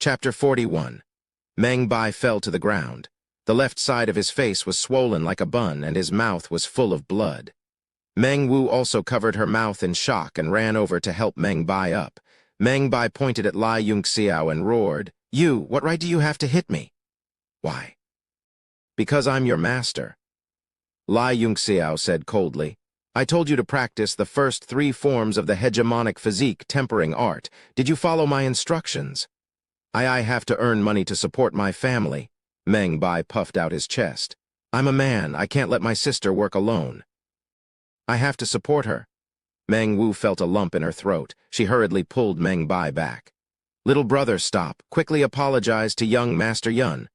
Chapter 41. Meng Bai fell to the ground. The left side of his face was swollen like a bun, and his mouth was full of blood. Meng Wu also covered her mouth in shock and ran over to help Meng Bai up. Meng Bai pointed at Lai Yunxiao and roared, "You, what right do you have to hit me?" "Why?" "Because I'm your master." Lai Yunxiao said coldly, "I told you to practice the first 3 forms of the hegemonic physique tempering art. Did you follow my instructions?" I have to earn money to support my family." Meng Bai puffed out his chest. "I'm a man. I can't let my sister work alone." "I have to support her." Meng Wu felt a lump in her throat. She hurriedly pulled Meng Bai back. "Little brother, stop. Quickly apologize to young Master Yun."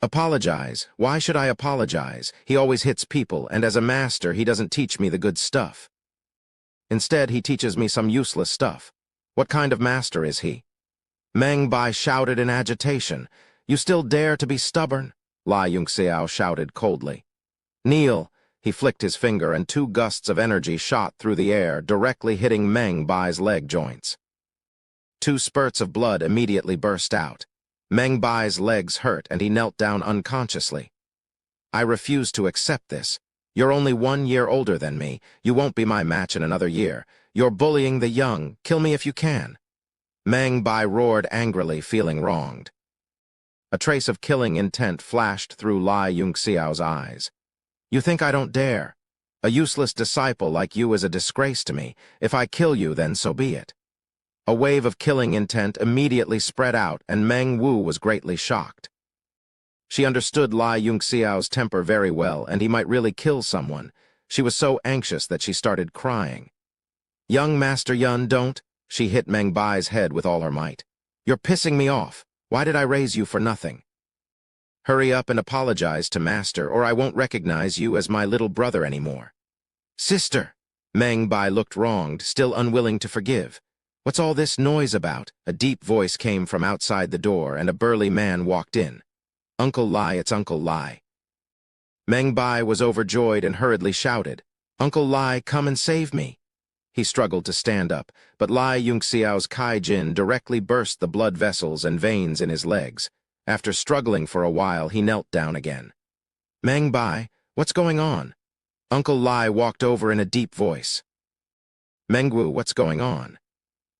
"Apologize? Why should I apologize? He always hits people, and as a master, he doesn't teach me the good stuff. Instead, he teaches me some useless stuff. What kind of master is he?" Meng Bai shouted in agitation. "You still dare to be stubborn?" Lai Yunxiao shouted coldly. "Kneel." He flicked his finger, and 2 gusts of energy shot through the air, directly hitting Meng Bai's leg joints. 2 spurts of blood immediately burst out. Meng Bai's legs hurt, and he knelt down unconsciously. "I refuse to accept this. You're only 1 year older than me. You won't be my match in another year. You're bullying the young. Kill me if you can." Meng Bai roared angrily, feeling wronged. A trace of killing intent flashed through Lai Yunxiao's eyes. "You think I don't dare? A useless disciple like you is a disgrace to me. If I kill you, then so be it." A wave of killing intent immediately spread out, and Meng Wu was greatly shocked. She understood Lai Yunxiao's temper very well, and he might really kill someone. She was so anxious that she started crying. "Young Master Yun, don't." She hit Meng Bai's head with all her might. "You're pissing me off. Why did I raise you for nothing? Hurry up and apologize to Master, or I won't recognize you as my little brother anymore." "Sister!" Meng Bai looked wronged, still unwilling to forgive. "What's all this noise about?" A deep voice came from outside the door, and a burly man walked in. "Uncle Lai, it's Uncle Lai." Meng Bai was overjoyed and hurriedly shouted, "Uncle Lai, come and save me." He struggled to stand up, but Lai Yunxiao's Kai Jin directly burst the blood vessels and veins in his legs. After struggling for a while, he knelt down again. "Meng Bai, what's going on?" Uncle Lai walked over in a deep voice. "Meng Wu, what's going on?"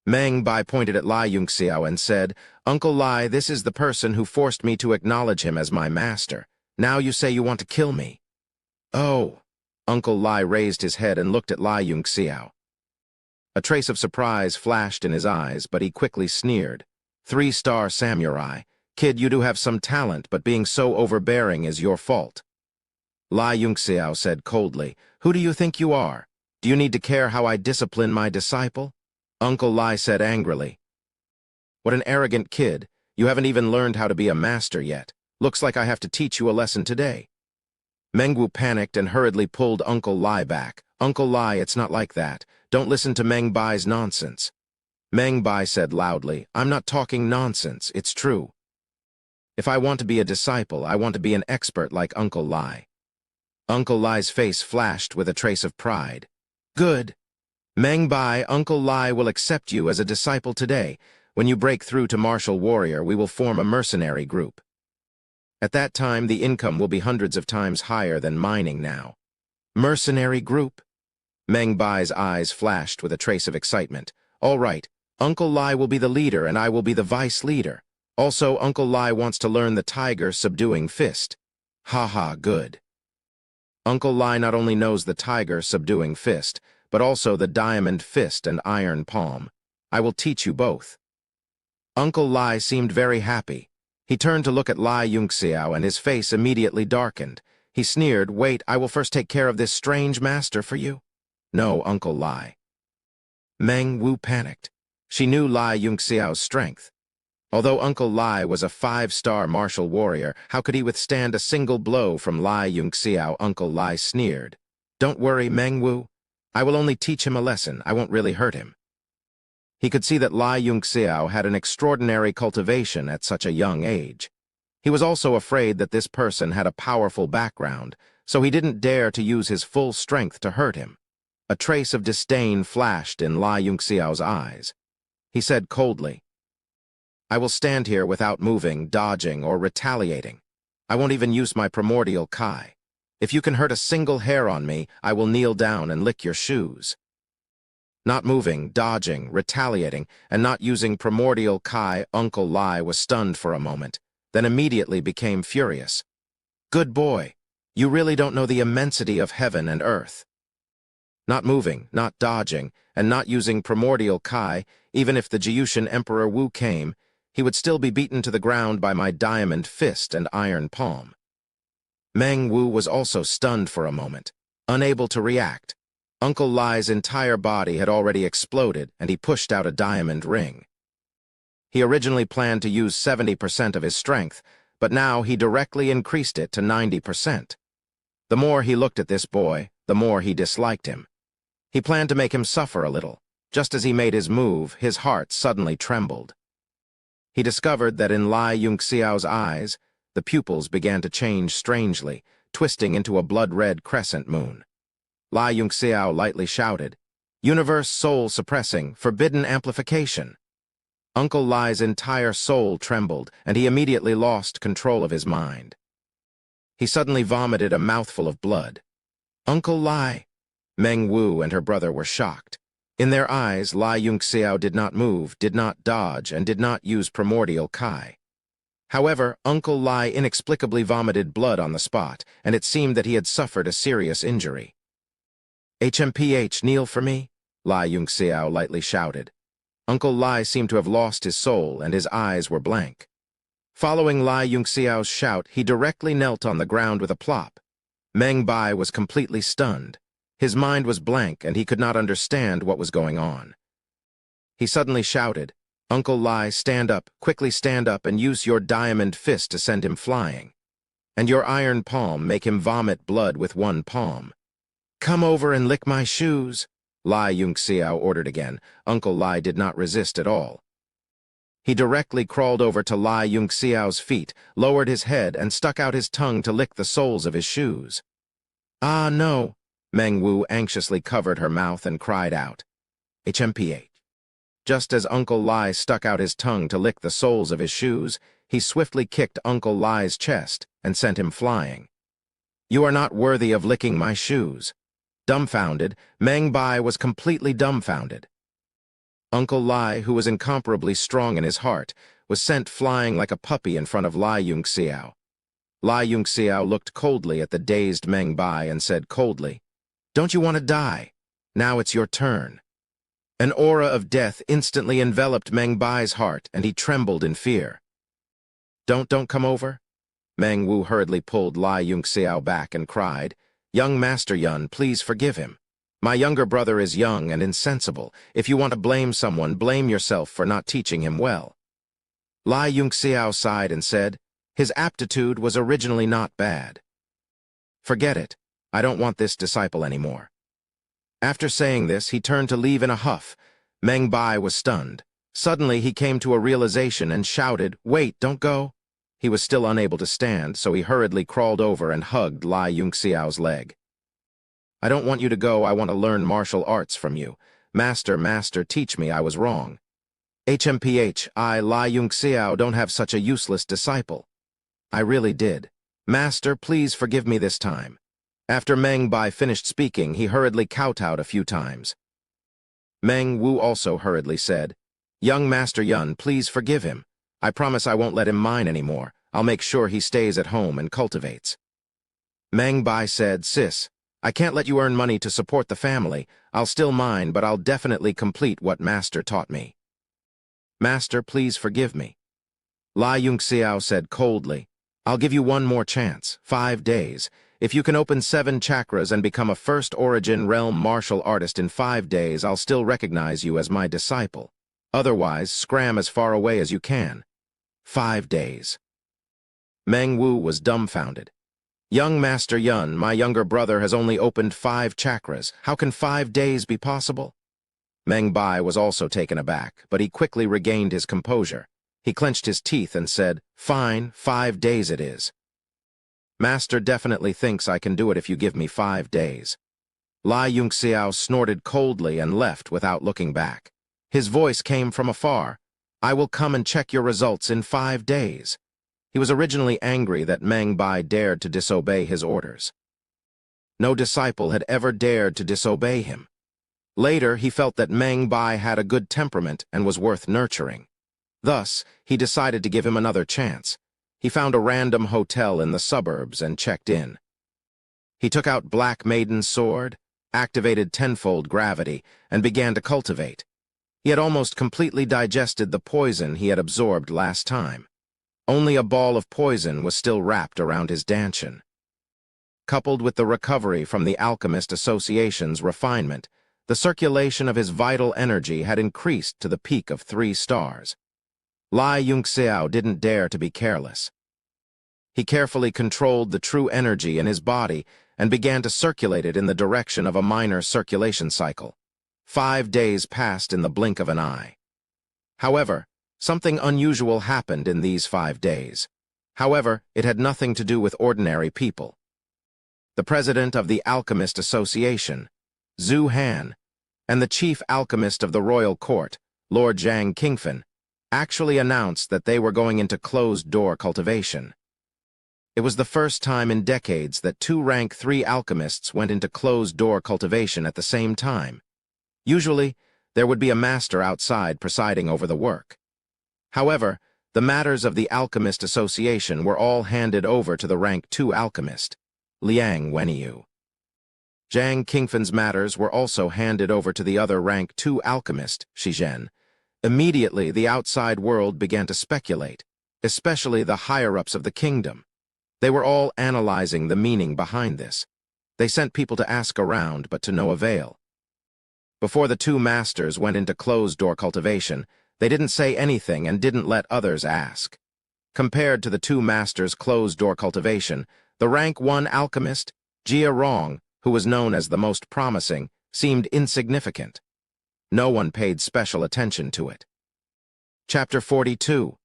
Meng Bai pointed at Lai Yunxiao and said, "Uncle Lai, this is the person who forced me to acknowledge him as my master. Now you say you want to kill me." "Oh." Uncle Lai raised his head and looked at Lai Yunxiao. A trace of surprise flashed in his eyes, but he quickly sneered. 3-star samurai. Kid, you do have some talent, but being so overbearing is your fault." Lai Yunxiao said coldly, "Who do you think you are? Do you need to care how I discipline my disciple?" Uncle Lai said angrily, "What an arrogant kid. You haven't even learned how to be a master yet. Looks like I have to teach you a lesson today." Meng Wu panicked and hurriedly pulled Uncle Lai back. "Uncle Lai, it's not like that. Don't listen to Meng Bai's nonsense." Meng Bai said loudly, "I'm not talking nonsense, it's true. If I want to be a disciple, I want to be an expert like Uncle Lai." Uncle Lai's face flashed with a trace of pride. "Good. Meng Bai, Uncle Lai will accept you as a disciple today. When you break through to martial warrior, we will form a mercenary group. At that time, the income will be hundreds of times higher than mining now." "Mercenary group?" Meng Bai's eyes flashed with a trace of excitement. "All right, Uncle Lai will be the leader and I will be the vice leader. Also, Uncle Lai wants to learn the tiger subduing fist." "Ha, good." Uncle Lai not only knows the tiger subduing fist, but also the diamond fist and iron palm. "I will teach you both." Uncle Lai seemed very happy. He turned to look at Lai Yunxiao, and his face immediately darkened. He sneered, "Wait, I will first take care of this strange master for you." "No, Uncle Lai." Meng Wu panicked. She knew Lai Yunxiao's strength. Although Uncle Lai was a 5-star martial warrior, how could he withstand a single blow from Lai Yunxiao? Uncle Lai sneered. "Don't worry, Meng Wu. I will only teach him a lesson. I won't really hurt him." He could see that Lai Yunxiao had an extraordinary cultivation at such a young age. He was also afraid that this person had a powerful background, so he didn't dare to use his full strength to hurt him. A trace of disdain flashed in Lai Yunxiao's eyes. He said coldly, I will stand here without moving, dodging, or retaliating. I won't even use my primordial Kai. If you can hurt a single hair on me, I will kneel down and lick your shoes. Not moving, dodging, retaliating, and not using primordial Kai, Uncle Lai was stunned for a moment, then immediately became furious. Good boy. You really don't know the immensity of heaven and earth. Not moving, not dodging, and not using primordial Kai, even if the Jyushan Emperor Wu came, he would still be beaten to the ground by my diamond fist and iron palm. Meng Wu was also stunned for a moment, unable to react. Uncle Lai's entire body had already exploded, and he pushed out a diamond ring. He originally planned to use 70% of his strength, but now he directly increased it to 90%. The more he looked at this boy, the more he disliked him. He planned to make him suffer a little. Just as he made his move, his heart suddenly trembled. He discovered that in Lai Yunxiao's eyes, the pupils began to change strangely, twisting into a blood-red crescent moon. Lai Yunxiao lightly shouted, "Universe soul suppressing, forbidden amplification." Uncle Lai's entire soul trembled, and he immediately lost control of his mind. He suddenly vomited a mouthful of blood. Uncle Lai! Meng Wu and her brother were shocked. In their eyes, Lai Yunxiao did not move, did not dodge, and did not use primordial Kai. However, Uncle Lai inexplicably vomited blood on the spot, and it seemed that he had suffered a serious injury. "HMPH, kneel for me," Lai Yunxiao lightly shouted. Uncle Lai seemed to have lost his soul, and his eyes were blank. Following Lai Yunxiao's shout, he directly knelt on the ground with a plop. Meng Bai was completely stunned. His mind was blank, and he could not understand what was going on. He suddenly shouted, "Uncle Lai, stand up, quickly stand up and use your diamond fist to send him flying. And your iron palm, make him vomit blood with one palm. Come over and lick my shoes," Lai Yunxiao ordered again. Uncle Lai did not resist at all. He directly crawled over to Lai Yunxiao's feet, lowered his head, and stuck out his tongue to lick the soles of his shoes. "Ah, no." Meng Wu anxiously covered her mouth and cried out, "HMPH." Just as Uncle Lai stuck out his tongue to lick the soles of his shoes, he swiftly kicked Uncle Lai's chest and sent him flying. "You are not worthy of licking my shoes." Dumbfounded, Meng Bai was completely dumbfounded. Uncle Lai, who was incomparably strong in his heart, was sent flying like a puppy in front of Lai Yunxiao. Lai Yunxiao looked coldly at the dazed Meng Bai and said coldly, "Don't you want to die? Now it's your turn." An aura of death instantly enveloped Meng Bai's heart, and he trembled in fear. Don't come over?" Meng Wu hurriedly pulled Lai Yunxiao back and cried, "Young Master Yun, please forgive him. My younger brother is young and insensible. If you want to blame someone, blame yourself for not teaching him well." Lai Yunxiao sighed and said, "His aptitude was originally not bad. Forget it. I don't want this disciple anymore." After saying this, he turned to leave in a huff. Meng Bai was stunned. Suddenly, he came to a realization and shouted, "Wait, don't go." He was still unable to stand, so he hurriedly crawled over and hugged Lai Yunxiao's leg. "I don't want you to go. I want to learn martial arts from you. Master, teach me. I was wrong. HMPH, I, Lai Yunxiao, don't have such a useless disciple. I really did. Master, please forgive me this time." After Meng Bai finished speaking, he hurriedly kowtowed a few times. Meng Wu also hurriedly said, "Young Master Yun, please forgive him. I promise I won't let him mine anymore. I'll make sure he stays at home and cultivates." Meng Bai said, "Sis, I can't let you earn money to support the family. I'll still mine, but I'll definitely complete what Master taught me." "Master, please forgive me." Lai Yunxiao said coldly, "I'll give you one more chance, 5 days. If you can open 7 chakras and become a first origin realm martial artist in 5 days, I'll still recognize you as my disciple. Otherwise, scram as far away as you can. 5 days. Meng Wu was dumbfounded. "Young Master Yun, my younger brother has only opened 5 chakras. How can 5 days be possible?" Meng Bai was also taken aback, but he quickly regained his composure. He clenched his teeth and said, "Fine, 5 days it is. Master definitely thinks I can do it if you give me 5 days." Lai Yunxiao snorted coldly and left without looking back. His voice came from afar. I will come and check your results in 5 days. He was originally angry that Meng Bai dared to disobey his orders. No disciple had ever dared to disobey him. Later, he felt that Meng Bai had a good temperament and was worth nurturing. Thus, he decided to give him another chance. He found a random hotel in the suburbs and checked in. He took out Black Maiden's sword, activated tenfold gravity, and began to cultivate. He had almost completely digested the poison he had absorbed last time. Only a ball of poison was still wrapped around his dantian. Coupled with the recovery from the Alchemist Association's refinement, the circulation of his vital energy had increased to the peak of 3 stars. Lai Yunxiao didn't dare to be careless. He carefully controlled the true energy in his body and began to circulate it in the direction of a minor circulation cycle. 5 days passed in the blink of an eye. However, something unusual happened in these 5 days. However, it had nothing to do with ordinary people. The president of the Alchemist Association, Zhu Han, and the chief alchemist of the royal court, Lord Zhang Qingfen, actually announced that they were going into closed-door cultivation. It was the first time in decades that 2 rank 3 alchemists went into closed-door cultivation at the same time. Usually, there would be a master outside presiding over the work. However, the matters of the Alchemist Association were all handed over to the rank 2 alchemist, Liang Wenyu. Zhang Qingfen's matters were also handed over to the other rank 2 alchemist, Shizhen. Immediately, the outside world began to speculate, especially the higher-ups of the kingdom. They were all analyzing the meaning behind this. They sent people to ask around, but to no avail. Before the 2 masters went into closed-door cultivation, they didn't say anything and didn't let others ask. Compared to the 2 masters' closed-door cultivation, the rank 1 alchemist, Jia Rong, who was known as the most promising, seemed insignificant. No one paid special attention to it. Chapter 42.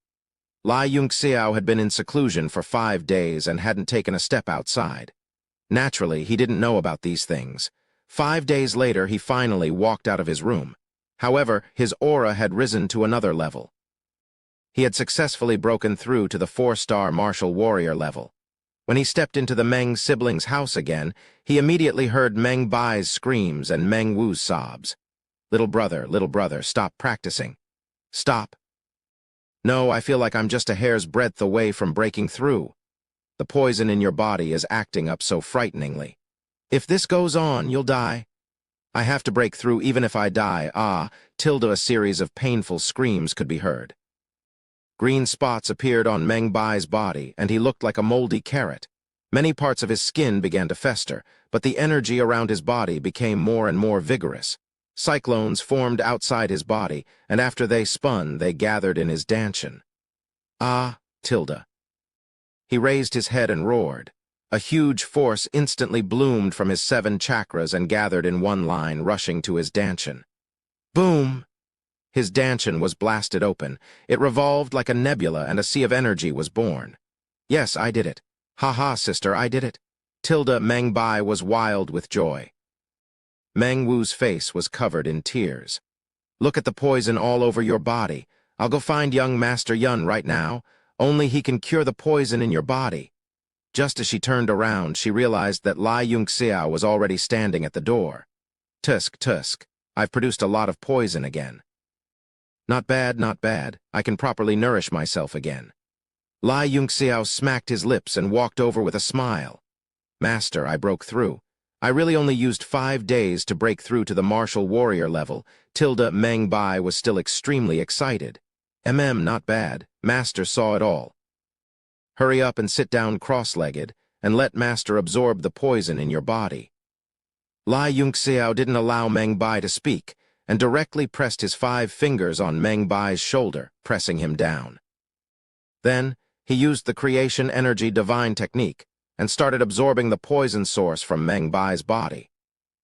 Lai Yunxiao had been in seclusion for 5 days and hadn't taken a step outside. Naturally, he didn't know about these things. 5 days later, he finally walked out of his room. However, his aura had risen to another level. He had successfully broken through to the 4-star martial warrior level. When he stepped into the Meng siblings' house again, he immediately heard Meng Bai's screams and Meng Wu's sobs. Little brother, stop practicing. Stop. No, I feel like I'm just a hair's breadth away from breaking through. The poison in your body is acting up so frighteningly. If this goes on, you'll die. I have to break through even if I die. A series of painful screams could be heard. Green spots appeared on Meng Bai's body, and he looked like a moldy carrot. Many parts of his skin began to fester, but the energy around his body became more and more vigorous. Cyclones formed outside his body, and after they spun, they gathered in his dantian. He raised his head and roared. A huge force instantly bloomed from his 7 chakras and gathered in one line, rushing to his dantian. Boom! His dantian was blasted open. It revolved like a nebula, and a sea of energy was born. Yes, I did it. Ha, sister, I did it. Meng Bai was wild with joy. Meng Wu's face was covered in tears. Look at the poison all over your body. I'll go find young Master Yun right now. Only he can cure the poison in your body. Just as she turned around, she realized that Lai Yunxiao was already standing at the door. Tusk, I've produced a lot of poison again. Not bad. I can properly nourish myself again. Lai Yunxiao smacked his lips and walked over with a smile. Master, I broke through. I really only used 5 days to break through to the martial warrior level. Meng Bai was still extremely excited. Not bad. Master saw it all. Hurry up and sit down cross-legged and let Master absorb the poison in your body. Lai Yunxiao didn't allow Meng Bai to speak and directly pressed his 5 fingers on Meng Bai's shoulder, pressing him down. Then, he used the creation energy divine technique and started absorbing the poison source from Meng Bai's body.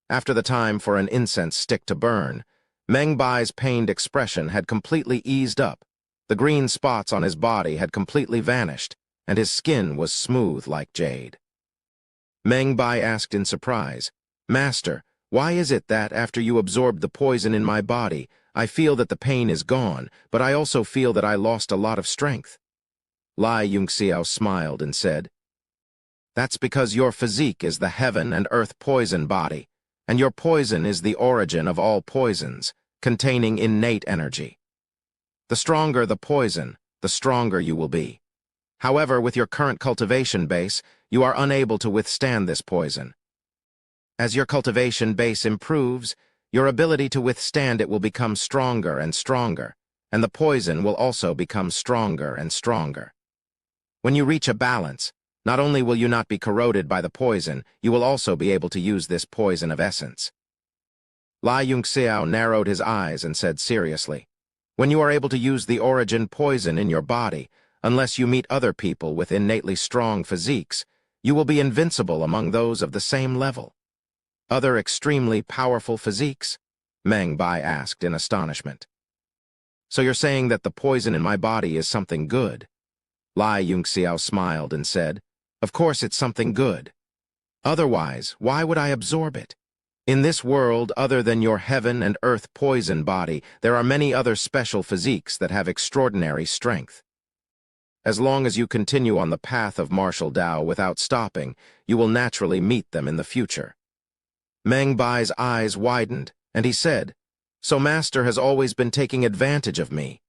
After the time for an incense stick to burn, Meng Bai's pained expression had completely eased up. The green spots on his body had completely vanished, and his skin was smooth like jade. Meng Bai asked in surprise, Master, why is it that after you absorbed the poison in my body, I feel that the pain is gone, but I also feel that I lost a lot of strength. Lai Yunxiao smiled and said, "That's because your physique is the heaven and earth poison body, and your poison is the origin of all poisons, containing innate energy. The stronger the poison, the stronger you will be. However, with your current cultivation base, you are unable to withstand this poison. As your cultivation base improves, your ability to withstand it will become stronger and stronger, and the poison will also become stronger and stronger. When you reach a balance, not only will you not be corroded by the poison, you will also be able to use this poison of essence." Lai Yunxiao narrowed his eyes and said seriously, "When you are able to use the origin poison in your body, unless you meet other people with innately strong physiques, you will be invincible among those of the same level." "Other extremely powerful physiques?" Meng Bai asked in astonishment. "So you're saying that the poison in my body is something good?" Lai Yunxiao smiled and said, "Of course it's something good. Otherwise, why would I absorb it? In this world, other than your heaven and earth poison body, there are many other special physiques that have extraordinary strength. As long as you continue on the path of martial Tao without stopping, you will naturally meet them in the future." Meng Bai's eyes widened, and he said, "So Master has always been taking advantage of me."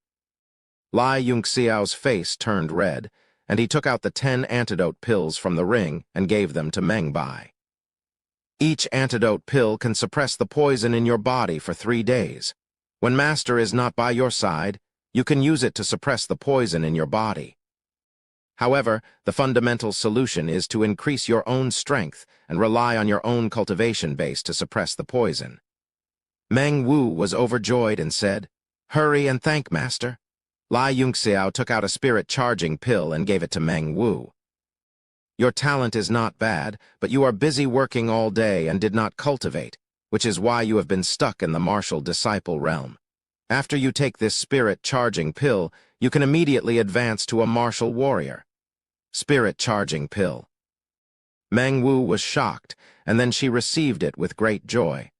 Lai Yunxiao's face turned red, and he took out the 10 antidote pills from the ring and gave them to Meng Bai. "Each antidote pill can suppress the poison in your body for 3 days. When Master is not by your side, you can use it to suppress the poison in your body. However, the fundamental solution is to increase your own strength and rely on your own cultivation base to suppress the poison." Meng Wu was overjoyed and said, "Hurry and thank Master." Lai Yunxiao took out a spirit-charging pill and gave it to Meng Wu. "Your talent is not bad, but you are busy working all day and did not cultivate, which is why you have been stuck in the martial disciple realm. After you take this spirit-charging pill, you can immediately advance to a martial warrior." Spirit-charging pill. Meng Wu was shocked, and then she received it with great joy.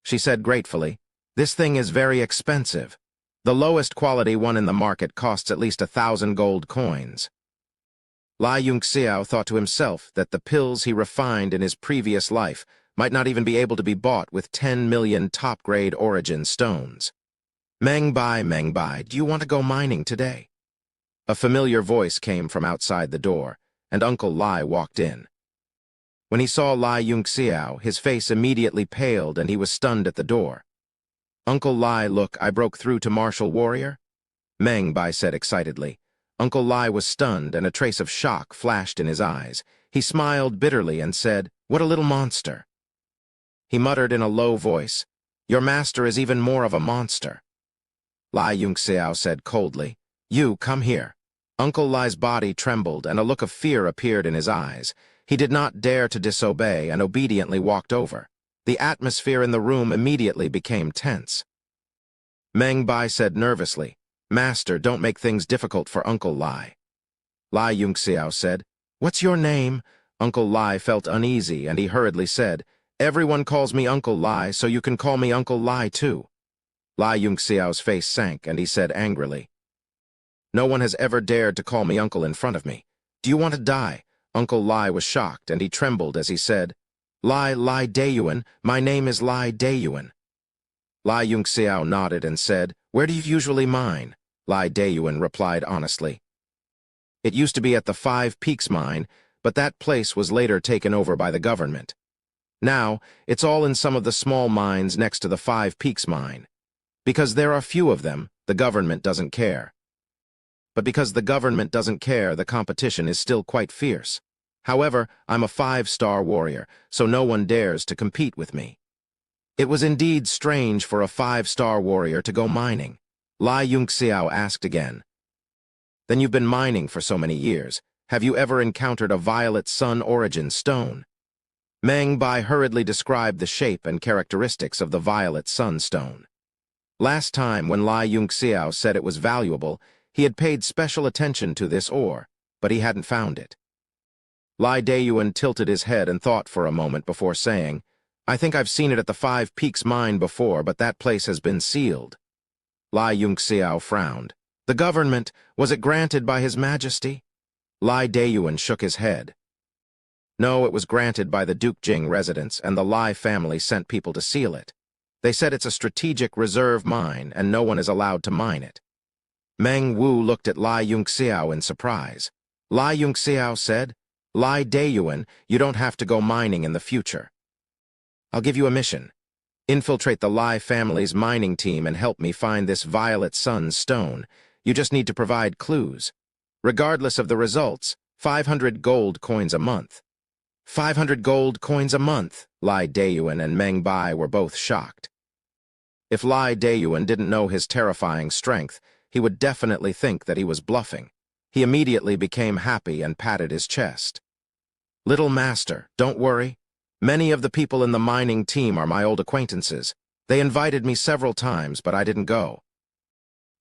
She said gratefully, "This thing is very expensive. The lowest quality one in the market costs at least 1,000 gold coins." Lai Yunxiao thought to himself that the pills he refined in his previous life might not even be able to be bought with 10 million top-grade origin stones. Meng Bai, do you want to go mining today?" A familiar voice came from outside the door, and Uncle Lai walked in. When he saw Lai Yunxiao, his face immediately paled and he was stunned at the door. "Uncle Lai, look, I broke through to martial warrior?" Meng Bai said excitedly. Uncle Lai was stunned, and a trace of shock flashed in his eyes. He smiled bitterly and said, "What a little monster." He muttered in a low voice, "Your master is even more of a monster." Lai Yunxiao said coldly, "You, come here." Uncle Lai's body trembled, and a look of fear appeared in his eyes. He did not dare to disobey and obediently walked over. The atmosphere in the room immediately became tense. Meng Bai said nervously, "Master, don't make things difficult for Uncle Lai." Lai Yunxiao said, "What's your name?" Uncle Lai felt uneasy, and he hurriedly said, "Everyone calls me Uncle Lai, so you can call me Uncle Lai too." Lai Yunxiao's face sank, and he said angrily, "No one has ever dared to call me uncle in front of me. Do you want to die?" Uncle Lai was shocked, and he trembled as he said, Lai Dayuan, my name is Lai Dayuan." Lai Yunxiao nodded and said, "Where do you usually mine?" Lai Dayuan replied honestly, "It used to be at the 5 Peaks mine, but that place was later taken over by the government. Now, it's all in some of the small mines next to the 5 Peaks mine. Because there are few of them, the government doesn't care. But because the government doesn't care, the competition is still quite fierce. However, I'm a 5-star warrior, so no one dares to compete with me." It was indeed strange for a 5-star warrior to go mining. Lai Yunxiao asked again, "Then you've been mining for so many years. Have you ever encountered a violet sun origin stone?" Meng Bai hurriedly described the shape and characteristics of the violet sunstone. Last time, when Lai Yunxiao said it was valuable, he had paid special attention to this ore, but he hadn't found it. Lai Dayuan tilted his head and thought for a moment before saying, "I think I've seen it at the 5 Peaks mine before, but that place has been sealed." Lai Yunxiao frowned. The government, was it granted by His Majesty? Lai Deiyuan shook his head. No, it was granted by the Duke Jing residence, and the Lai family sent people to seal it. They said it's a strategic reserve mine, and no one is allowed to mine it. Meng Wu looked at Lai Yunxiao in surprise. Lai Yunxiao said, Lai Deiyuan, you don't have to go mining in the future. I'll give you a mission. Infiltrate the Lai family's mining team and help me find this Violet Sun stone. You just need to provide clues. Regardless of the results, 500 gold coins a month. 500 gold coins a month, Lai Deiyuan and Meng Bai were both shocked. If Lai Deiyuan didn't know his terrifying strength, he would definitely think that he was bluffing. He immediately became happy and patted his chest. Little master, don't worry. Many of the people in the mining team are my old acquaintances. They invited me several times, but I didn't go.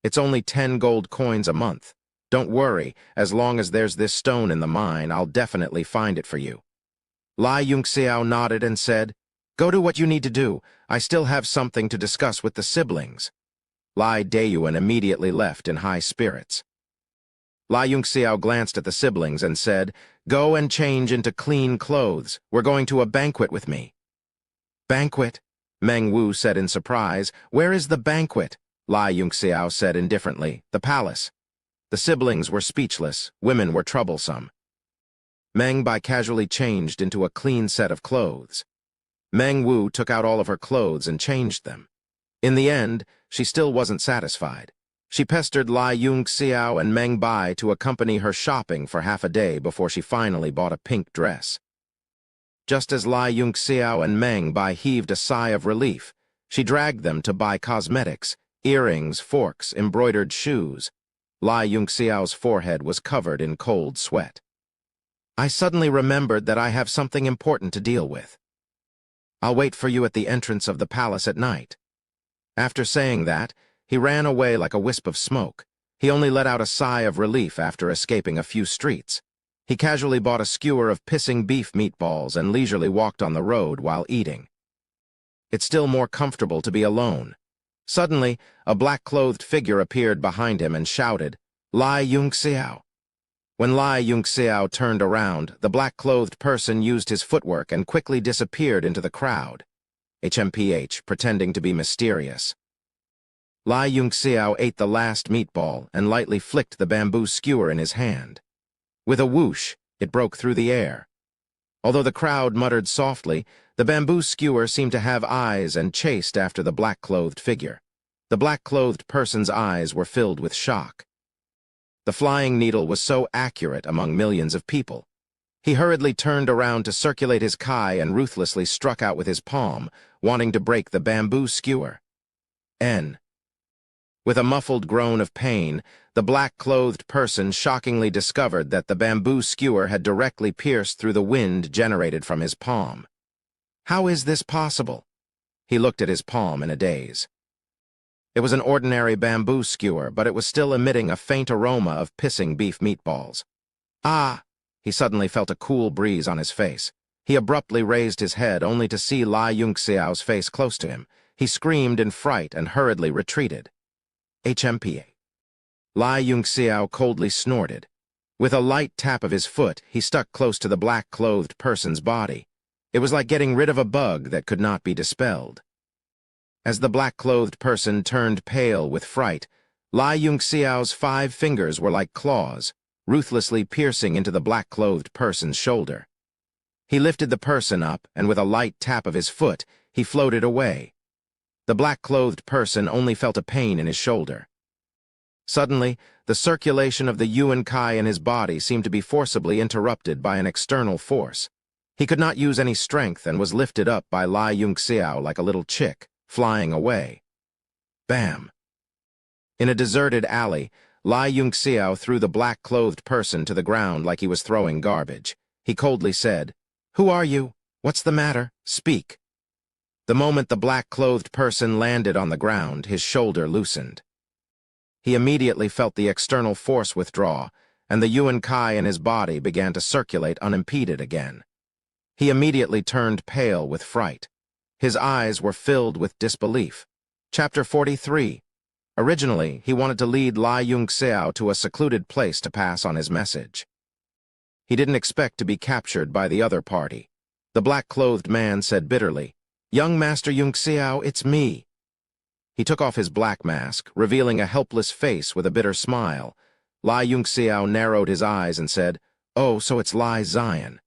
It's only 10 gold coins a month. Don't worry, as long as there's this stone in the mine, I'll definitely find it for you. Lai Yunxiao nodded and said, Go do what you need to do. I still have something to discuss with the siblings. Lai Deiyuan immediately left in high spirits. Lai Yunxiao glanced at the siblings and said, Go and change into clean clothes. We're going to a banquet with me. Banquet? Meng Wu said in surprise. Where is the banquet? Lai Yunxiao said indifferently. The palace. The siblings were speechless. Women were troublesome. Meng Bai casually changed into a clean set of clothes. Meng Wu took out all of her clothes and changed them. In the end, she still wasn't satisfied. She pestered Lai Yunxiao and Meng Bai to accompany her shopping for half a day before she finally bought a pink dress. Just as Lai Yunxiao and Meng Bai heaved a sigh of relief, she dragged them to buy cosmetics, earrings, forks, embroidered shoes. Lai Yunxiao's forehead was covered in cold sweat. I suddenly remembered that I have something important to deal with. I'll wait for you at the entrance of the palace at night. After saying that, he ran away like a wisp of smoke. He only let out a sigh of relief after escaping a few streets. He casually bought a skewer of pissing beef meatballs and leisurely walked on the road while eating. It's still more comfortable to be alone. Suddenly, a black-clothed figure appeared behind him and shouted, Lai Yunxiao. When Lai Yunxiao turned around, the black-clothed person used his footwork and quickly disappeared into the crowd. HMPH, pretending to be mysterious. Lai Yunxiao ate the last meatball and lightly flicked the bamboo skewer in his hand. With a whoosh, it broke through the air. Although the crowd muttered softly, the bamboo skewer seemed to have eyes and chased after the black-clothed figure. The black-clothed person's eyes were filled with shock. The flying needle was so accurate among millions of people. He hurriedly turned around to circulate his kai and ruthlessly struck out with his palm, wanting to break the bamboo skewer. N. With a muffled groan of pain, the black-clothed person shockingly discovered that the bamboo skewer had directly pierced through the wind generated from his palm. How is this possible? He looked at his palm in a daze. It was an ordinary bamboo skewer, but it was still emitting a faint aroma of pissing beef meatballs. Ah! He suddenly felt a cool breeze on his face. He abruptly raised his head only to see Lai Yunxiao's face close to him. He screamed in fright and hurriedly retreated. HMPA. Lai Yunxiao coldly snorted. With a light tap of his foot, he stuck close to the black-clothed person's body. It was like getting rid of a bug that could not be dispelled. As the black-clothed person turned pale with fright, Lai Yunxiao's 5 fingers were like claws, ruthlessly piercing into the black-clothed person's shoulder. He lifted the person up, and with a light tap of his foot, he floated away. The black-clothed person only felt a pain in his shoulder. Suddenly, the circulation of the yuan kai in his body seemed to be forcibly interrupted by an external force. He could not use any strength and was lifted up by Lai Yunxiao like a little chick, flying away. Bam! In a deserted alley, Lai Yunxiao threw the black-clothed person to the ground like he was throwing garbage. He coldly said, "Who are you? What's the matter? Speak." The moment the black-clothed person landed on the ground, his shoulder loosened. He immediately felt the external force withdraw, and the yuan kai in his body began to circulate unimpeded again. He immediately turned pale with fright. His eyes were filled with disbelief. Chapter 43. Originally, he wanted to lead Lai Yongxiao to a secluded place to pass on his message. He didn't expect to be captured by the other party. The black-clothed man said bitterly, "Young Master Yongxiao, it's me." He took off his black mask, revealing a helpless face with a bitter smile. Lai Yongxiao narrowed his eyes and said, "Oh, so it's Lai Zion.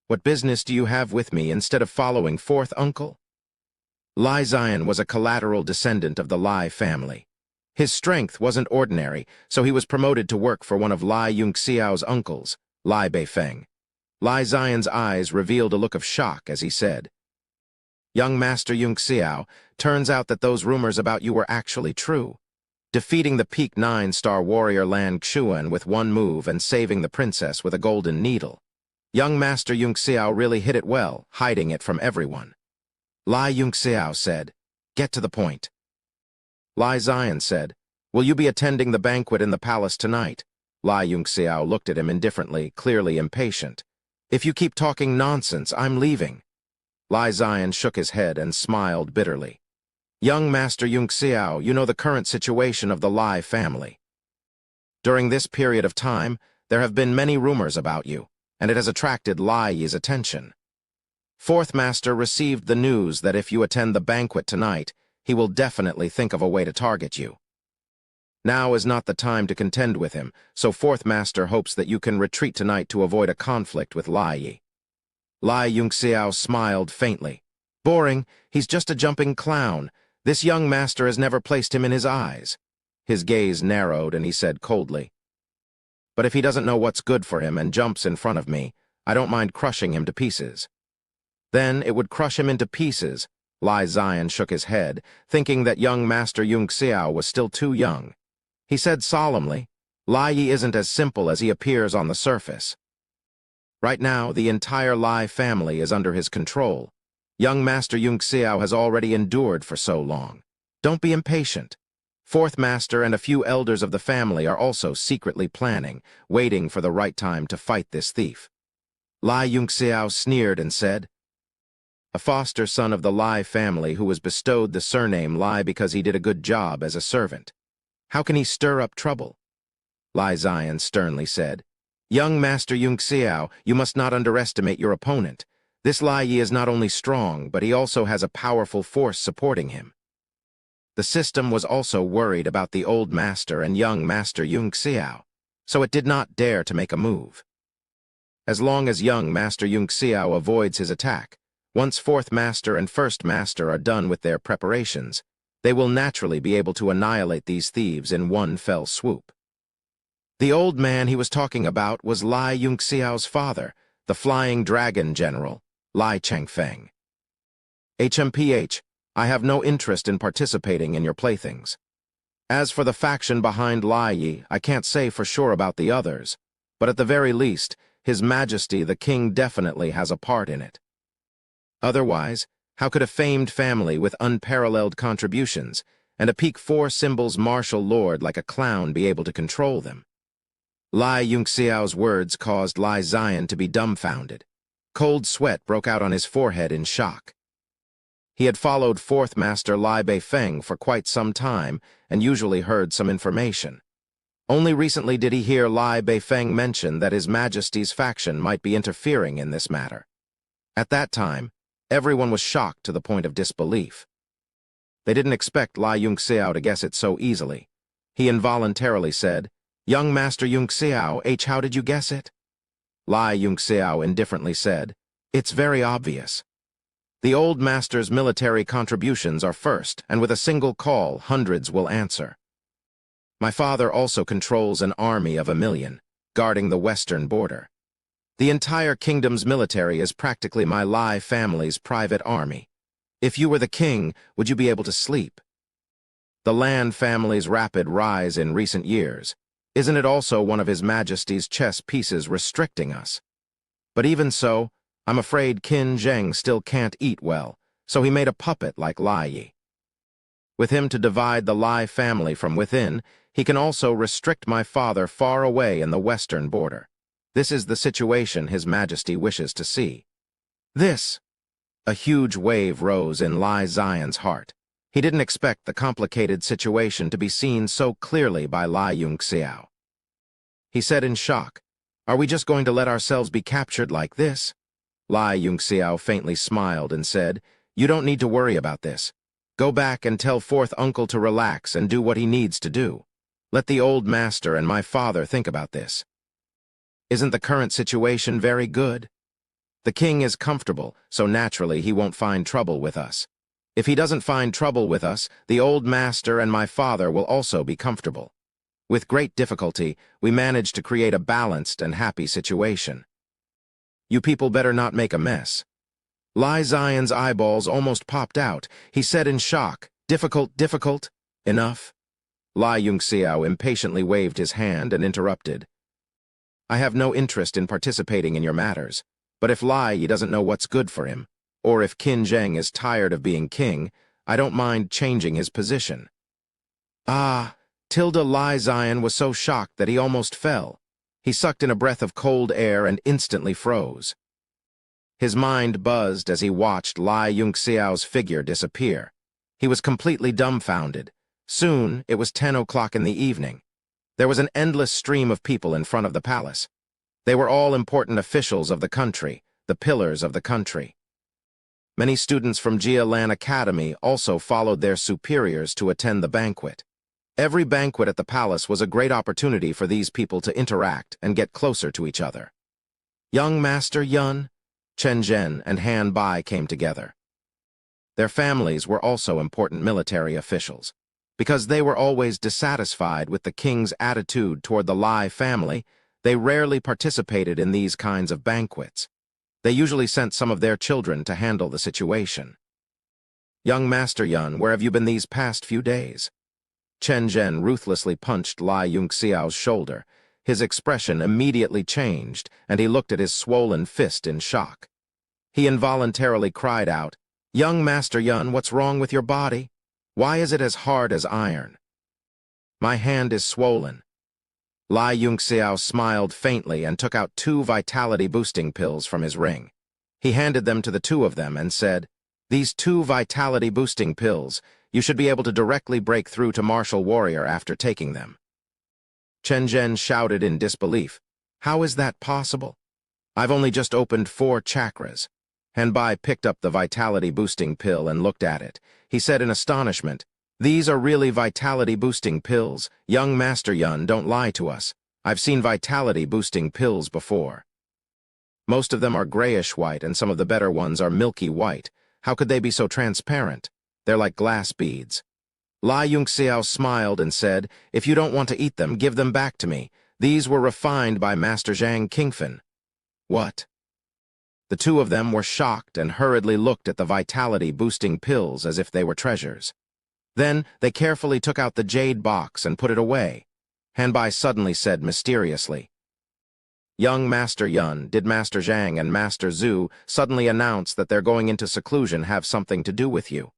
What business do you have with me instead of following fourth uncle?" Lai Zion was a collateral descendant of the Lai family. His strength wasn't ordinary, so he was promoted to work for one of Lai Yongxiao's uncles, Lai Beifeng. Lai Zion's eyes revealed a look of shock as he said, "Young Master Yongxiao, turns out that those rumors about you were actually true. Defeating the peak 9-star warrior Lan Xuan with one move and saving the princess with a golden needle. Young Master Yongxiao really hit it well, hiding it from everyone." Lai Yongxiao said, "Get to the point." Lai Zion said, "Will you be attending the banquet in the palace tonight?" Lai Yongxiao looked at him indifferently, clearly impatient. "If you keep talking nonsense, I'm leaving." Lai Zion shook his head and smiled bitterly. "Young Master Yongxiao, you know the current situation of the Lai family. During this period of time, there have been many rumors about you, and it has attracted Lai Yi's attention. Fourth Master received the news that if you attend the banquet tonight, he will definitely think of a way to target you. Now is not the time to contend with him, so Fourth Master hopes that you can retreat tonight to avoid a conflict with Lai Yi." Lai Yongxiao smiled faintly. "Boring, he's just a jumping clown. This young master has never placed him in his eyes." His gaze narrowed and he said coldly, "But if he doesn't know what's good for him and jumps in front of me, I don't mind crushing him to pieces." "Then it would crush him into pieces." Lai Zion shook his head, thinking that young Master Yongxiao was still too young. He said solemnly, "Lai Yi isn't as simple as he appears on the surface. Right now, the entire Lai family is under his control. Young Master Yongxiao has already endured for so long. Don't be impatient. Fourth Master and a few elders of the family are also secretly planning, waiting for the right time to fight this thief." Lai Yongxiao sneered and said, "A foster son of the Lai family who was bestowed the surname Lai because he did a good job as a servant. How can he stir up trouble?" Lai Zion sternly said, "Young Master Yongxiao, you must not underestimate your opponent. This Lai Yi is not only strong, but he also has a powerful force supporting him." The system was also worried about the old master and young Master Yongxiao, so it did not dare to make a move. As long as young Master Yongxiao avoids his attack, once Fourth Master and First Master are done with their preparations, they will naturally be able to annihilate these thieves in one fell swoop. The old man he was talking about was Lai Yongxiao's father, the Flying Dragon General, Lai Changfeng. "HMPH, I have no interest in participating in your playthings. As for the faction behind Lai Yi, I can't say for sure about the others, but at the very least, His Majesty the King definitely has a part in it. Otherwise, how could a famed family with unparalleled contributions and a peak 4 symbols martial lord like a clown be able to control them?" Lai Yongxiao's words caused Lai Zion to be dumbfounded. Cold sweat broke out on his forehead in shock. He had followed Fourth Master Lai Beifeng for quite some time and usually heard some information. Only recently did he hear Lai Beifeng mention that His Majesty's faction might be interfering in this matter. At that time, everyone was shocked to the point of disbelief. They didn't expect Lai Yongxiao to guess it so easily. He involuntarily said, "Young Master Yongxiao, how did you guess it?" Lai Yongxiao indifferently said, "It's very obvious. The old master's military contributions are first, and with a single call, hundreds will answer. My father also controls an army of 1,000,000, guarding the western border. The entire kingdom's military is practically my Lai family's private army. If you were the king, would you be able to sleep? The Lan family's rapid rise in recent years, isn't it also one of His Majesty's chess pieces restricting us? But even so, I'm afraid Qin Zheng still can't eat well, so he made a puppet like Lai Yi. With him to divide the Lai family from within, he can also restrict my father far away in the western border. This is the situation His Majesty wishes to see." This! A huge wave rose in Lai Zion's heart. He didn't expect the complicated situation to be seen so clearly by Lai Yunxiao. He said in shock, "Are we just going to let ourselves be captured like this?" Lai Yunxiao faintly smiled and said, "You don't need to worry about this. Go back and tell fourth uncle to relax and do what he needs to do. Let the old master and my father think about this. Isn't the current situation very good? The king is comfortable, so naturally he won't find trouble with us. If he doesn't find trouble with us, the old master and my father will also be comfortable. With great difficulty, we managed to create a balanced and happy situation. You people better not make a mess." Lai Zion's eyeballs almost popped out. He said in shock, Difficult? Enough?" Lai Yunxiao impatiently waved his hand and interrupted. "I have no interest in participating in your matters, but if Lai Yi doesn't know what's good for him, or if Qin Zheng is tired of being king, I don't mind changing his position." Lai Zion was so shocked that he almost fell. He sucked in a breath of cold air and instantly froze. His mind buzzed as he watched Lai Yunxiao's figure disappear. He was completely dumbfounded. Soon, it was 10 o'clock in the evening. There was an endless stream of people in front of the palace. They were all important officials of the country, the pillars of the country. Many students from Jialan Academy also followed their superiors to attend the banquet. Every banquet at the palace was a great opportunity for these people to interact and get closer to each other. Young Master Yun, Chen Zhen, and Han Bai came together. Their families were also important military officials. Because they were always dissatisfied with the king's attitude toward the Lai family, they rarely participated in these kinds of banquets. They usually sent some of their children to handle the situation. "Young Master Yun, where have you been these past few days?" Chen Zhen ruthlessly punched Lai Yunxiao's shoulder. His expression immediately changed, and he looked at his swollen fist in shock. He involuntarily cried out, "Young Master Yun, what's wrong with your body? Why is it as hard as iron?" "My hand is swollen." Lai Yunxiao smiled faintly and took out 2 vitality-boosting pills from his ring. He handed them to the 2 of them and said, "These 2 vitality-boosting pills, you should be able to directly break through to martial warrior after taking them." Chen Zhen shouted in disbelief, "How is that possible? I've only just opened 4 chakras." Han Bai picked up the vitality-boosting pill and looked at it. He said in astonishment, "These are really vitality-boosting pills. Young Master Yun, don't lie to us. I've seen vitality-boosting pills before. Most of them are grayish-white and some of the better ones are milky white. How could they be so transparent? They're like glass beads." Lai Yunxiao smiled and said, "If you don't want to eat them, give them back to me. These were refined by Master Zhang Qingfen." "What?" The 2 of them were shocked and hurriedly looked at the vitality-boosting pills as if they were treasures. Then they carefully took out the jade box and put it away. Han Bai suddenly said mysteriously, "Young Master Yun, did Master Zhang and Master Zhu suddenly announce that they're going into seclusion have something to do with you?"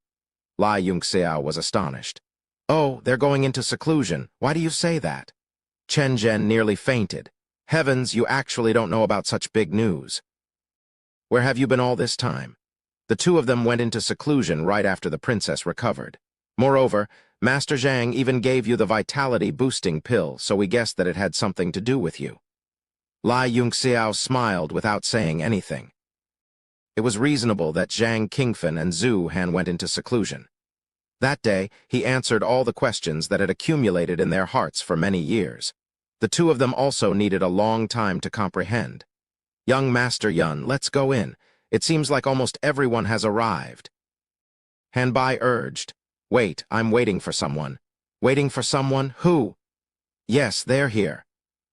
Lai Yunxiao was astonished. "Oh, they're going into seclusion. Why do you say that?" Chen Zhen nearly fainted. "Heavens, you actually don't know about such big news. Where have you been all this time?" The 2 of them went into seclusion right after the princess recovered. Moreover, Master Zhang even gave you the vitality-boosting pill, so we guessed that it had something to do with you. Lai Yunxiao smiled without saying anything. It was reasonable that Zhang Qingfen and Zhu Han went into seclusion. That day, he answered all the questions that had accumulated in their hearts for many years. The 2 of them also needed a long time to comprehend. "Young Master Yun, let's go in. It seems like almost everyone has arrived." Han Bai urged, "Wait, I'm waiting for someone." "Waiting for someone? Who?" "Yes, they're here."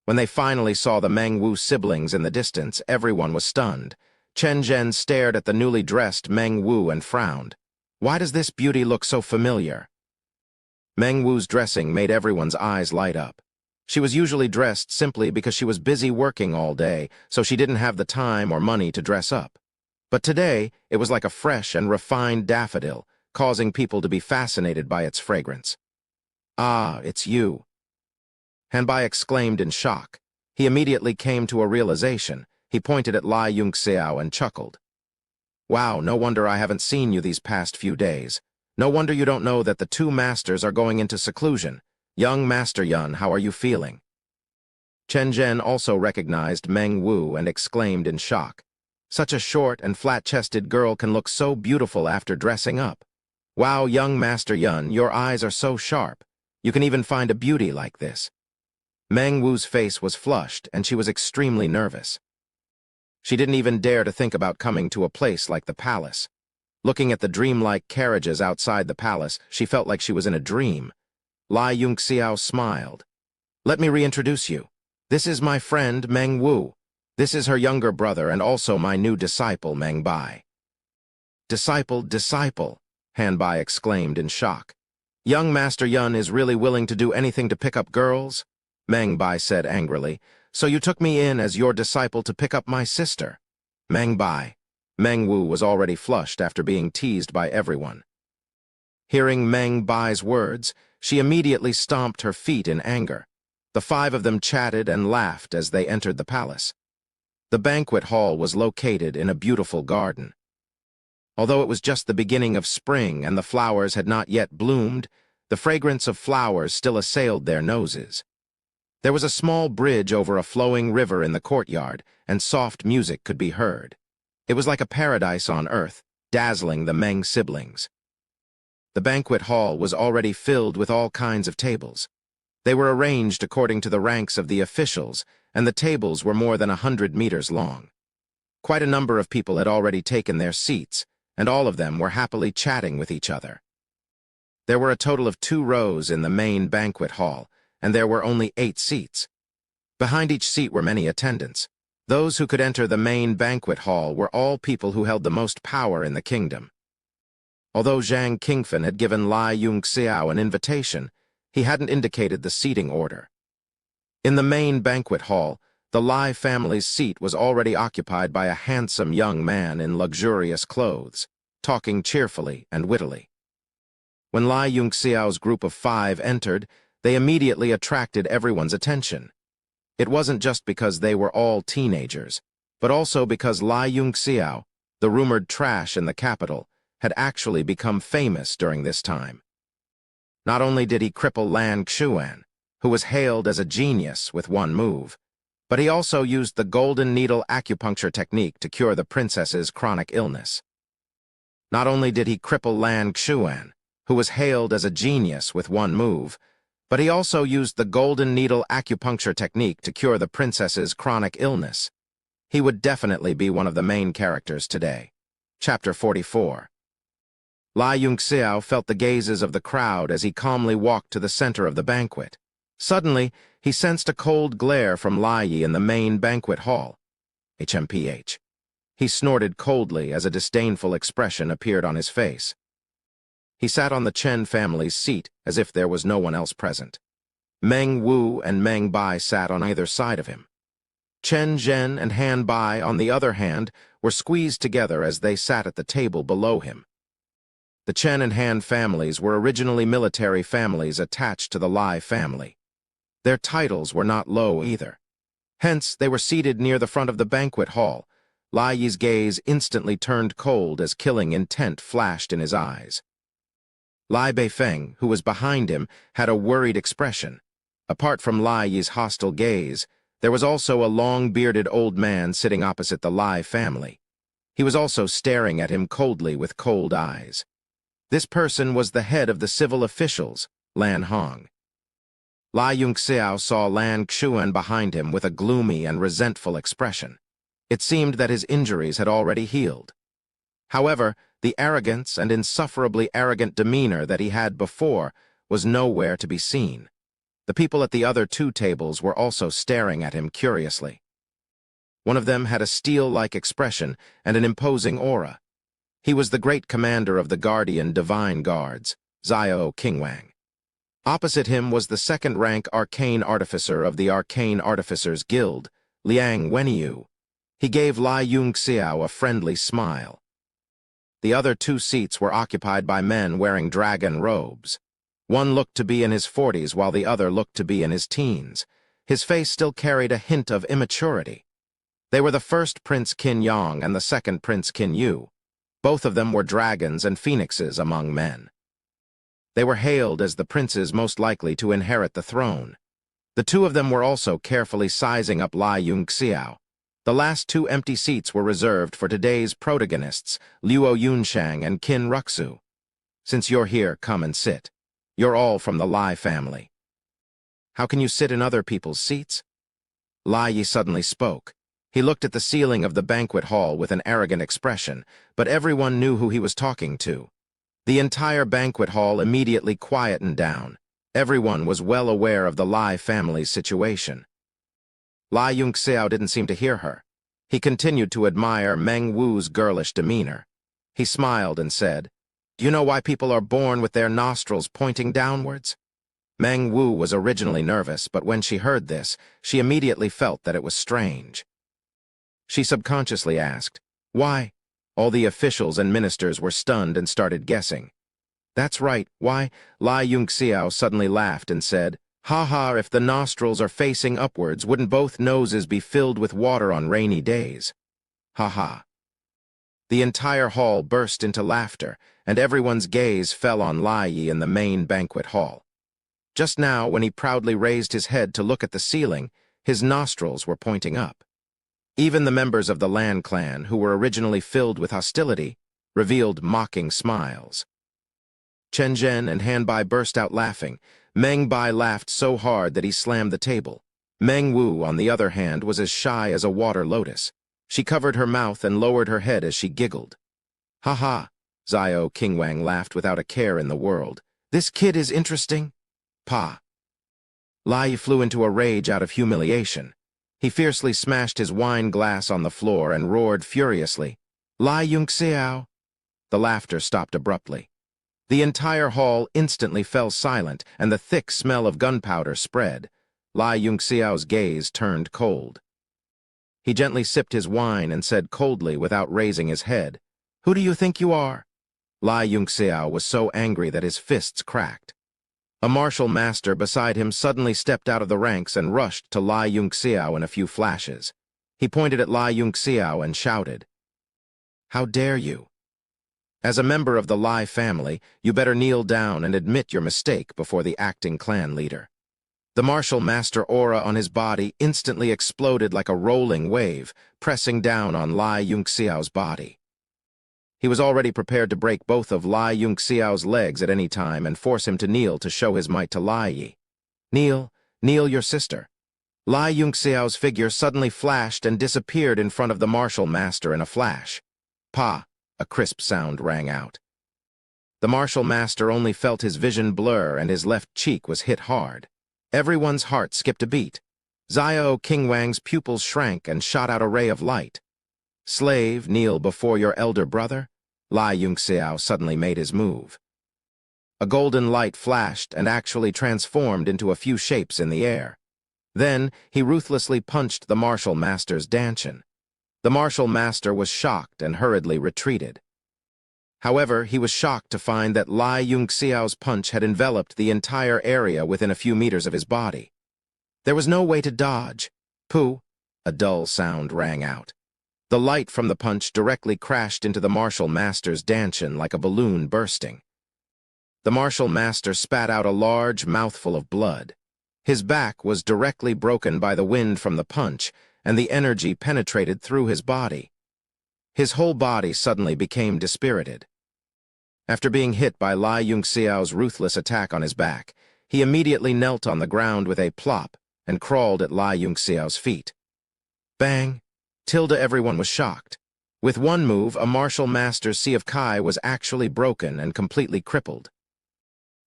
When they finally saw the Meng Wu siblings in the distance, everyone was stunned. Chen Zhen stared at the newly dressed Meng Wu and frowned. Why does this beauty look so familiar? Meng Wu's dressing made everyone's eyes light up. She was usually dressed simply because she was busy working all day, so she didn't have the time or money to dress up. But today, it was like a fresh and refined daffodil, causing people to be fascinated by its fragrance. "Ah, it's you." Han Bai exclaimed in shock. He immediately came to a realization. He pointed at Lai Yunxiao and chuckled. "Wow, no wonder I haven't seen you these past few days. No wonder you don't know that the two masters are going into seclusion. Young Master Yun, how are you feeling? Chen Zhen also recognized Meng Wu and exclaimed in shock. Such a short and flat-chested girl can look so beautiful after dressing up. Wow, young Master Yun, your eyes are so sharp. You can even find a beauty like this. Meng Wu's face was flushed, and she was extremely nervous. She didn't even dare to think about coming to a place like the palace. Looking at the dreamlike carriages outside the palace, she felt like she was in a dream. Lai Yunxiao smiled. Let me reintroduce you. This is my friend Meng Wu. This is her younger brother and also my new disciple, Meng Bai. Disciple, Han Bai exclaimed in shock. Young Master Yun is really willing to do anything to pick up girls? Meng Bai said angrily. So you took me in as your disciple to pick up my sister? Meng Bai. Meng Wu was already flushed after being teased by everyone. Hearing Meng Bai's words, she immediately stomped her feet in anger. The five of them chatted and laughed as they entered the palace. The banquet hall was located in a beautiful garden. Although it was just the beginning of spring and the flowers had not yet bloomed, the fragrance of flowers still assailed their noses. There was a small bridge over a flowing river in the courtyard, and soft music could be heard. It was like a paradise on earth, dazzling the Meng siblings. The banquet hall was already filled with all kinds of tables. They were arranged according to the ranks of the officials, and the tables were more than 100 meters long. Quite a number of people had already taken their seats, and all of them were happily chatting with each other. There were a total of 2 rows in the main banquet hall, and there were only 8 seats. Behind each seat were many attendants. Those who could enter the main banquet hall were all people who held the most power in the kingdom. Although Zhang Qingfen had given Lai Yunxiao an invitation, he hadn't indicated the seating order. In the main banquet hall, the Lai family's seat was already occupied by a handsome young man in luxurious clothes, talking cheerfully and wittily. When Lai Yunxiao's group of 5 entered, they immediately attracted everyone's attention. It wasn't just because they were all teenagers, but also because Lai Yunxiao, the rumored trash in the capital, had actually become famous during this time. Not only did he cripple Lan Xuan, who was hailed as a genius with one move, but he also used the golden needle acupuncture technique to cure the princess's chronic illness. Not only did he cripple Lan Xuan, who was hailed as a genius with one move, but he also used the golden needle acupuncture technique to cure the princess's chronic illness. He would definitely be one of the main characters today. Chapter 44. Lai Yunxiao felt the gazes of the crowd as he calmly walked to the center of the banquet. Suddenly, he sensed a cold glare from Lai Yi in the main banquet hall. HMPH. He snorted coldly as a disdainful expression appeared on his face. He sat on the Chen family's seat as if there was no one else present. Meng Wu and Meng Bai sat on either side of him. Chen Zhen and Han Bai, on the other hand, were squeezed together as they sat at the table below him. The Chen and Han families were originally military families attached to the Lai family. Their titles were not low either. Hence, they were seated near the front of the banquet hall. Lai Yi's gaze instantly turned cold as killing intent flashed in his eyes. Lai Beifeng, who was behind him, had a worried expression. Apart from Lai Yi's hostile gaze, there was also a long-bearded old man sitting opposite the Lai family. He was also staring at him coldly with cold eyes. This person was the head of the civil officials, Lan Hong. Lai Yunxiao saw Lan Xuan behind him with a gloomy and resentful expression. It seemed that his injuries had already healed. However, the arrogance and insufferably arrogant demeanor that he had before was nowhere to be seen. The people at the other 2 tables were also staring at him curiously. One of them had a steel-like expression and an imposing aura. He was the great commander of the Guardian Divine Guards, Xiao Qingwang. Opposite him was the second-rank arcane artificer of the Arcane Artificers Guild, Liang Wenyu. He gave Lai Yunxiao a friendly smile. The other 2 seats were occupied by men wearing dragon robes. One looked to be in his 40s while the other looked to be in his teens. His face still carried a hint of immaturity. They were the first Prince Qin Yang and the second Prince Qin Yu. Both of them were dragons and phoenixes among men. They were hailed as the princes most likely to inherit the throne. The two of them were also carefully sizing up Lai Yunxiao. The last two empty seats were reserved for today's protagonists, Luo Yunshang and Qin Ruxu. Since you're here, come and sit. You're all from the Lai family. How can you sit in other people's seats? Lai Yi suddenly spoke. He looked at the ceiling of the banquet hall with an arrogant expression, but everyone knew who he was talking to. The entire banquet hall immediately quietened down. Everyone was well aware of the Lai family's situation. Lai Yunxiao didn't seem to hear her. He continued to admire Meng Wu's girlish demeanor. He smiled and said, "Do you know why people are born with their nostrils pointing downwards?" Meng Wu was originally nervous, but when she heard this, she immediately felt that it was strange. She subconsciously asked, "Why?" All the officials and ministers were stunned and started guessing. "That's right, why?" Lai Yunxiao suddenly laughed and said, "Ha ha, if the nostrils are facing upwards, wouldn't both noses be filled with water on rainy days? Ha ha." The entire hall burst into laughter, and everyone's gaze fell on Lai Yi in the main banquet hall. Just now, when he proudly raised his head to look at the ceiling, his nostrils were pointing up. Even the members of the Lan clan, who were originally filled with hostility, revealed mocking smiles. Chen Zhen and Han Bai burst out laughing. Meng Bai laughed so hard that he slammed the table. Meng Wu, on the other hand, was as shy as a water lotus. She covered her mouth and lowered her head as she giggled. "Ha ha," Xiao Qingwang laughed without a care in the world. "This kid is interesting." Pa. Lai flew into a rage out of humiliation. He fiercely smashed his wine glass on the floor and roared furiously, "Lai Yunxiao!" The laughter stopped abruptly. The entire hall instantly fell silent, and the thick smell of gunpowder spread. Lai Yunxiao's gaze turned cold. He gently sipped his wine and said coldly without raising his head, "Who do you think you are?" Lai Yunxiao was so angry that his fists cracked. A martial master beside him suddenly stepped out of the ranks and rushed to Lai Yunxiao in a few flashes. He pointed at Lai Yunxiao and shouted, "How dare you? As a member of the Lai family, you better kneel down and admit your mistake before the acting clan leader." The martial master aura on his body instantly exploded like a rolling wave, pressing down on Lai Yunxiao's body. He was already prepared to break both of Lai Yunxiao's legs at any time and force him to kneel to show his might to Lai Yi. "Kneel, kneel your sister." Lai Yunxiao's figure suddenly flashed and disappeared in front of the martial master in a flash. "Pa," a crisp sound rang out. The martial master only felt his vision blur and his left cheek was hit hard. Everyone's heart skipped a beat. Xiao Qingwang's pupils shrank and shot out a ray of light. "Slave, kneel before your elder brother?" Lai Yunxiao suddenly made his move. A golden light flashed and actually transformed into a few shapes in the air. Then, he ruthlessly punched the martial master's dantian. The martial master was shocked and hurriedly retreated. However, he was shocked to find that Lai Yunxiao's punch had enveloped the entire area within a few meters of his body. There was no way to dodge. "Pooh!" A dull sound rang out. The light from the punch directly crashed into the martial master's dantian like a balloon bursting. The martial master spat out a large mouthful of blood. His back was directly broken by the wind from the punch, and the energy penetrated through his body. His whole body suddenly became dispirited. After being hit by Lai Yunxiao's ruthless attack on his back, he immediately knelt on the ground with a plop and crawled at Lai Yunxiao's feet. Bang! Everyone was shocked. With one move, a martial master's Sea of Kai was actually broken and completely crippled.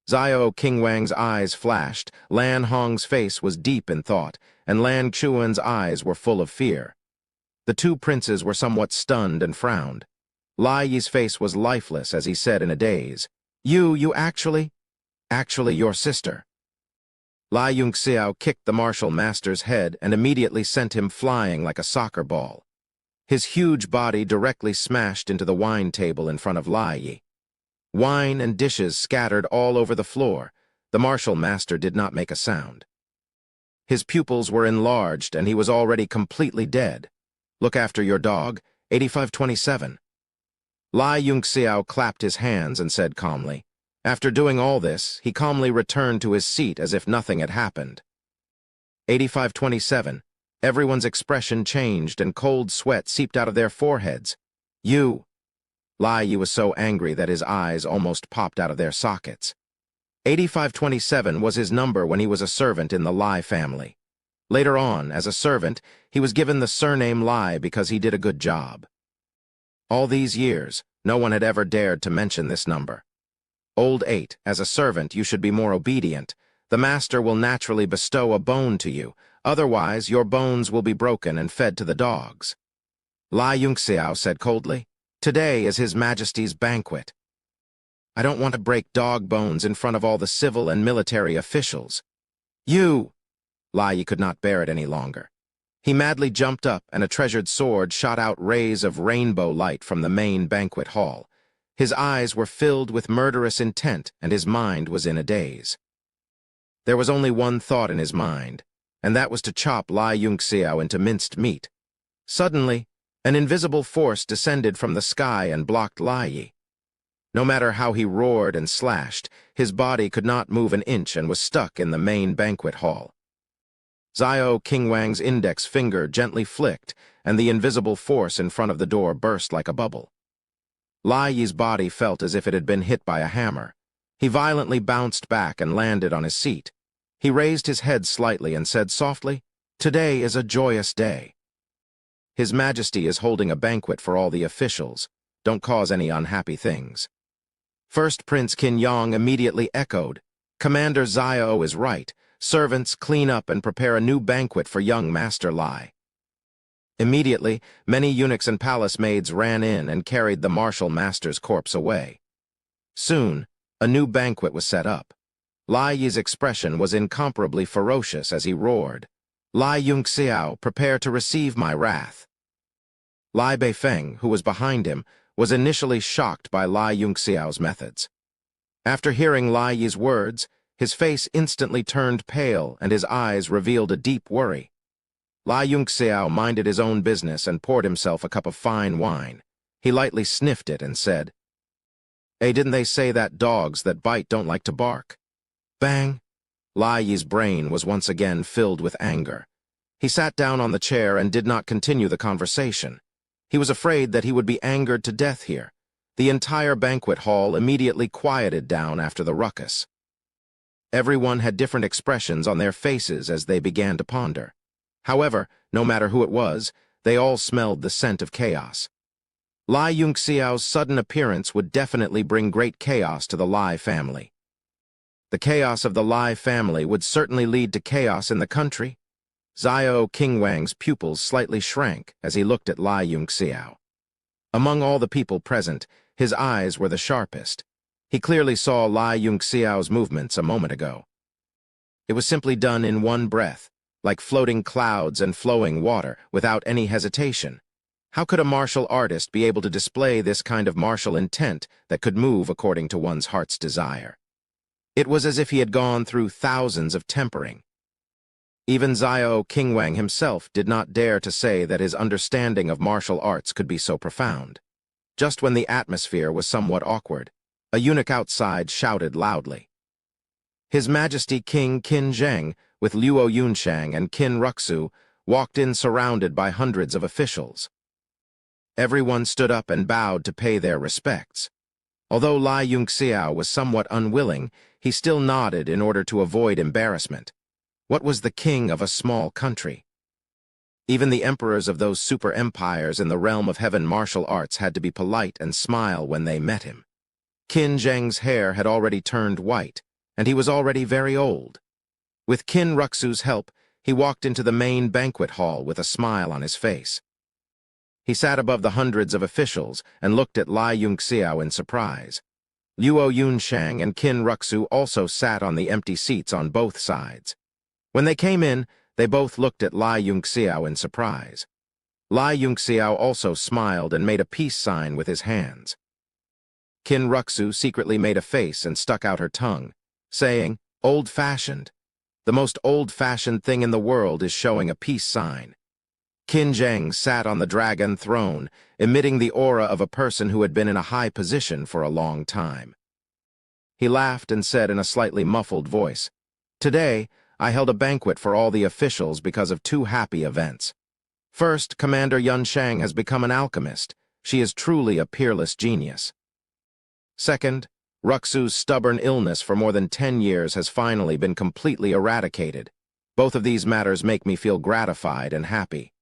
Xiao Qingwang's eyes flashed, Lan Hong's face was deep in thought, and Lan Xuan's eyes were full of fear. The two princes were somewhat stunned and frowned. Lai Yi's face was lifeless as he said in a daze, You actually your sister." Lai Yunxiao kicked the martial master's head and immediately sent him flying like a soccer ball. His huge body directly smashed into the wine table in front of Lai Yi. Wine and dishes scattered all over the floor. The martial master did not make a sound. His pupils were enlarged and he was already completely dead. "Look after your dog, 8527. Lai Yunxiao clapped his hands and said calmly, After doing all this, he calmly returned to his seat as if nothing had happened. 8527. Everyone's expression changed and cold sweat seeped out of their foreheads. You! Lai Yi was so angry that his eyes almost popped out of their sockets. 8527 was his number when he was a servant in the Lai family. Later on, as a servant, he was given the surname Lai because he did a good job. All these years, no one had ever dared to mention this number. Old 8, as a servant, you should be more obedient. The master will naturally bestow a bone to you, otherwise your bones will be broken and fed to the dogs. Lai Yunxiao said coldly, "Today is His Majesty's banquet. I don't want to break dog bones in front of all the civil and military officials." You! Lai Yi could not bear it any longer. He madly jumped up, and a treasured sword shot out rays of rainbow light from the main banquet hall. His eyes were filled with murderous intent, and his mind was in a daze. There was only one thought in his mind, and that was to chop Lai Yunxiao into minced meat. Suddenly, an invisible force descended from the sky and blocked Lai Yi. No matter how he roared and slashed, his body could not move an inch and was stuck in the main banquet hall. Xiao Qingwang's index finger gently flicked, and the invisible force in front of the door burst like a bubble. Lai Yi's body felt as if it had been hit by a hammer. He violently bounced back and landed on his seat. He raised his head slightly and said softly, "Today is a joyous day. His Majesty is holding a banquet for all the officials. Don't cause any unhappy things." First Prince Qin Yang immediately echoed, "Commander Xiao is right. Servants, clean up and prepare a new banquet for young Master Lai." Immediately, many eunuchs and palace maids ran in and carried the martial master's corpse away. Soon, a new banquet was set up. Lai Yi's expression was incomparably ferocious as he roared, "Lai Yunxiao, prepare to receive my wrath." Lai Beifeng, who was behind him, was initially shocked by Lai Yunxiao's methods. After hearing Lai Yi's words, his face instantly turned pale and his eyes revealed a deep worry. Lai Yunxiao minded his own business and poured himself a cup of fine wine. He lightly sniffed it and said, "Hey, didn't they say that dogs that bite don't like to bark?" Bang! Lai Yi's brain was once again filled with anger. He sat down on the chair and did not continue the conversation. He was afraid that he would be angered to death here. The entire banquet hall immediately quieted down after the ruckus. Everyone had different expressions on their faces as they began to ponder. However, no matter who it was, they all smelled the scent of chaos. Lai Yunxiao's sudden appearance would definitely bring great chaos to the Lai family. The chaos of the Lai family would certainly lead to chaos in the country. Xiao Qingwang's pupils slightly shrank as he looked at Lai Yunxiao. Among all the people present, his eyes were the sharpest. He clearly saw Lai Yunxiao's movements a moment ago. It was simply done in one breath, like floating clouds and flowing water, without any hesitation. How could a martial artist be able to display this kind of martial intent that could move according to one's heart's desire? It was as if he had gone through thousands of tempering. Even Xiao Qingwang himself did not dare to say that his understanding of martial arts could be so profound. Just when the atmosphere was somewhat awkward, a eunuch outside shouted loudly. His Majesty King Qin Zheng, with Luo Yunshang and Qin Ruxu, walked in surrounded by hundreds of officials. Everyone stood up and bowed to pay their respects. Although Lai Yunxiao was somewhat unwilling, he still nodded in order to avoid embarrassment. What was the king of a small country? Even the emperors of those super empires in the realm of heaven martial arts had to be polite and smile when they met him. Qin Zheng's hair had already turned white, and he was already very old. With Qin Ruxu's help, he walked into the main banquet hall with a smile on his face. He sat above the hundreds of officials and looked at Lai Yunxiao in surprise. Luo Yunshang and Qin Ruxu also sat on the empty seats on both sides. When they came in, they both looked at Lai Yunxiao in surprise. Lai Yunxiao also smiled and made a peace sign with his hands. Qin Ruxu secretly made a face and stuck out her tongue, saying, "Old-fashioned. The most old-fashioned thing in the world is showing a peace sign." Qin Zheng sat on the dragon throne, emitting the aura of a person who had been in a high position for a long time. He laughed and said in a slightly muffled voice, "Today, I held a banquet for all the officials because of two happy events. First, Commander Yunshang has become an alchemist. She is truly a peerless genius. Second, Ruxu's stubborn illness for more than 10 years has finally been completely eradicated. Both of these matters make me feel gratified and happy."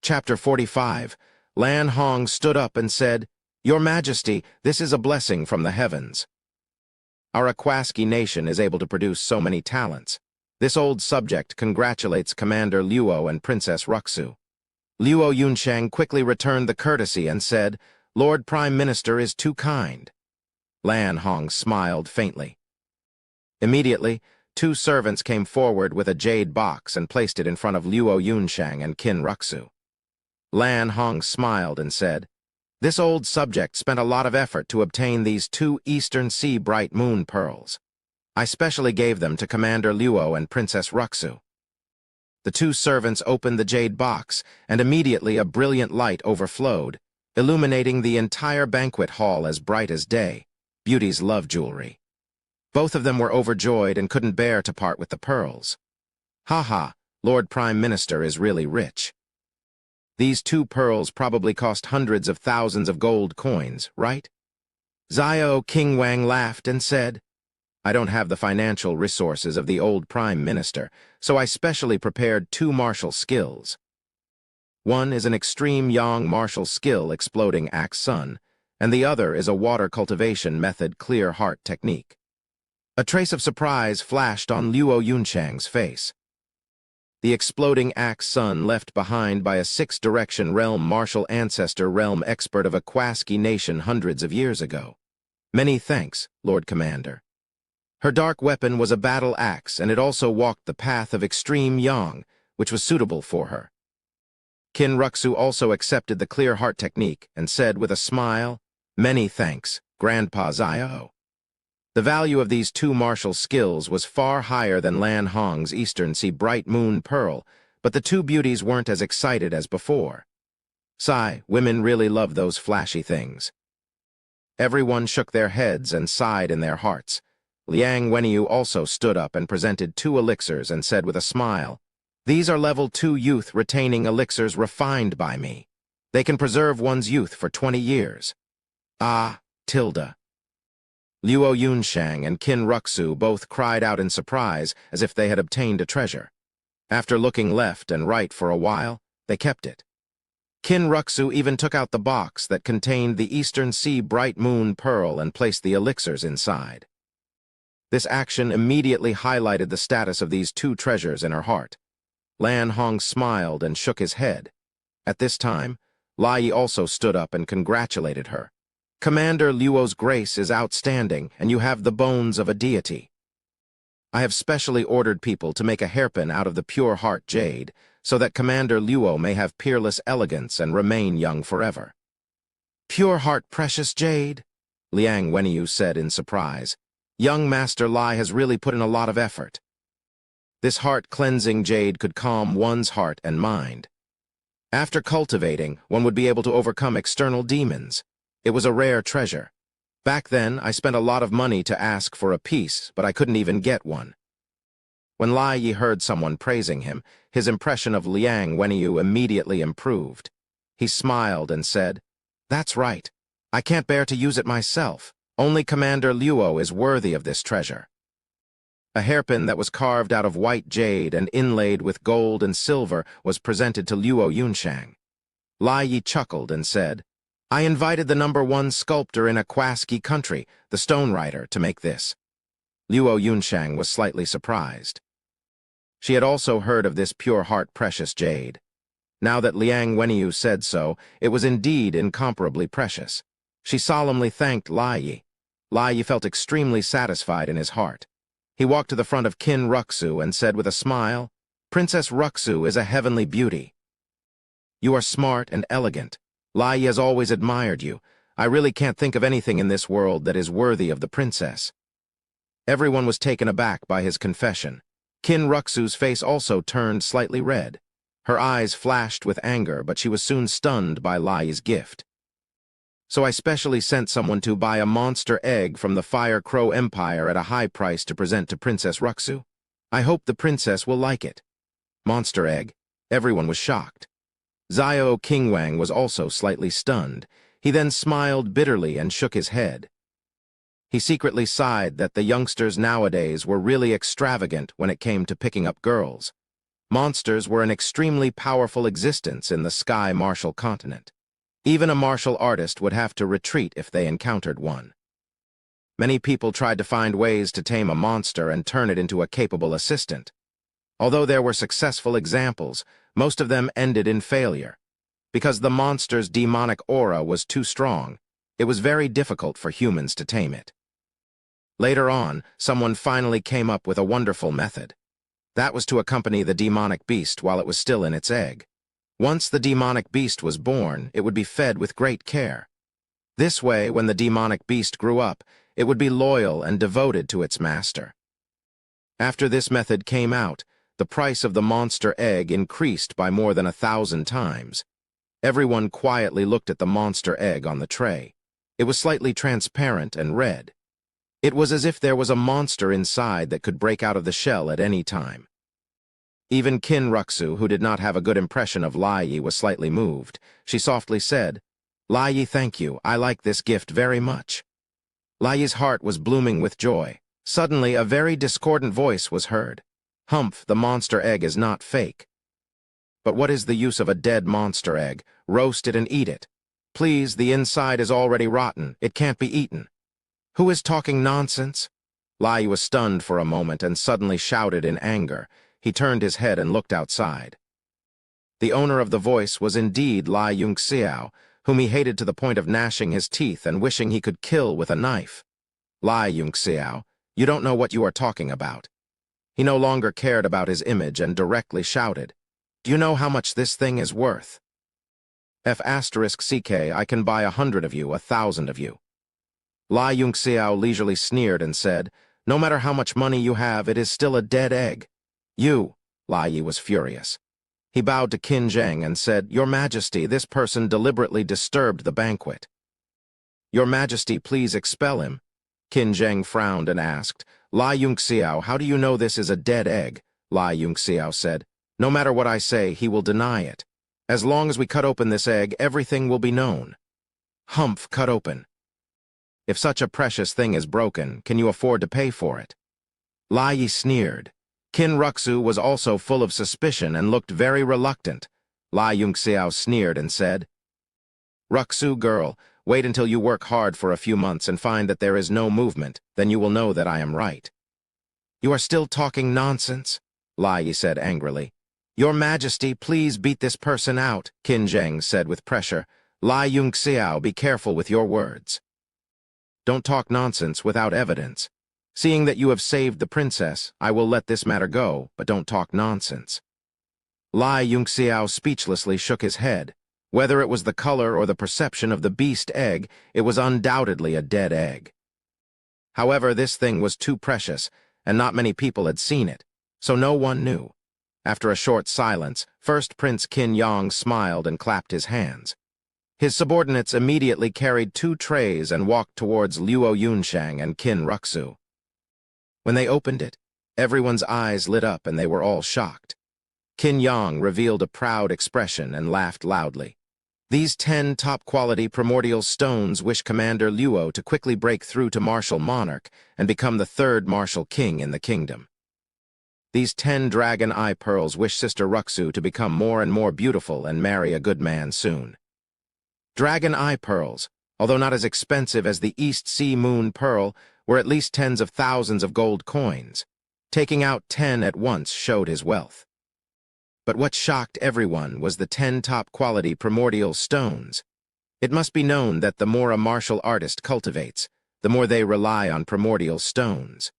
Chapter 45. Lan Hong stood up and said, "Your Majesty, this is a blessing from the heavens. Our Aquaski nation is able to produce so many talents. This old subject congratulates Commander Luo and Princess Ruxu." Luo Yunshang quickly returned the courtesy and said, "Lord Prime Minister is too kind." Lan Hong smiled faintly. Immediately, two servants came forward with a jade box and placed it in front of Luo Yunshang and Qin Ruxu. Lan Hong smiled and said, "This old subject spent a lot of effort to obtain these two Eastern Sea bright moon pearls. I specially gave them to Commander Luo and Princess Ruxu." The two servants opened the jade box, and immediately a brilliant light overflowed, illuminating the entire banquet hall as bright as day. Beauty's love jewelry. Both of them were overjoyed and couldn't bear to part with the pearls. "Ha ha, Lord Prime Minister is really rich. These two pearls probably cost hundreds of thousands of gold coins, right?" Xiao Qingwang laughed and said, "I don't have the financial resources of the old Prime Minister, so I specially prepared two martial skills. One is an extreme yang martial skill exploding axe sun, and the other is a water cultivation method clear heart technique." A trace of surprise flashed on Luo Yunshang's face. The exploding axe sun left behind by a six-direction realm martial ancestor realm expert of Aquaski nation hundreds of years ago. "Many thanks, Lord Commander." Her dark weapon was a battle axe, and it also walked the path of extreme yang, which was suitable for her. Qin Ruxu also accepted the clear heart technique and said with a smile, "Many thanks, Grandpa Xiao." The value of these two martial skills was far higher than Lan Hong's Eastern Sea Bright Moon Pearl, but the two beauties weren't as excited as before. Sigh, women really love those flashy things. Everyone shook their heads and sighed in their hearts. Liang Wenyu also stood up and presented two elixirs and said with a smile, "These are level 2 youth retaining elixirs refined by me. They can preserve one's youth for 20 years. Ah, Tilda." Luo Yunshang and Qin Ruxu both cried out in surprise as if they had obtained a treasure. After looking left and right for a while, they kept it. Qin Ruxu even took out the box that contained the Eastern Sea Bright Moon Pearl and placed the elixirs inside. This action immediately highlighted the status of these two treasures in her heart. Lan Hong smiled and shook his head. At this time, Lai also stood up and congratulated her. "Commander Luo's grace is outstanding, and you have the bones of a deity. I have specially ordered people to make a hairpin out of the pure heart jade, so that Commander Luo may have peerless elegance and remain young forever." "Pure heart precious jade?" Liang Wenyu said in surprise. "Young Master Lai has really put in a lot of effort. This heart-cleansing jade could calm one's heart and mind. After cultivating, one would be able to overcome external demons. It was a rare treasure. Back then, I spent a lot of money to ask for a piece, but I couldn't even get one." When Lai Yi heard someone praising him, his impression of Liang Wenyu immediately improved. He smiled and said, "That's right. I can't bear to use it myself. Only Commander Luo is worthy of this treasure." A hairpin that was carved out of white jade and inlaid with gold and silver was presented to Luo Yunshang. Lai Yi chuckled and said, "I invited the #1 sculptor in Aquaski country, the stone writer, to make this." Luo Yunshang was slightly surprised. She had also heard of this pure heart precious jade. Now that Liang Wenyu said so, it was indeed incomparably precious. She solemnly thanked Lai Yi. Lai Yi felt extremely satisfied in his heart. He walked to the front of Qin Ruxu and said with a smile, "Princess Ruxu is a heavenly beauty. You are smart and elegant. Lai Yi has always admired you. I really can't think of anything in this world that is worthy of the princess." Everyone was taken aback by his confession. Qin Ruxu's face also turned slightly red. Her eyes flashed with anger, but she was soon stunned by Lai Yi's gift. So I specially sent someone to buy a monster egg from the Fire Crow Empire at a high price to present to Princess Ruxu. I hope the princess will like it. Monster egg. Everyone was shocked. Xiao Qingwang was also slightly stunned. He then smiled bitterly and shook his head. He secretly sighed that the youngsters nowadays were really extravagant when it came to picking up girls. Monsters were an extremely powerful existence in the Sky Martial continent. Even a martial artist would have to retreat if they encountered one. Many people tried to find ways to tame a monster and turn it into a capable assistant. Although there were successful examples, most of them ended in failure. Because the monster's demonic aura was too strong, it was very difficult for humans to tame it. Later on, someone finally came up with a wonderful method. That was to accompany the demonic beast while it was still in its egg. Once the demonic beast was born, it would be fed with great care. This way, when the demonic beast grew up, it would be loyal and devoted to its master. After this method came out, the price of the monster egg increased by more than 1,000 times. Everyone quietly looked at the monster egg on the tray. It was slightly transparent and red. It was as if there was a monster inside that could break out of the shell at any time. Even Qin Ruxu, who did not have a good impression of Lai Yi, was slightly moved. She softly said, "Lai Yi, thank you. I like this gift very much." Lai Yi's heart was blooming with joy. Suddenly, a very discordant voice was heard. "Humph, the monster egg is not fake. But what is the use of a dead monster egg? Roast it and eat it. Please, the inside is already rotten. It can't be eaten." "Who is talking nonsense?" Lai Yi was stunned for a moment and suddenly shouted in anger. He turned his head and looked outside. The owner of the voice was indeed Lai Yunxiao, whom he hated to the point of gnashing his teeth and wishing he could kill with a knife. "Lai Yunxiao, you don't know what you are talking about." He no longer cared about his image and directly shouted, "Do you know how much this thing is worth? F*CK, I can buy 100 of you, 1,000 of you." Lai Yunxiao leisurely sneered and said, "No matter how much money you have, it is still a dead egg." "You," Lai Yi was furious. He bowed to Qin Zheng and said, "Your Majesty, this person deliberately disturbed the banquet." "Your Majesty, please expel him." Qin Zheng frowned and asked, "Lai Yunxiao, how do you know this is a dead egg?" Lai Yunxiao said, "No matter what I say, he will deny it. As long as we cut open this egg, everything will be known." "Humph, cut open. If such a precious thing is broken, can you afford to pay for it?" Lai Yi sneered. Qin Ruxu was also full of suspicion and looked very reluctant. Lai Yunxiao sneered and said, "Ruxu girl, wait until you work hard for a few months and find that there is no movement, then you will know that I am right." "You are still talking nonsense," Lai Yi said angrily. "Your Majesty, please beat this person out," Qin Zheng said with pressure. "Lai Yunxiao, be careful with your words. Don't talk nonsense without evidence. Seeing that you have saved the princess, I will let this matter go, but don't talk nonsense." Lai Yunxiao speechlessly shook his head. Whether it was the color or the perception of the beast egg, it was undoubtedly a dead egg. However, this thing was too precious, and not many people had seen it, so no one knew. After a short silence, first Prince Qin Yang smiled and clapped his hands. His subordinates immediately carried 2 trays and walked towards Luo Yunshang and Qin Ruxu. When they opened it, everyone's eyes lit up and they were all shocked. Qin Yang revealed a proud expression and laughed loudly. "These 10 top-quality primordial stones wish Commander Luo to quickly break through to martial monarch and become the 3rd martial king in the kingdom. These 10 dragon eye pearls wish Sister Ruxu to become more and more beautiful and marry a good man soon." Dragon eye pearls, although not as expensive as the East Sea Moon pearl, were at least tens of thousands of gold coins. Taking out 10 at once showed his wealth. But what shocked everyone was the 10 top-quality primordial stones. It must be known that the more a martial artist cultivates, the more they rely on primordial stones.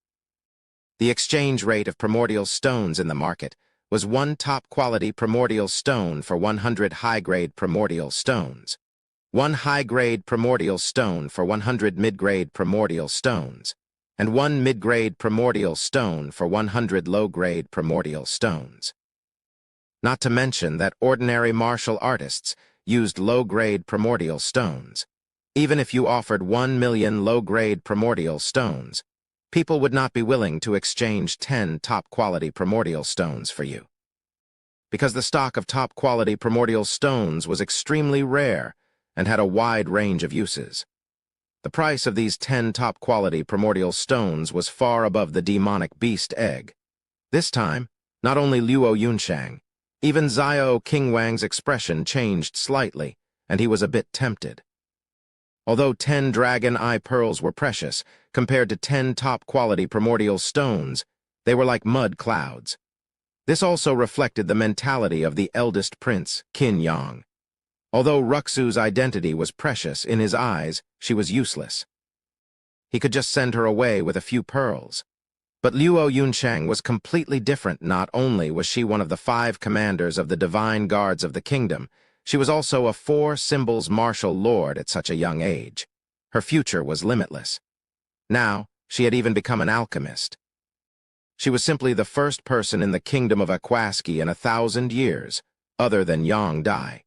The exchange rate of primordial stones in the market was 1 top-quality primordial stone for 100 high-grade primordial stones. 1 high-grade primordial stone for 100 mid-grade primordial stones, and 1 mid-grade primordial stone for 100 low-grade primordial stones. Not to mention that ordinary martial artists used low-grade primordial stones. Even if you offered 1 million low-grade primordial stones, people would not be willing to exchange 10 top-quality primordial stones for you. Because the stock of top-quality primordial stones was extremely rare and had a wide range of uses. The price of these 10 top-quality primordial stones was far above the demonic beast egg. This time, not only Luo Yunshang, even Xiao Qingwang's expression changed slightly, and he was a bit tempted. Although 10 dragon eye pearls were precious, compared to 10 top-quality primordial stones, they were like mud clouds. This also reflected the mentality of the eldest prince, Qin Yang. Although Ruxu's identity was precious, in his eyes, she was useless. He could just send her away with a few pearls. But Luo Yunshang was completely different. Not only was she one of the 5 commanders of the divine guards of the kingdom, she was also a 4 symbols martial lord at such a young age. Her future was limitless. Now, she had even become an alchemist. She was simply the first person in the kingdom of Aquaski in 1,000 years, other than Yang Dai.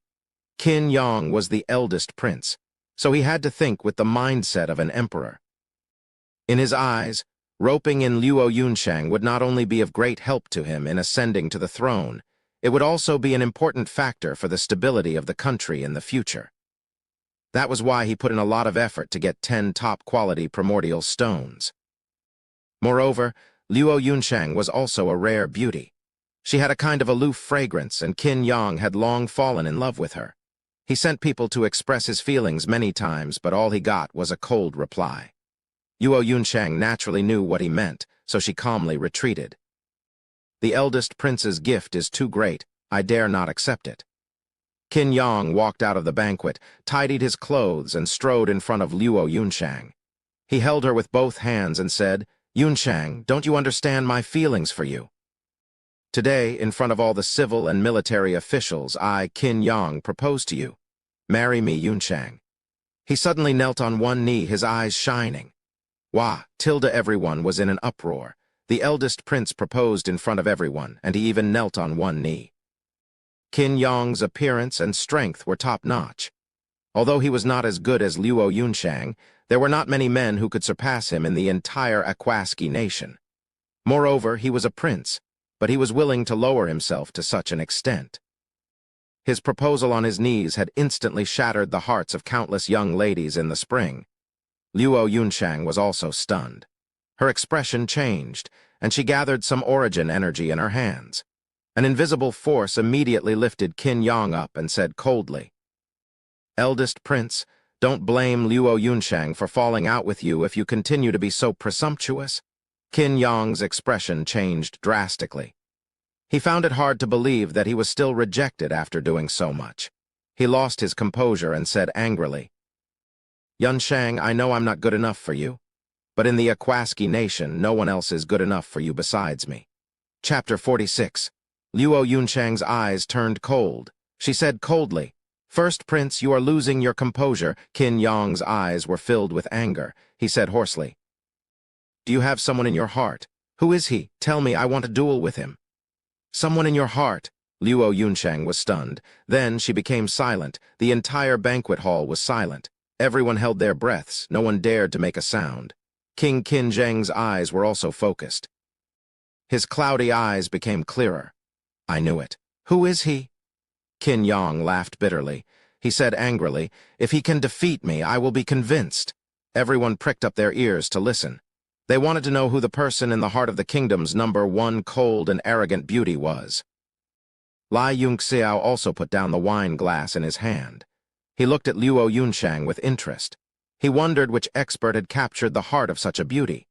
Qin Yang was the eldest prince, so he had to think with the mindset of an emperor. In his eyes, roping in Luo Yunshang would not only be of great help to him in ascending to the throne, it would also be an important factor for the stability of the country in the future. That was why he put in a lot of effort to get 10 top-quality primordial stones. Moreover, Luo Yunshang was also a rare beauty. She had a kind of aloof fragrance, and Qin Yang had long fallen in love with her. He sent people to express his feelings many times, but all he got was a cold reply. Luo Yunshang naturally knew what he meant, so she calmly retreated. The eldest prince's gift is too great. I dare not accept it. Qin Yang walked out of the banquet, tidied his clothes, and strode in front of Luo Yunshang. He held her with both hands and said, "Yunshang, don't you understand my feelings for you? Today, in front of all the civil and military officials, I, Qin Yang, propose to you. Marry me, Yunshang." He suddenly knelt on one knee, his eyes shining. Wah! Everyone was in an uproar. The eldest prince proposed in front of everyone, and he even knelt on one knee. Qin Yang's appearance and strength were top-notch. Although he was not as good as Luo Yunshang, there were not many men who could surpass him in the entire Aquaski nation. Moreover, he was a prince, but he was willing to lower himself to such an extent. His proposal on his knees had instantly shattered the hearts of countless young ladies in the spring. Luo Yunshang was also stunned. Her expression changed, and she gathered some origin energy in her hands. An invisible force immediately lifted Qin Yang up and said coldly, "Eldest prince, don't blame Luo Yunshang for falling out with you if you continue to be so presumptuous." Qin Yang's expression changed drastically. He found it hard to believe that he was still rejected after doing so much. He lost his composure and said angrily, "Yunshang, I know I'm not good enough for you, but in the Aquaski nation, no one else is good enough for you besides me." Chapter 46. Luo Yunshang's eyes turned cold. She said coldly, "First prince, you are losing your composure." Qin Yang's eyes were filled with anger. He said hoarsely, "Do you have someone in your heart? Who is he? Tell me, I want a duel with him." "Someone in your heart?" Luo Yunshang was stunned. Then she became silent. The entire banquet hall was silent. Everyone held their breaths. No one dared to make a sound. King Qin Zheng's eyes were also focused. His cloudy eyes became clearer. "I knew it. Who is he?" Qin Yang laughed bitterly. He said angrily, "If he can defeat me, I will be convinced." Everyone pricked up their ears to listen. They wanted to know who the person in the heart of the kingdom's #1 cold and arrogant beauty was. Lai Yunxiao also put down the wine glass in his hand. He looked at Luo Yunshang with interest. He wondered which expert had captured the heart of such a beauty.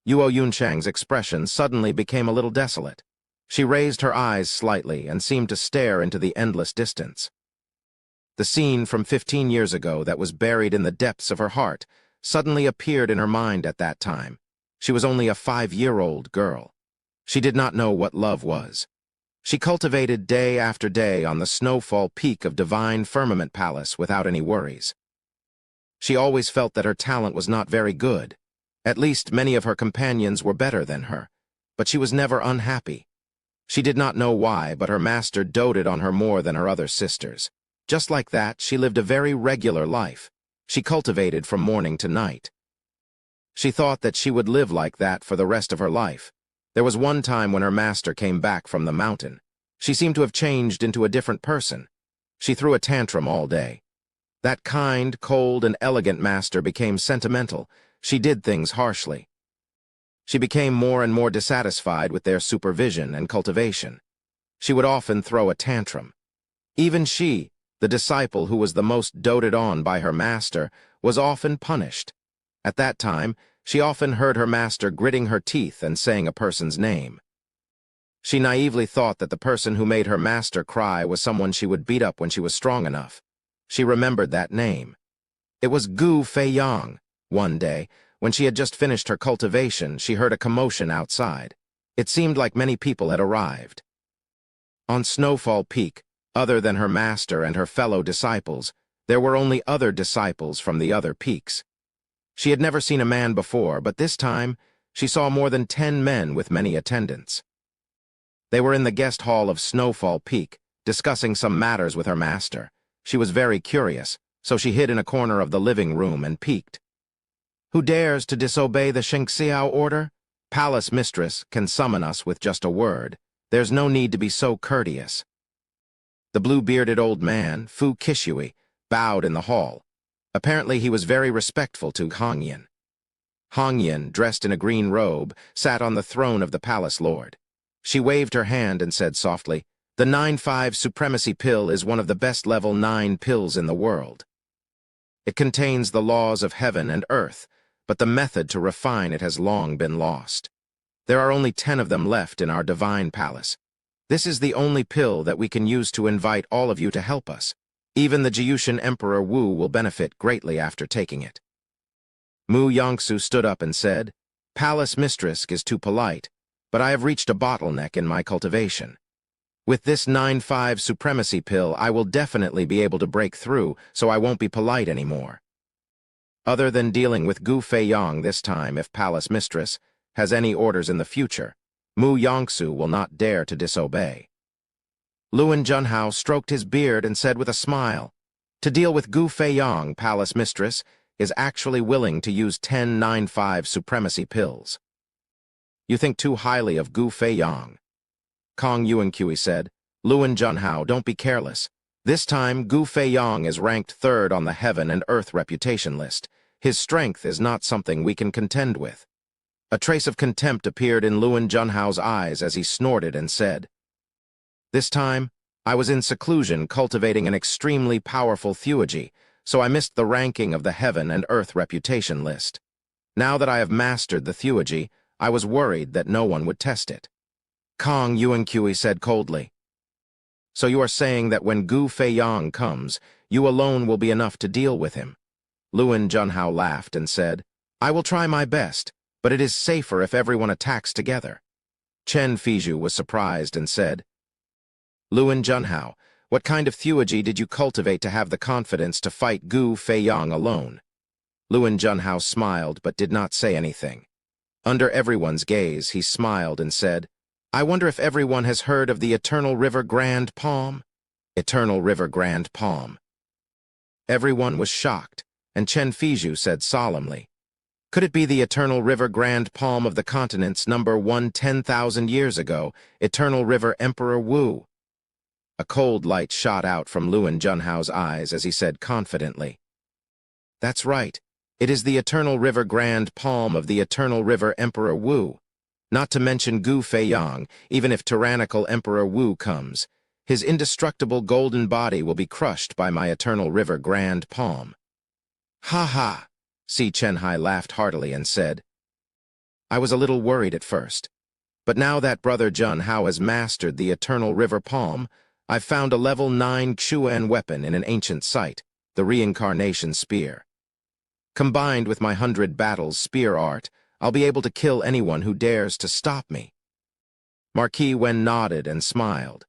Luo Yunshang's expression suddenly became a little desolate. She raised her eyes slightly and seemed to stare into the endless distance. The scene from 15 years ago that was buried in the depths of her heart suddenly appeared in her mind at that time. She was only a 5-year-old girl. She did not know what love was. She cultivated day after day on the snowfall peak of Divine Firmament Palace without any worries. She always felt that her talent was not very good. At least many of her companions were better than her, but she was never unhappy. She did not know why, but her master doted on her more than her other sisters. Just like that, she lived a very regular life. she cultivated from morning to night. She thought that she would live like that for the rest of her life. There was one time when her master came back from the mountain. She seemed to have changed into a different person. She threw a tantrum all day. That kind, cold, and elegant master became sentimental. She did things harshly. She became more and more dissatisfied with their supervision and cultivation. She would often throw a tantrum. Even she, the disciple who was the most doted on by her master, was often punished. At that time, she often heard her master gritting her teeth and saying a person's name. She naively thought that the person who made her master cry was someone she would beat up when she was strong enough. She remembered that name. It was Gu Feiyang. One day, when she had just finished her cultivation, she heard a commotion outside. It seemed like many people had arrived. On Snowfall Peak, other than her master and her fellow disciples, there were only other disciples from the other peaks. She had never seen a man before, but this time she saw more than 10 men with many attendants. They were in the guest hall of Snowfall Peak, discussing some matters with her master. She was very curious, so she hid in a corner of the living room and peeked. "Who dares to disobey the Shengxiao order? Palace mistress can summon us with just a word. There's no need to be so courteous." The blue-bearded old man, Fu Kishui, bowed in the hall. Apparently he was very respectful to Hongyan. Hongyan, dressed in a green robe, sat on the throne of the palace lord. She waved her hand and said softly, "The 9-5 Supremacy Pill is one of the best level 9 pills in the world. It contains the laws of heaven and earth, but the method to refine it has long been lost. There are only 10 of them left in our divine palace. This is the only pill that we can use to invite all of you to help us. Even the Jiyushan Emperor Wu will benefit greatly after taking it." Mu Yongsu stood up and said, "Palace mistress is too polite, but I have reached a bottleneck in my cultivation. With this 9-5 supremacy pill, I will definitely be able to break through, so I won't be polite anymore. Other than dealing with Gu Feiyang this time, if Palace Mistress has any orders in the future, Mu Yongsu will not dare to disobey." Luan Junhao stroked his beard and said with a smile, "To deal with Gu Feiyang, Palace Mistress is actually willing to use 10 9-5 supremacy pills." "You think too highly of Gu Feiyang," Kong Yuankui said. "Luan Junhao, don't be careless. This time, Gu Feiyang is ranked 3rd on the heaven and earth reputation list. His strength is not something we can contend with." A trace of contempt appeared in Luan Junhao's eyes as he snorted and said, "This time, I was in seclusion cultivating an extremely powerful theurgy, so I missed the ranking of the heaven and earth reputation list. Now that I have mastered the theurgy, I was worried that no one would test it." Kong Yuankui said coldly, "So you are saying that when Gu Feiyang comes, you alone will be enough to deal with him?" Luan Junhao laughed and said, "I will try my best, but it is safer if everyone attacks together." Chen Fizhu was surprised and said, "Luan Junhao, what kind of theurgy did you cultivate to have the confidence to fight Gu Feiyang alone?" Luan Junhao smiled but did not say anything. Under everyone's gaze, he smiled and said, "I wonder if everyone has heard of the Eternal River Grand Palm?" Eternal River Grand Palm. Everyone was shocked, and Chen Fizhu said solemnly, "Could it be the Eternal River Grand Palm of the continents number 1 10,000 years ago, Eternal River Emperor Wu?" A cold light shot out from Luan Junhao's eyes as he said confidently, "That's right. It is the Eternal River Grand Palm of the Eternal River Emperor Wu. Not to mention Gu Feiyang, even if tyrannical Emperor Wu comes, his indestructible golden body will be crushed by my Eternal River Grand Palm." "Ha ha!" Si Chenhai laughed heartily and said, "I was a little worried at first, but now that Brother Junhao has mastered the Eternal River Palm, I've found a level 9 Xuan weapon in an ancient site, the Reincarnation Spear. Combined with my 100 battles spear art, I'll be able to kill anyone who dares to stop me." Marquis Wen nodded and smiled.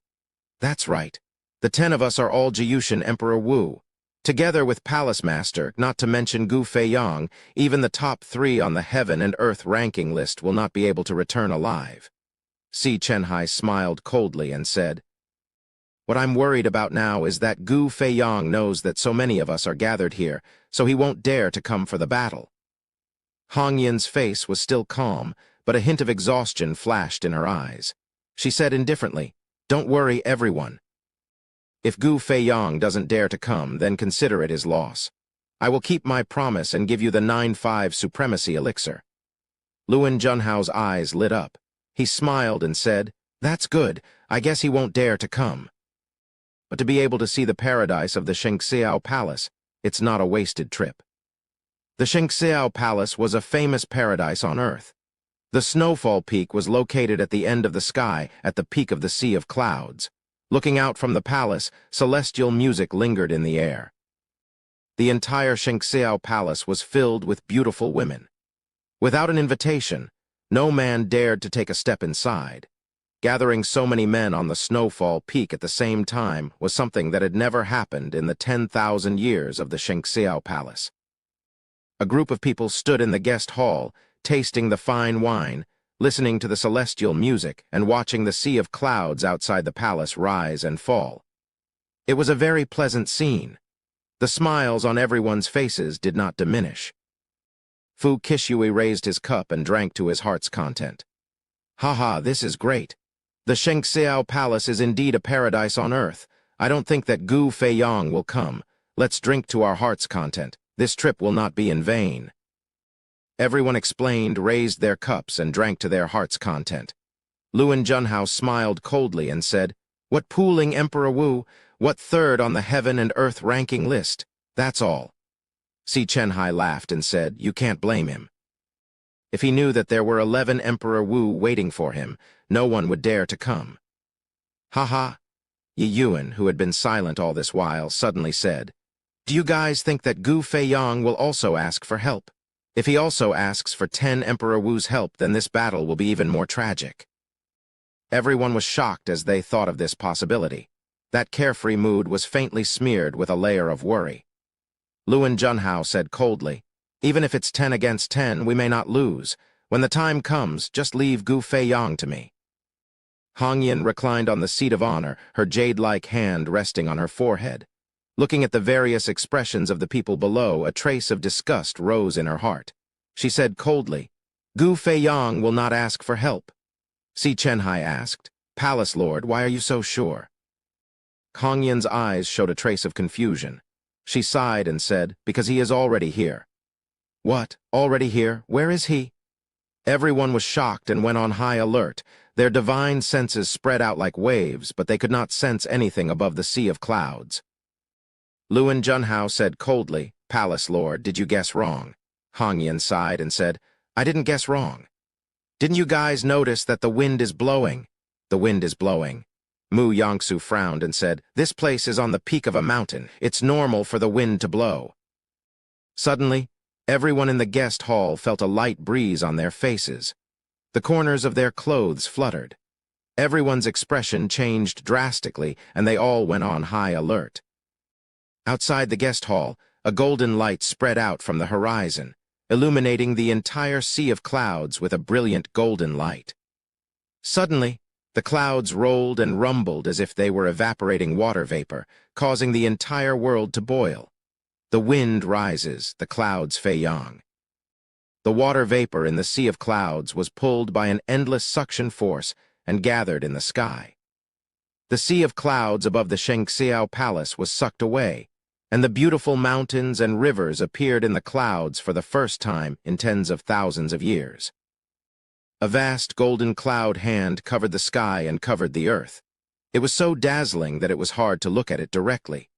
"That's right. The 10 of us are all Jiyushan Emperor Wu. Together with Palace Master, not to mention Gu Feiyang, even the top 3 on the heaven and earth ranking list will not be able to return alive." Si Chenhai smiled coldly and said, What I'm worried about now is that Gu Feiyang knows that so many of us are gathered here, so he won't dare to come for the battle." Hong Yin's face was still calm, but a hint of exhaustion flashed in her eyes. She said indifferently, "Don't worry, everyone. If Gu Feiyang doesn't dare to come, then consider it his loss. I will keep my promise and give you the 9-5 Supremacy Elixir." Luan Junhao's eyes lit up. He smiled and said, "That's good. I guess he won't dare to come. But to be able to see the paradise of the Shengxiao Palace, it's not a wasted trip." The Shengxiao Palace was a famous paradise on Earth. The snowfall peak was located at the end of the sky at the peak of the Sea of Clouds. Looking out from the palace, celestial music lingered in the air. The entire Shengxiao Palace was filled with beautiful women. Without an invitation, no man dared to take a step inside. Gathering so many men on the snowfall peak at the same time was something that had never happened in the 10,000 years of the Shengxiao Palace. A group of people stood in the guest hall, tasting the fine wine, listening to the celestial music, and watching the sea of clouds outside the palace rise and fall. It was a very pleasant scene. The smiles on everyone's faces did not diminish. Fu Qishui raised his cup and drank to his heart's content. "Haha, this is great. The Shengxiao Palace is indeed a paradise on earth. I don't think that Gu Feiyang will come. Let's drink to our heart's content. This trip will not be in vain." Everyone explained, raised their cups, and drank to their heart's content. Luan Junhao smiled coldly and said, "What pooling Emperor Wu? What third on the heaven and earth ranking list? That's all." Si Chenhai laughed and said, "You can't blame him. If he knew that there were 11 Emperor Wu waiting for him, no one would dare to come." "Ha." Yi Yuan, who had been silent all this while, suddenly said, "Do you guys think that Gu Feiyang will also ask for help? If he also asks for 10 Emperor Wu's help, then this battle will be even more tragic." Everyone was shocked as they thought of this possibility. That carefree mood was faintly smeared with a layer of worry. Luan Junhao said coldly, "Even if it's 10 against 10, we may not lose. When the time comes, just leave Gu Feiyang to me." Hong Yin reclined on the seat of honor, her jade-like hand resting on her forehead. Looking at the various expressions of the people below, a trace of disgust rose in her heart. She said coldly, "Gu Feiyang will not ask for help." Si Chenhai asked, "Palace Lord, why are you so sure?" Hong Yin's eyes showed a trace of confusion. She sighed and said, "Because he is already here." "What? Already here? Where is he?" Everyone was shocked and went on high alert. Their divine senses spread out like waves, but they could not sense anything above the sea of clouds. Luan Junhao said coldly, "Palace Lord, did you guess wrong?" Hong Yin sighed and said, "I didn't guess wrong. Didn't you guys notice that the wind is blowing?" "The wind is blowing." Mu Yangsu frowned and said, "This place is on the peak of a mountain. It's normal for the wind to blow." Suddenly, everyone in the guest hall felt a light breeze on their faces. The corners of their clothes fluttered. Everyone's expression changed drastically, and they all went on high alert. Outside the guest hall, a golden light spread out from the horizon, illuminating the entire sea of clouds with a brilliant golden light. Suddenly, the clouds rolled and rumbled as if they were evaporating water vapor, causing the entire world to boil. The wind rises, the clouds Feiyang. The water vapor in the sea of clouds was pulled by an endless suction force and gathered in the sky. The sea of clouds above the Shengxiao Palace was sucked away, and the beautiful mountains and rivers appeared in the clouds for the first time in tens of thousands of years. A vast golden cloud hand covered the sky and covered the earth. It was so dazzling that it was hard to look at it directly.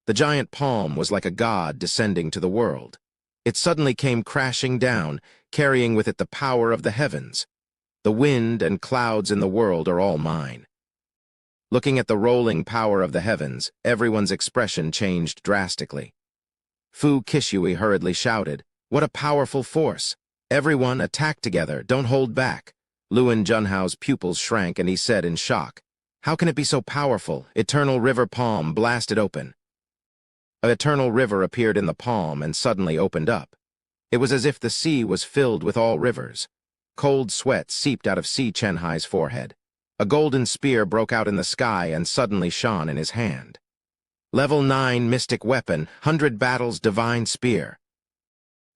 The giant palm was like a god descending to the world. It suddenly came crashing down, carrying with it the power of the heavens. The wind and clouds in the world are all mine. Looking at the rolling power of the heavens, everyone's expression changed drastically. Fu Qishui hurriedly shouted, "What a powerful force! Everyone, attack together, don't hold back." Luan Junhao's pupils shrank and he said in shock, "How can it be so powerful? Eternal river palm blasted open." An eternal river appeared in the palm and suddenly opened up. It was as if the sea was filled with all rivers. Cold sweat seeped out of Si Chenhai's forehead. A golden spear broke out in the sky and suddenly shone in his hand. Level 9 Mystic Weapon, 100 Battles Divine Spear.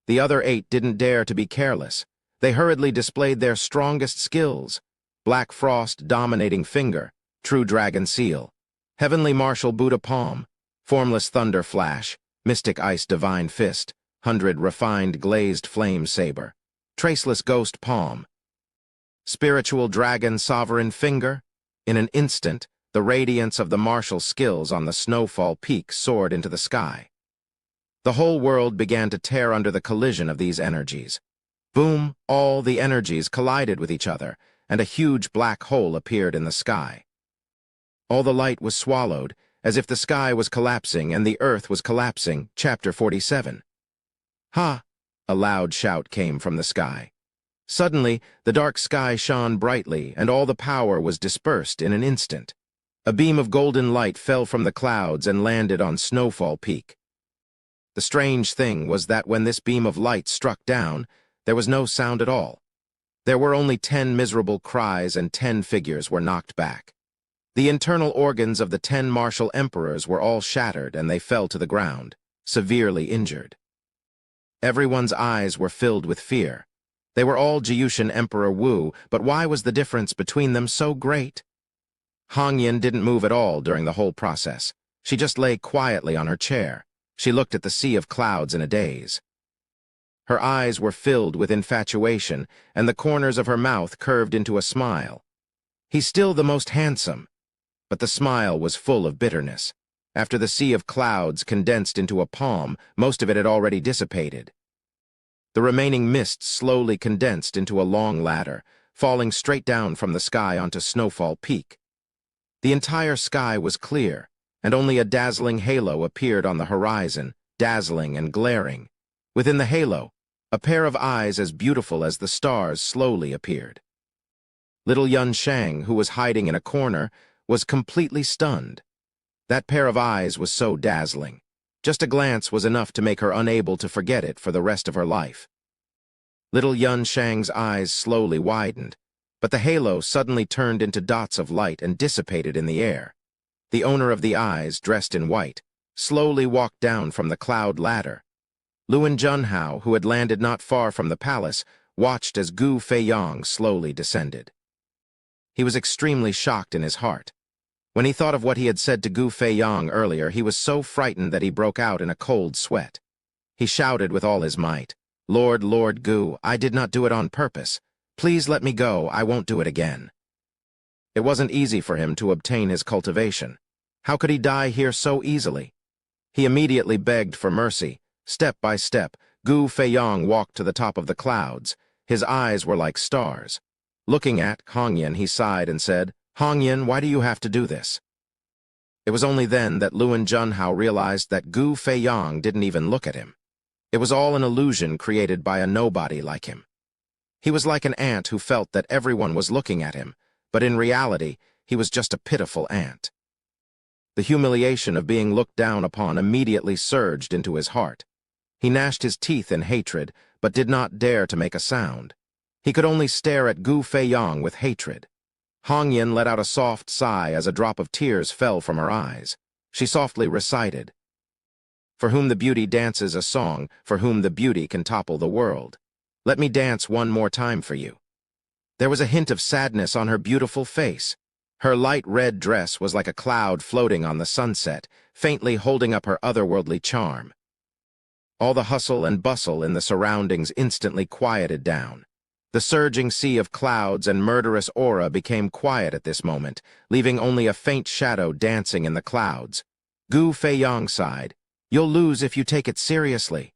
The other 8 didn't dare to be careless. They hurriedly displayed their strongest skills. Black Frost Dominating Finger, True Dragon Seal, Heavenly Martial Buddha Palm, Formless Thunder Flash, Mystic Ice Divine Fist, 100 Refined Glazed Flame Saber, Traceless Ghost Palm, Spiritual Dragon Sovereign Finger. In an instant, the radiance of the martial skills on the Snowfall Peak soared into the sky. The whole world began to tear under the collision of these energies. Boom, all the energies collided with each other, and a huge black hole appeared in the sky. All the light was swallowed, as if the sky was collapsing and the earth was collapsing. Chapter 47. Ha! A loud shout came from the sky. Suddenly, the dark sky shone brightly, and all the power was dispersed in an instant. A beam of golden light fell from the clouds and landed on Snowfall Peak. The strange thing was that when this beam of light struck down, there was no sound at all. There were only 10 miserable cries, and 10 figures were knocked back. The internal organs of the 10 martial emperors were all shattered, and they fell to the ground, severely injured. Everyone's eyes were filled with fear. They were all Jyushan Emperor Wu, but why was the difference between them so great? Hongyan didn't move at all during the whole process. She just lay quietly on her chair. She looked at the sea of clouds in a daze. Her eyes were filled with infatuation, and the corners of her mouth curved into a smile. He's still the most handsome. But the smile was full of bitterness. After the sea of clouds condensed into a palm, most of it had already dissipated. The remaining mist slowly condensed into a long ladder, falling straight down from the sky onto Snowfall Peak. The entire sky was clear, and only a dazzling halo appeared on the horizon, dazzling and glaring. Within the halo, a pair of eyes as beautiful as the stars slowly appeared. Little Yun Shang, who was hiding in a corner, was completely stunned. That pair of eyes was so dazzling. Just a glance was enough to make her unable to forget it for the rest of her life. Little Yun Shang's eyes slowly widened, but the halo suddenly turned into dots of light and dissipated in the air. The owner of the eyes, dressed in white, slowly walked down from the cloud ladder. Luan Junhao, who had landed not far from the palace, watched as Gu Feiyong slowly descended. He was extremely shocked in his heart. When he thought of what he had said to Gu Feiyong earlier, he was so frightened that he broke out in a cold sweat. He shouted with all his might, Lord Gu, I did not do it on purpose. Please let me go, I won't do it again." It wasn't easy for him to obtain his cultivation. How could he die here so easily? He immediately begged for mercy. Step by step, Gu Feiyong walked to the top of the clouds. His eyes were like stars. Looking at Hongyan, he sighed and said, "Hongyan, why do you have to do this?" It was only then that Luan Junhao realized that Gu Feiyong didn't even look at him. It was all an illusion created by a nobody like him. He was like an ant who felt that everyone was looking at him, but in reality, he was just a pitiful ant. The humiliation of being looked down upon immediately surged into his heart. He gnashed his teeth in hatred, but did not dare to make a sound. He could only stare at Gu Feiyong with hatred. Hongyan let out a soft sigh as a drop of tears fell from her eyes. She softly recited, "For whom the beauty dances a song, for whom the beauty can topple the world. Let me dance one more time for you." There was a hint of sadness on her beautiful face. Her light red dress was like a cloud floating on the sunset, faintly holding up her otherworldly charm. All the hustle and bustle in the surroundings instantly quieted down. The surging sea of clouds and murderous aura became quiet at this moment, leaving only a faint shadow dancing in the clouds. Gu Feiyong sighed, "You'll lose if you take it seriously."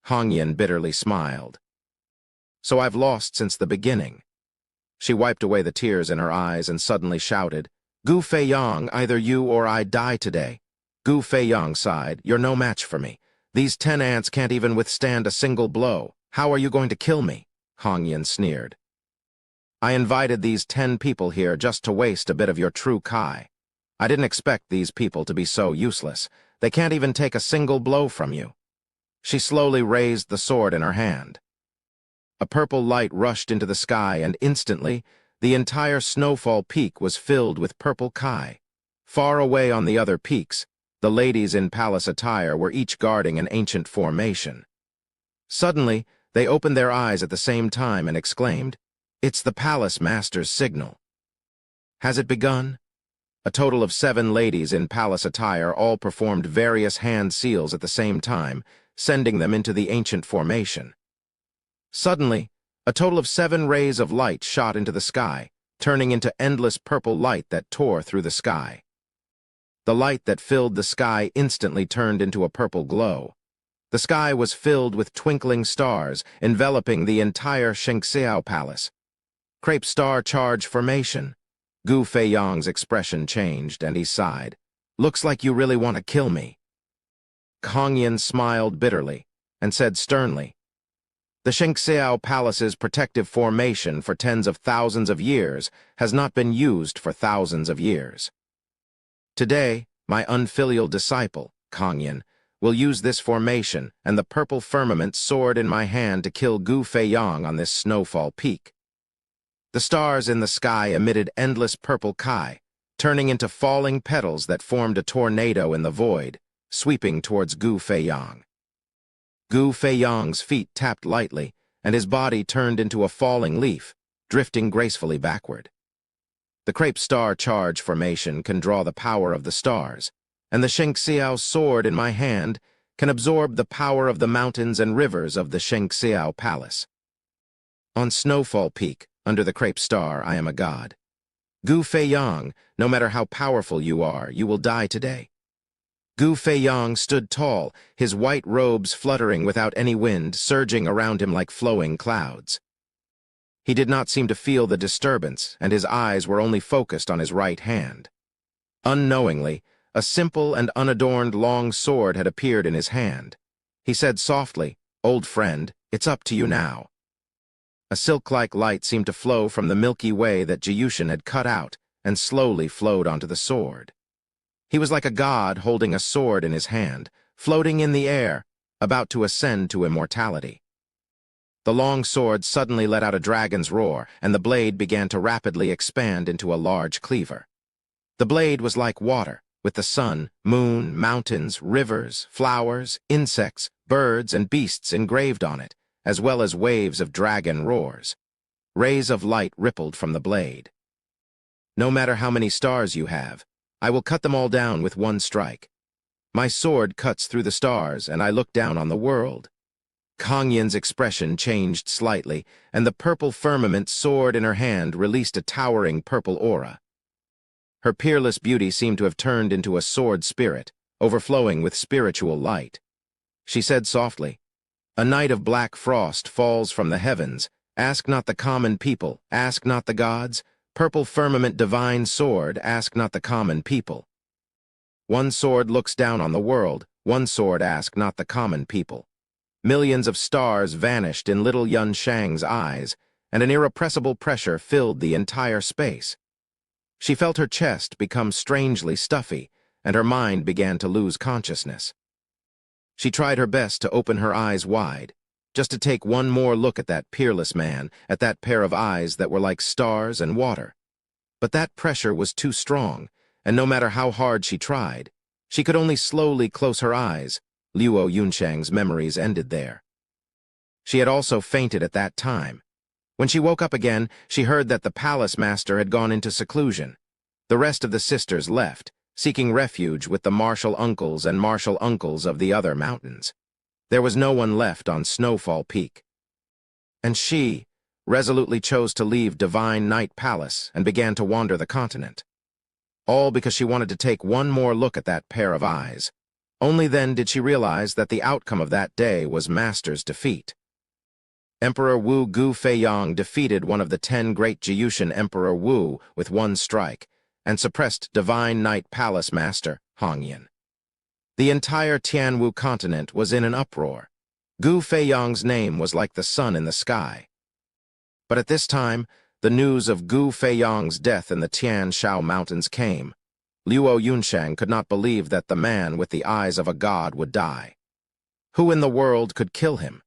Hongyan bitterly smiled. "So I've lost since the beginning." She wiped away the tears in her eyes and suddenly shouted, "Gu Feiyong, either you or I die today." Gu Feiyong sighed, "You're no match for me. These 10 ants can't even withstand a single blow. How are you going to kill me?" Hongyan sneered. "I invited these 10 people here just to waste a bit of your true Kai. I didn't expect these people to be so useless. They can't even take a single blow from you." She slowly raised the sword in her hand. A purple light rushed into the sky, and instantly, The entire snowfall peak was filled with purple kai. Far away on the other peaks, the ladies in palace attire were each guarding an ancient formation. Suddenly, they opened their eyes at the same time and exclaimed, "It's the palace master's signal." Has it begun? A total of 7 ladies in palace attire all performed various hand seals at the same time, sending them into the ancient formation. Suddenly, a total of 7 rays of light shot into the sky, turning into endless purple light that tore through the sky. The light that filled the sky instantly turned into a purple glow. The sky was filled with twinkling stars, enveloping the entire Shengxiao Palace. Crepe star charge formation. Gu Feiyang's expression changed, and he sighed. "Looks like you really want to kill me." Kang Yin smiled bitterly and said sternly, "The Shengxiao Palace's protective formation for tens of thousands of years has not been used for thousands of years. Today, my unfilial disciple, Kang Yin, will use this formation and the purple firmament sword in my hand to kill Gu Feiyang on this snowfall peak." The stars in the sky emitted endless purple kai, turning into falling petals that formed a tornado in the void, sweeping towards Gu Feiyang. Gu Feiyang's feet tapped lightly, and his body turned into a falling leaf, drifting gracefully backward. The crepe star charge formation can draw the power of the stars, and the Shengxiao sword in my hand can absorb the power of the mountains and rivers of the Shengxiao Palace. On Snowfall Peak, under the crepe star, I am a god. Gu Feiyang, no matter how powerful you are, you will die today. Gu Feiyang stood tall, his white robes fluttering without any wind, surging around him like flowing clouds. He did not seem to feel the disturbance, and his eyes were only focused on his right hand. Unknowingly, a simple and unadorned long sword had appeared in his hand. He said softly, "Old friend, it's up to you now." A silk-like light seemed to flow from the Milky Way that Jiyushin had cut out and slowly flowed onto the sword. He was like a god holding a sword in his hand, floating in the air, about to ascend to immortality. The long sword suddenly let out a dragon's roar, and the blade began to rapidly expand into a large cleaver. The blade was like water, with the sun, moon, mountains, rivers, flowers, insects, birds, and beasts engraved on it, as well as waves of dragon roars. Rays of light rippled from the blade. "No matter how many stars you have, I will cut them all down with one strike. My sword cuts through the stars, and I look down on the world." Kang Yin's expression changed slightly, and the purple firmament sword in her hand released a towering purple aura. Her peerless beauty seemed to have turned into a sword spirit, overflowing with spiritual light. She said softly, "A night of black frost falls from the heavens. Ask not the common people, ask not the gods. Purple firmament divine sword, ask not the common people. One sword looks down on the world, one sword ask not the common people." Millions of stars vanished in little Yun Shang's eyes, and an irrepressible pressure filled the entire space. She felt her chest become strangely stuffy, and her mind began to lose consciousness. She tried her best to open her eyes wide, just to take one more look at that peerless man, at that pair of eyes that were like stars and water. But that pressure was too strong, and no matter how hard she tried, she could only slowly close her eyes. Luo Yunshang's memories ended there. She had also fainted at that time. When she woke up again, she heard that the palace master had gone into seclusion. The rest of the sisters left, seeking refuge with the martial uncles and martial uncles of the other mountains. There was no one left on Snowfall Peak. And she resolutely chose to leave Divine Night Palace and began to wander the continent. All because she wanted to take one more look at that pair of eyes. Only then did she realize that the outcome of that day was Master's defeat. Emperor Wu Gu Feiyang defeated one of the 10 great Jiyushin Emperor Wu with one strike, and suppressed Divine Night Palace Master Kang Yin. The entire Tianwu continent was in an uproar. Gu Feiyang's name was like the sun in the sky. But at this time, the news of Gu Feiyang's death in the Tian Shao Mountains came. Luo Yunshang could not believe that the man with the eyes of a god would die. Who in the world could kill him?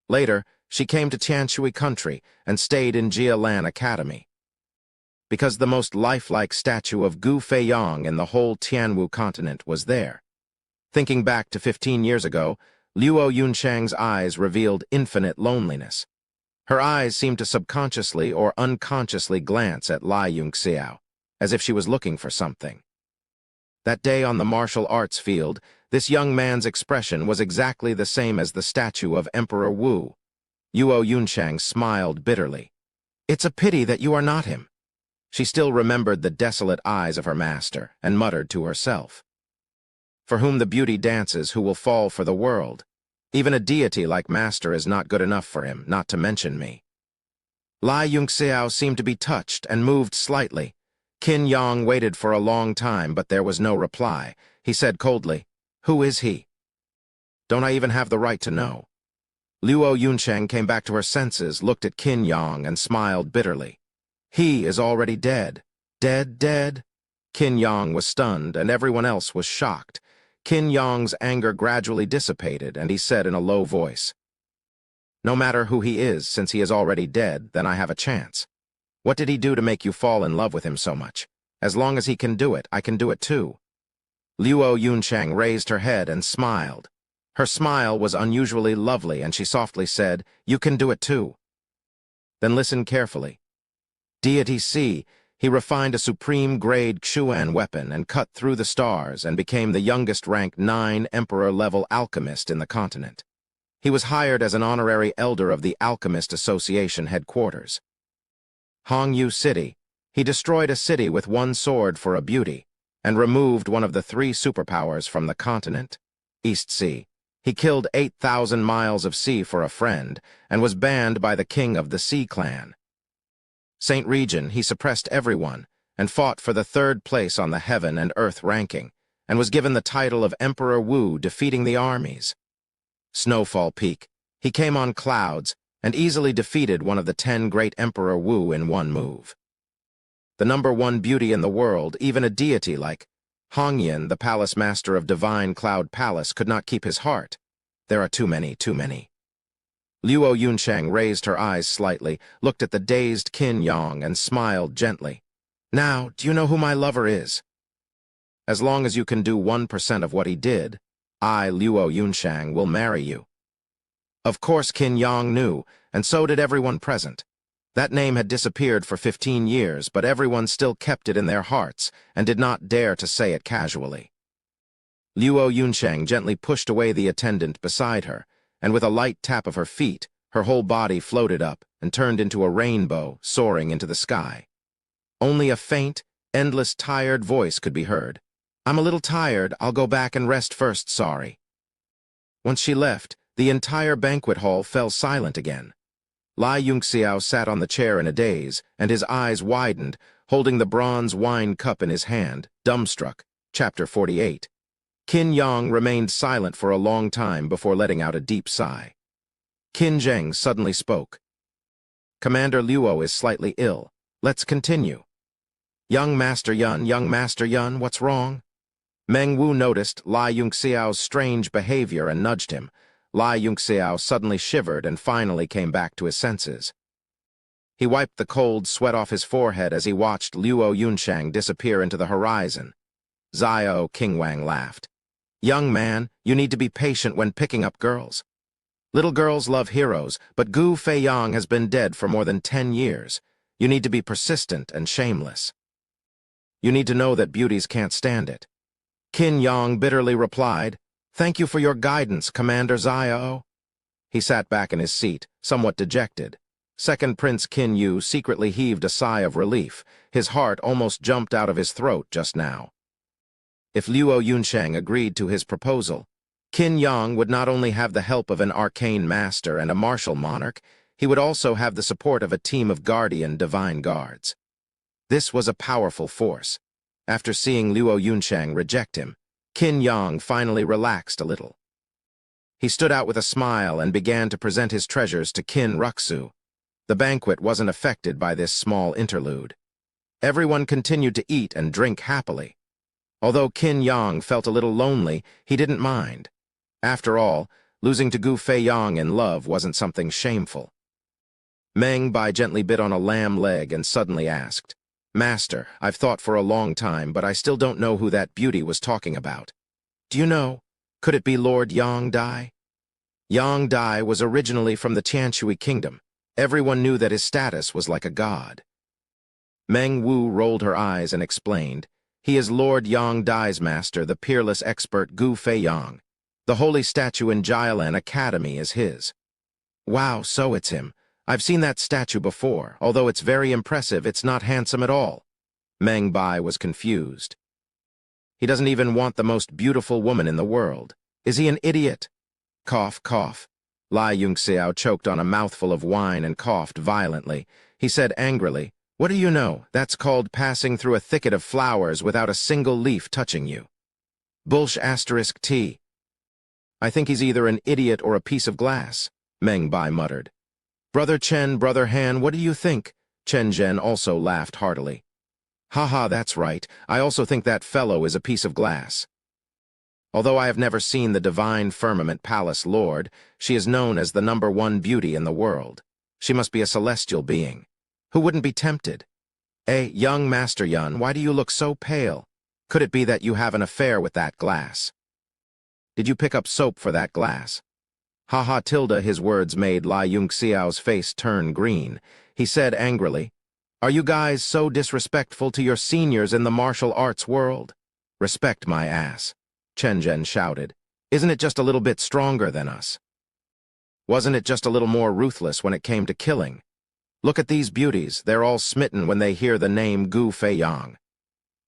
Later, she came to Tianshui country and stayed in Jialan Academy. because the most lifelike statue of Gu Feiyang in the whole Tianwu continent was there. Thinking back to 15 years ago, Luo Yunshang's eyes revealed infinite loneliness. Her eyes seemed to subconsciously or unconsciously glance at Lai Yunxiao, as if she was looking for something. That day on the martial arts field, this young man's expression was exactly the same as the statue of Emperor Wu. Luo Yunshang smiled bitterly. "It's a pity that you are not him." She still remembered the desolate eyes of her master and muttered to herself, "For whom the beauty dances, who will fall for the world? Even a deity like master is not good enough for him, not to mention me." Lai Yunxiao seemed to be touched and moved slightly. Qin Yang waited for a long time, but there was no reply. He said coldly, "Who is he?" "Don't I even have the right to know?" Luo Yunsheng came back to her senses, looked at Qin Yang, and smiled bitterly. "He is already dead. Dead, dead?" Qin Yang was stunned, and everyone else was shocked. Qin Yang's anger gradually dissipated, and he said in a low voice, "No matter who he is, since he is already dead, then I have a chance. What did he do to make you fall in love with him so much? As long as he can do it, I can do it too." Luo Yunsheng raised her head and smiled. Her smile was unusually lovely, and she softly said, "You can do it too." "Then listen carefully. Deity C, he refined a supreme-grade Xuan weapon and cut through the stars and became the youngest-ranked 9 Emperor-level alchemist in the continent. He was hired as an honorary elder of the Alchemist Association headquarters. Hongyu City, he destroyed a city with one sword for a beauty and removed one of the 3 superpowers from the continent. East Sea, he killed 8,000 miles of sea for a friend and was banned by the king of the Sea Clan. Saint Region, he suppressed everyone and fought for the 3rd place on the heaven and earth ranking and was given the title of Emperor Wu, defeating the armies. Snowfall Peak, he came on clouds and easily defeated one of the 10 great Emperor Wu in one move. The #1 beauty in the world, even a deity like Hongyan, the palace master of Divine Cloud Palace, could not keep his heart. There are too many, too many. Luo Yunsheng raised her eyes slightly, looked at the dazed Qin Yang, and smiled gently. "Now, do you know who my lover is? As long as you can do 1% of what he did, I, Luo Yunsheng, will marry you." Of course Qin Yang knew, and so did everyone present. That name had disappeared for 15 years, but everyone still kept it in their hearts and did not dare to say it casually. Luo Yunsheng gently pushed away the attendant beside her, and with a light tap of her feet, her whole body floated up and turned into a rainbow, soaring into the sky. Only a faint, endless, tired voice could be heard. "I'm a little tired, I'll go back and rest first, sorry." Once she left, the entire banquet hall fell silent again. Lai Yunxiao sat on the chair in a daze, and his eyes widened, holding the bronze wine cup in his hand, dumbstruck. Chapter 48. Qin Yang remained silent for a long time before letting out a deep sigh. Qin Zheng suddenly spoke. "Commander Luo is slightly ill. Let's continue." Young Master Yun, what's wrong?" Meng Wu noticed Lai Yunxiao's strange behavior and nudged him. Lai Yunxiao suddenly shivered and finally came back to his senses. He wiped the cold sweat off his forehead as he watched Luo Yunshang disappear into the horizon. Xiao Qingwang laughed. "Young man, you need to be patient when picking up girls. Little girls love heroes, but Gu Feiyang has been dead for more than 10 years. You need to be persistent and shameless. You need to know that beauties can't stand it." Qin Yang bitterly replied, "Thank you for your guidance, Commander Xiao." He sat back in his seat, somewhat dejected. Second Prince Qin Yu secretly heaved a sigh of relief. His heart almost jumped out of his throat just now. If Luo Yunsheng agreed to his proposal, Qin Yang would not only have the help of an arcane master and a martial monarch, he would also have the support of a team of guardian divine guards. This was a powerful force. After seeing Luo Yunsheng reject him, Qin Yang finally relaxed a little. He stood out with a smile and began to present his treasures to Qin Ruxu. The banquet wasn't affected by this small interlude. Everyone continued to eat and drink happily. Although Qin Yang felt a little lonely, he didn't mind. After all, losing to Gu Feiyang in love wasn't something shameful. Meng Bai gently bit on a lamb leg and suddenly asked, Master, I've thought for a long time, but I still don't know who that beauty was talking about. Do you know? Could it be Lord Yang Dai? Yang Dai was originally from the Tianshui kingdom. Everyone knew that his status was like a god. Meng Wu rolled her eyes and explained, "He is Lord Yang Dai's master, the peerless expert Gu Feiyang. The holy statue in Jialan Academy is his." Wow, so it's him. I've seen that statue before. Although it's very impressive, it's not handsome at all. Meng Bai was confused. He doesn't even want the most beautiful woman in the world. Is he an idiot? Cough, cough. Lai Yunxiao choked on a mouthful of wine and coughed violently. He said angrily, "What do you know? That's called passing through a thicket of flowers without a single leaf touching you." Bullsh*T. I think he's either an idiot or a piece of glass, Meng Bai muttered. Brother Chen, Brother Han, what do you think? Chen Zhen also laughed heartily. Haha, that's right. I also think that fellow is a piece of glass. Although I have never seen the divine firmament palace lord, she is known as the #1 beauty in the world. She must be a celestial being. Who wouldn't be tempted? Young Master Yun, why do you look so pale? Could it be that you have an affair with that glass? Did you pick up soap for that glass? Haha tilde, his words made Lai Yunxiao's face turn green. He said angrily, "Are you guys so disrespectful to your seniors in the martial arts world? Respect my ass," Chen Zhen shouted. "Isn't it just a little bit stronger than us? Wasn't it just a little more ruthless when it came to killing? Look at these beauties, they're all smitten when they hear the name Gu Feiyang.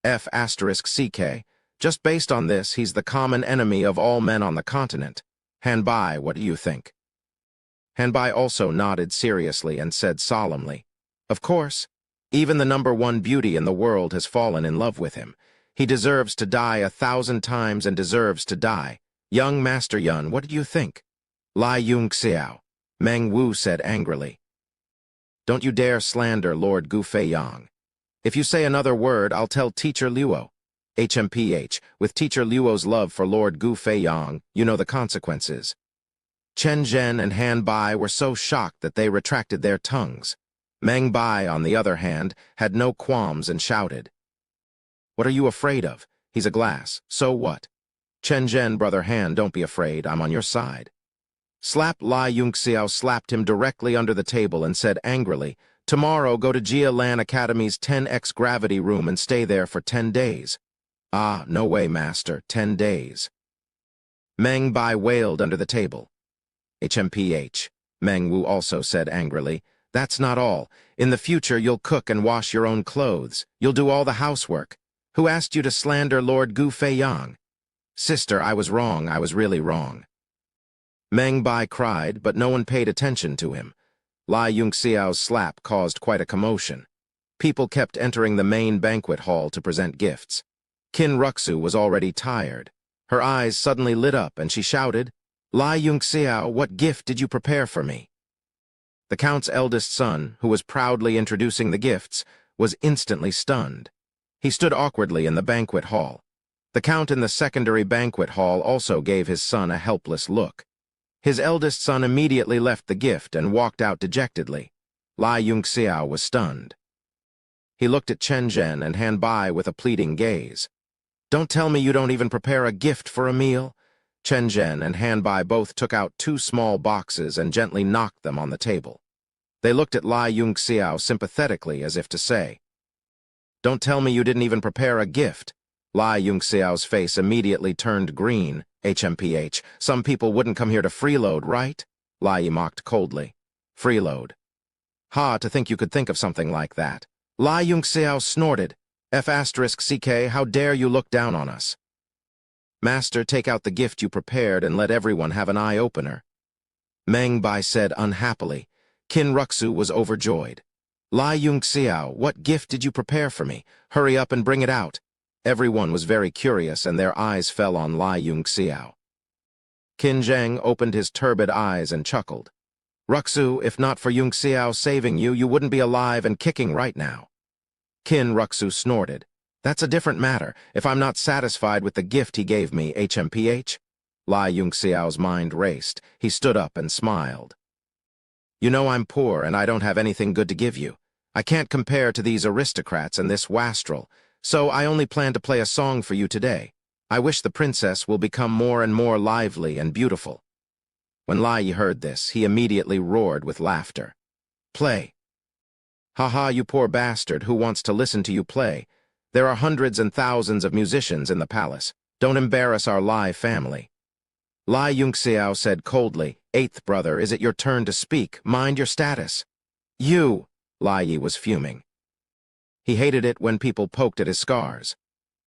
F***CK. Just based on this, he's the common enemy of all men on the continent. Hanbai, what do you think?" Hanbai also nodded seriously and said solemnly, "Of course. Even the #1 beauty in the world has fallen in love with him. He deserves to die 1,000 times and deserves to die. Young Master Yun, what do you think?" Lai Yunxiao, Meng Wu said angrily. "Don't you dare slander Lord Gu Feiyang. If you say another word, I'll tell Teacher Luo. HMPH, with Teacher Luo's love for Lord Gu Feiyang, you know the consequences." Chen Zhen and Han Bai were so shocked that they retracted their tongues. Meng Bai, on the other hand, had no qualms and shouted, "What are you afraid of? He's a glass. So what? Chen Zhen, Brother Han, don't be afraid. I'm on your side." Slap Lai Yunxiao slapped him directly under the table and said angrily, "Tomorrow go to Jia Lan Academy's 10x gravity room and stay there for 10 days. Ah, no way, Master, 10 days. Meng Bai wailed under the table. HMPH, Meng Wu also said angrily, "That's not all. In the future, you'll cook and wash your own clothes. You'll do all the housework. Who asked you to slander Lord Gu Feiyang?" "Sister, I was wrong. I was really wrong." Meng Bai cried, but no one paid attention to him. Lai Yunxiao's slap caused quite a commotion. People kept entering the main banquet hall to present gifts. Qin Ruxu was already tired. Her eyes suddenly lit up and she shouted, "Lai Yunxiao, what gift did you prepare for me?" The Count's eldest son, who was proudly introducing the gifts, was instantly stunned. He stood awkwardly in the banquet hall. The Count in the secondary banquet hall also gave his son a helpless look. His eldest son immediately left the gift and walked out dejectedly. Lai Yunxiao was stunned. He looked at Chen Zhen and Han Bai with a pleading gaze. "Don't tell me you don't even prepare a gift for a meal?" Chen Zhen and Han Bai both took out 2 small boxes and gently knocked them on the table. They looked at Lai Yunxiao sympathetically as if to say, "Don't tell me you didn't even prepare a gift." Lai Yunxiao's face immediately turned green. HMPH, some people wouldn't come here to freeload, right? Lai mocked coldly. Freeload. Ha, to think you could think of something like that. Lai Yunxiao snorted. F***CK, how dare you look down on us? Master, take out the gift you prepared and let everyone have an eye-opener. Meng Bai said unhappily. Qin Ruxu was overjoyed. Lai Yunxiao, what gift did you prepare for me? Hurry up and bring it out. Everyone was very curious and their eyes fell on Lai Yunxiao. Qin Zheng opened his turbid eyes and chuckled. Ruxu, if not for Yunxiao saving you, you wouldn't be alive and kicking right now. Qin Ruxu snorted. That's a different matter. If I'm not satisfied with the gift he gave me, HMPH? Lai Yunxiao's mind raced. He stood up and smiled. You know I'm poor and I don't have anything good to give you. I can't compare to these aristocrats and this wastrel, so I only plan to play a song for you today. I wish the princess will become more and more lively and beautiful." When Lai heard this, he immediately roared with laughter. "Play." "Ha ha, you poor bastard, who wants to listen to you play? There are hundreds and thousands of musicians in the palace. Don't embarrass our Lai family." Lai Yunxiao said coldly, "Eighth brother, is it your turn to speak? Mind your status." "You!" Lai Yi was fuming. He hated it when people poked at his scars.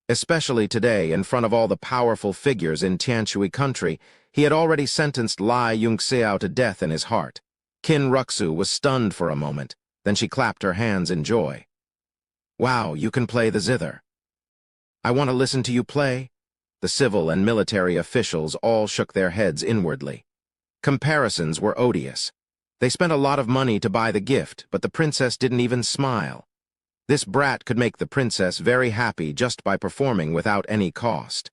Especially today, in front of all the powerful figures in Tianshui country, he had already sentenced Lai Yunxiao to death in his heart. Qin Ruxu was stunned for a moment, then she clapped her hands in joy. "Wow, you can play the zither." "I want to listen to you play." The civil and military officials all shook their heads inwardly. Comparisons were odious. They spent a lot of money to buy the gift, but the princess didn't even smile. This brat could make the princess very happy just by performing without any cost.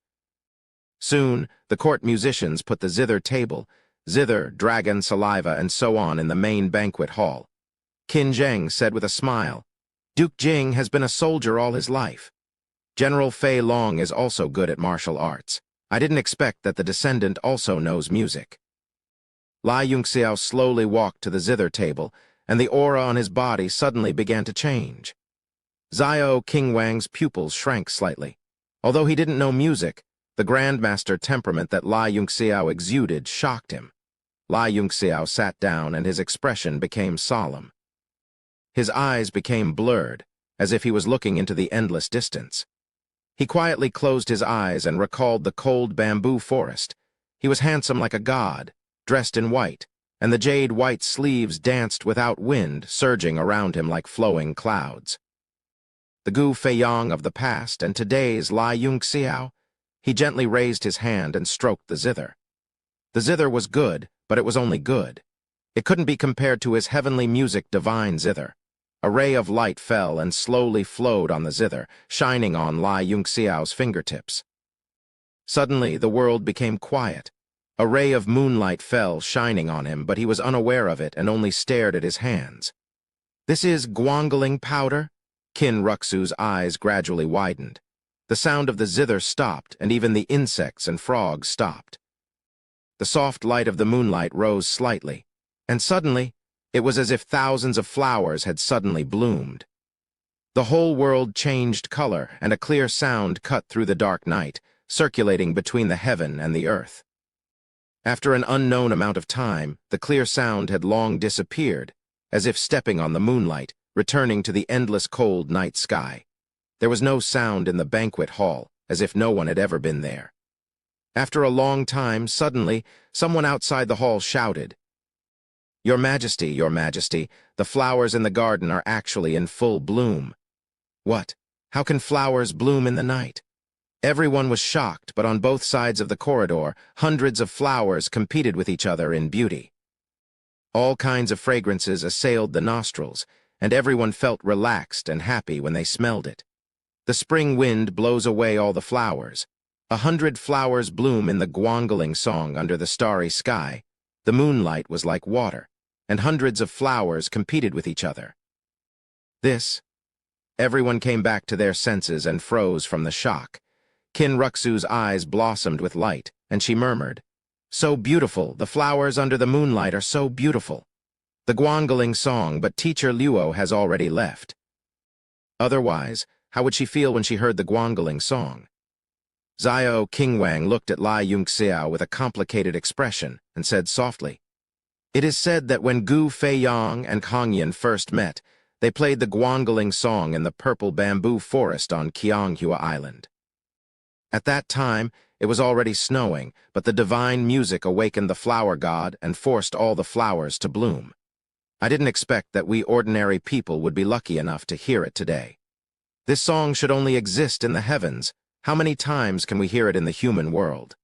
Soon, the court musicians put the zither table, zither, dragon, saliva, and so on in the main banquet hall. Qin Zheng said with a smile, "Duke Jing has been a soldier all his life. General Fei Long is also good at martial arts. I didn't expect that the descendant also knows music." Lai Yunxiao slowly walked to the zither table, and the aura on his body suddenly began to change. Xiao Qingwang's pupils shrank slightly. Although he didn't know music, the grandmaster temperament that Lai Yunxiao exuded shocked him. Lai Yunxiao sat down and his expression became solemn. His eyes became blurred, as if he was looking into the endless distance. He quietly closed his eyes and recalled the cold bamboo forest. He was handsome like a god, dressed in white, and the jade-white sleeves danced without wind, surging around him like flowing clouds. The Gu Feiyang of the past and today's Lai Yunxiao. He gently raised his hand and stroked the zither. The zither was good, but it was only good. It couldn't be compared to his heavenly music divine zither. A ray of light fell and slowly flowed on the zither, shining on Lai Yunxiao's fingertips. Suddenly, the world became quiet. A ray of moonlight fell, shining on him, but he was unaware of it and only stared at his hands. "This is guangling powder?" Qin Ruxu's eyes gradually widened. The sound of the zither stopped, and even the insects and frogs stopped. The soft light of the moonlight rose slightly, and suddenly, it was as if thousands of flowers had suddenly bloomed. The whole world changed color, and a clear sound cut through the dark night, circulating between the heaven and the earth. After an unknown amount of time, the clear sound had long disappeared, as if stepping on the moonlight, returning to the endless cold night sky. There was no sound in the banquet hall, as if no one had ever been there. After a long time, suddenly, someone outside the hall shouted, Your Majesty, the flowers in the garden are actually in full bloom." "What? How can flowers bloom in the night?" Everyone was shocked, but on both sides of the corridor, hundreds of flowers competed with each other in beauty. All kinds of fragrances assailed the nostrils, and everyone felt relaxed and happy when they smelled it. The spring wind blows away all the flowers. 100 flowers bloom in the guangling song under the starry sky. The moonlight was like water, and hundreds of flowers competed with each other. Everyone came back to their senses and froze from the shock. Qin Ruxu's eyes blossomed with light, and she murmured, "So beautiful, the flowers under the moonlight are so beautiful." The guangling song, but teacher Luo has already left. Otherwise, how would she feel when she heard the guangling song? Xiao Qingwang looked at Lai Yunxiao with a complicated expression and said softly, "It is said that when Gu Feiyang and Hongyan first met, they played the guangling song in the purple bamboo forest on Qianghua Island. At that time, it was already snowing, but the divine music awakened the flower god and forced all the flowers to bloom. I didn't expect that we ordinary people would be lucky enough to hear it today. This song should only exist in the heavens. How many times can we hear it in the human world?"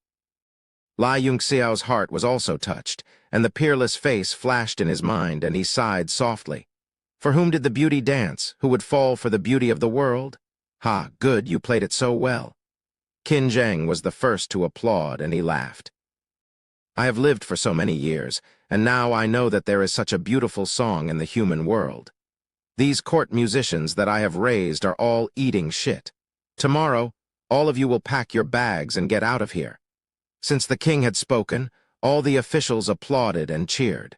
Lai Yunxiao's heart was also touched, and the peerless face flashed in his mind, and he sighed softly. For whom did the beauty dance, who would fall for the beauty of the world? "Ha, good, you played it so well." Qin Zheng was the first to applaud, and he laughed. "I have lived for so many years, and now I know that there is such a beautiful song in the human world. These court musicians that I have raised are all eating shit. Tomorrow, all of you will pack your bags and get out of here." Since the king had spoken, all the officials applauded and cheered.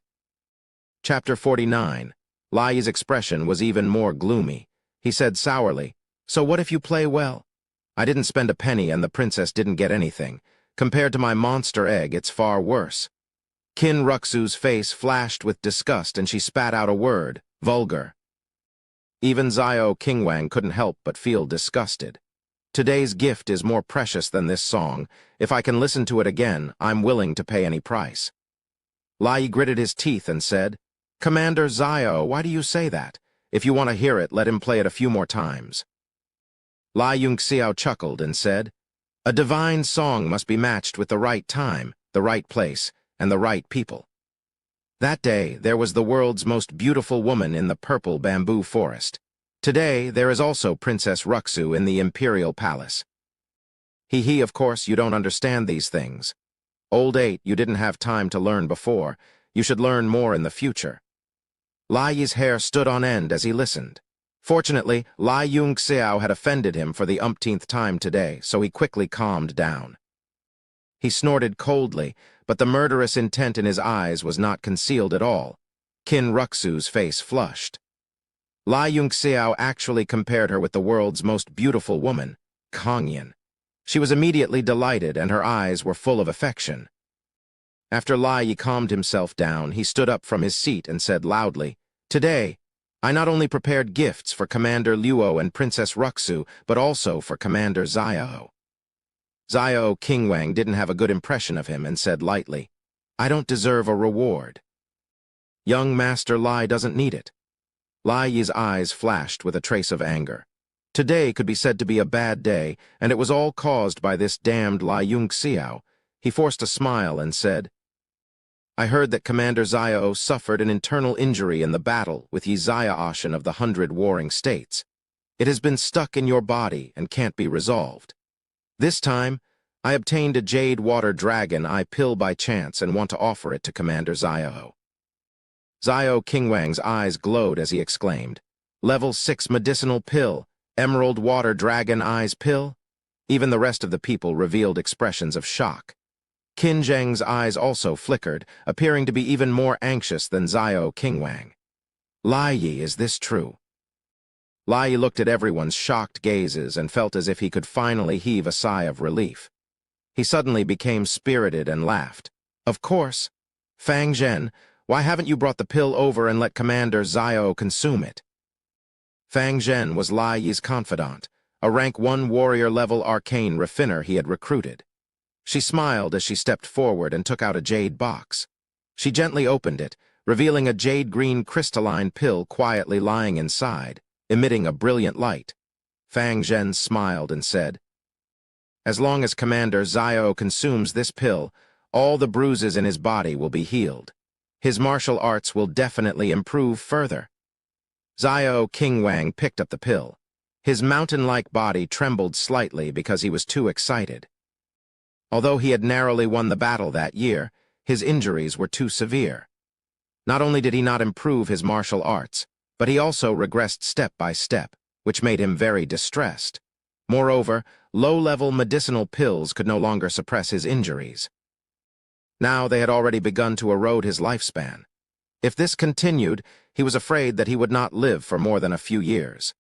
Chapter 49. Lai Yi's expression was even more gloomy. He said sourly, "So what if you play well? I didn't spend a penny and the princess didn't get anything. Compared to my monster egg, it's far worse." Qin Ruxu's face flashed with disgust and she spat out a word, "Vulgar." Even Xiao Qingwang couldn't help but feel disgusted. Today's gift is more precious than this song. If I can listen to it again, I'm willing to pay any price. Lai Yi gritted his teeth and said, "Commander Xiao, why do you say that? If you want to hear it, let him play it a few more times." Lai Yunxiao chuckled and said, "A divine song must be matched with the right time, the right place, and the right people." That day, there was the world's most beautiful woman in the purple bamboo forest. Today, there is also Princess Ruxu in the Imperial Palace. He, of course, you don't understand these things. Old 8, you didn't have time to learn before. You should learn more in the future. Lai Yi's hair stood on end as he listened. Fortunately, Lai Yunxiao had offended him for the umpteenth time today, so he quickly calmed down. He snorted coldly, but the murderous intent in his eyes was not concealed at all. Qin Ruxu's face flushed. Lai Yunxiao actually compared her with the world's most beautiful woman, Kangyan. She was immediately delighted and her eyes were full of affection. After Lai Yi calmed himself down, he stood up from his seat and said loudly, "Today, I not only prepared gifts for Commander Luo and Princess Ruxu, but also for Commander Xiao." Xiao Qingwang didn't have a good impression of him and said lightly, "I don't deserve a reward." "Young Master Lai doesn't need it." Lai Yi's eyes flashed with a trace of anger. Today could be said to be a bad day, and it was all caused by this damned Lai Yunxiao. He forced a smile and said, "I heard that Commander Xiao suffered an internal injury in the battle with Yi Xiaoshan of the 100 warring states. It has been stuck in your body and can't be resolved. This time, I obtained a jade water dragon eye pill by chance and want to offer it to Commander Xiao." Xiao Qingwang's eyes glowed as he exclaimed, "Level 6 medicinal pill, emerald water dragon eyes pill?" Even the rest of the people revealed expressions of shock. Qin Zheng's eyes also flickered, appearing to be even more anxious than Xiao Qingwang. "Lai Yi, is this true?" Lai Yi looked at everyone's shocked gazes and felt as if he could finally heave a sigh of relief. He suddenly became spirited and laughed. "Of course. Fang Zhen, why haven't you brought the pill over and let Commander Xiao consume it?" Fang Zhen was Lai Yi's confidant, a rank 1 warrior-level arcane refiner he had recruited. She smiled as she stepped forward and took out a jade box. She gently opened it, revealing a jade-green crystalline pill quietly lying inside, emitting a brilliant light. Fang Zhen smiled and said, "As long as Commander Xiao consumes this pill, all the bruises in his body will be healed. His martial arts will definitely improve further." Xiao Qingwang picked up the pill. His mountain-like body trembled slightly because he was too excited. Although he had narrowly won the battle that year, his injuries were too severe. Not only did he not improve his martial arts, but he also regressed step by step, which made him very distressed. Moreover, low-level medicinal pills could no longer suppress his injuries. Now they had already begun to erode his lifespan. If this continued, he was afraid that he would not live for more than a few years.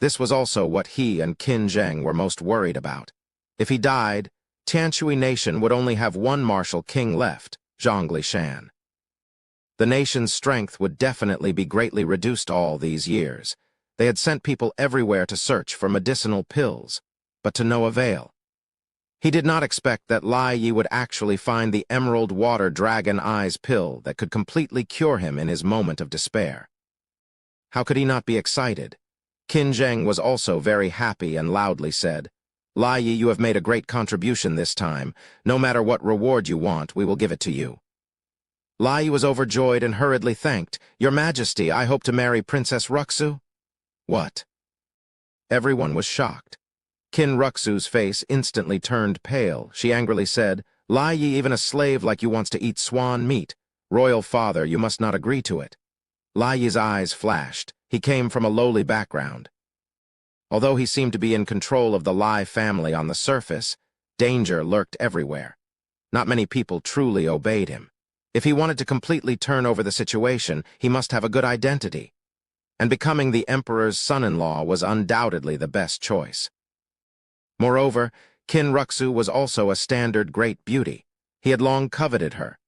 This was also what he and Qin Zheng were most worried about. If he died, Tianshui Nation would only have one martial king left, Zhongli Shan. The nation's strength would definitely be greatly reduced all these years. They had sent people everywhere to search for medicinal pills, but to no avail. He did not expect that Lai Yi would actually find the emerald water dragon eyes pill that could completely cure him in his moment of despair. How could he not be excited? Qin Zheng was also very happy and loudly said, "Lai Yi, you have made a great contribution this time. No matter what reward you want, we will give it to you." Lai Yi was overjoyed and hurriedly thanked, "Your Majesty, I hope to marry Princess Ruxu." "What?" Everyone was shocked. Qin Ruxu's face instantly turned pale. She angrily said, "Lai Yi, even a slave like you wants to eat swan meat. Royal father, you must not agree to it." Lai Yi's eyes flashed. He came from a lowly background. Although he seemed to be in control of the Lai family on the surface, danger lurked everywhere. Not many people truly obeyed him. If he wanted to completely turn over the situation, he must have a good identity. And becoming the emperor's son-in-law was undoubtedly the best choice. Moreover, Qin Ruxu was also a standard great beauty. He had long coveted her.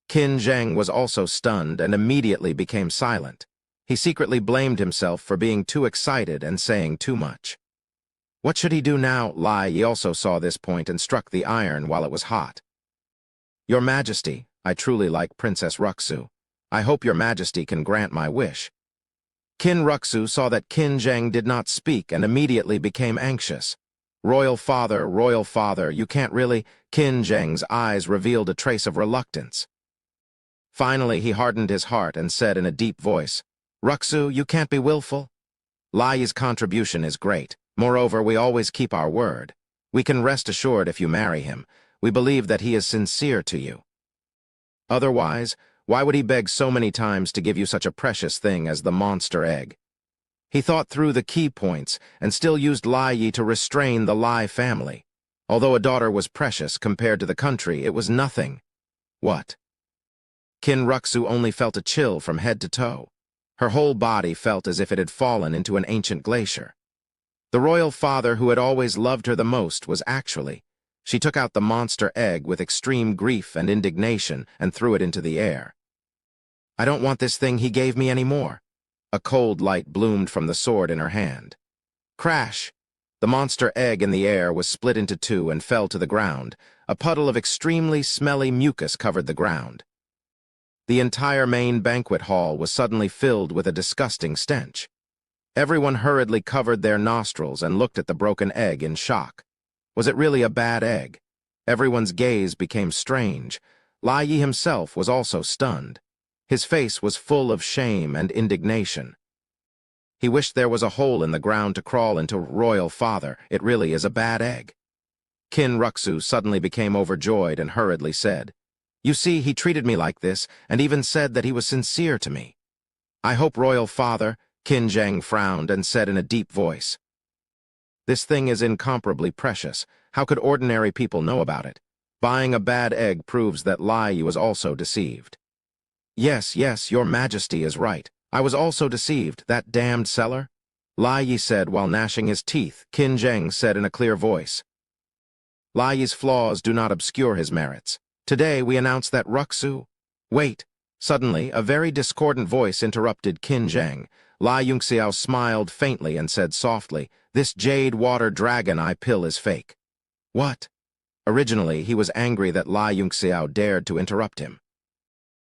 Qin Zheng was also stunned and immediately became silent. He secretly blamed himself for being too excited and saying too much. What should he do now? Lai Yi also saw this point and struck the iron while it was hot. Your Majesty, I truly like Princess Ruxu. I hope your Majesty can grant my wish. Qin Ruxu saw that Qin Zheng did not speak and immediately became anxious. Royal father, you can't really. Qin Zheng's eyes revealed a trace of reluctance. Finally, he hardened his heart and said in a deep voice, Ruxu, you can't be willful. Lai Yi's contribution is great. Moreover, we always keep our word. We can rest assured if you marry him. We believe that he is sincere to you. Otherwise, why would he beg so many times to give you such a precious thing as the monster egg? He thought through the key points and still used Lai Yi to restrain the Lai family. Although a daughter was precious compared to the country, it was nothing. What? Qin Ruxu only felt a chill from head to toe. Her whole body felt as if it had fallen into an ancient glacier. The royal father who had always loved her the most was actually. She took out the monster egg with extreme grief and indignation and threw it into the air. I don't want this thing he gave me anymore. A cold light bloomed from the sword in her hand. Crash! The monster egg in the air was split into two and fell to the ground. A puddle of extremely smelly mucus covered the ground. The entire main banquet hall was suddenly filled with a disgusting stench. Everyone hurriedly covered their nostrils and looked at the broken egg in shock. Was it really a bad egg? Everyone's gaze became strange. Lai Yi himself was also stunned. His face was full of shame and indignation. He wished there was a hole in the ground to crawl into. Royal father, it really is a bad egg. Qin Ruxu suddenly became overjoyed and hurriedly said, You see, he treated me like this and even said that he was sincere to me. I hope, royal father. Qin Zheng frowned and said in a deep voice, This thing is incomparably precious. How could ordinary people know about it? Buying a bad egg proves that Lai Yi was also deceived. Yes, your Majesty is right. I was also deceived, that damned seller. Lai Yi said while gnashing his teeth. Qin Zheng said in a clear voice, Lai Yi's flaws do not obscure his merits. Today we announce that Ruxu... Wait. Suddenly, a very discordant voice interrupted Qin Zheng. Lai Yunxiao smiled faintly and said softly, This jade water dragon eye pill is fake. What? Originally, he was angry that Lai Yunxiao dared to interrupt him.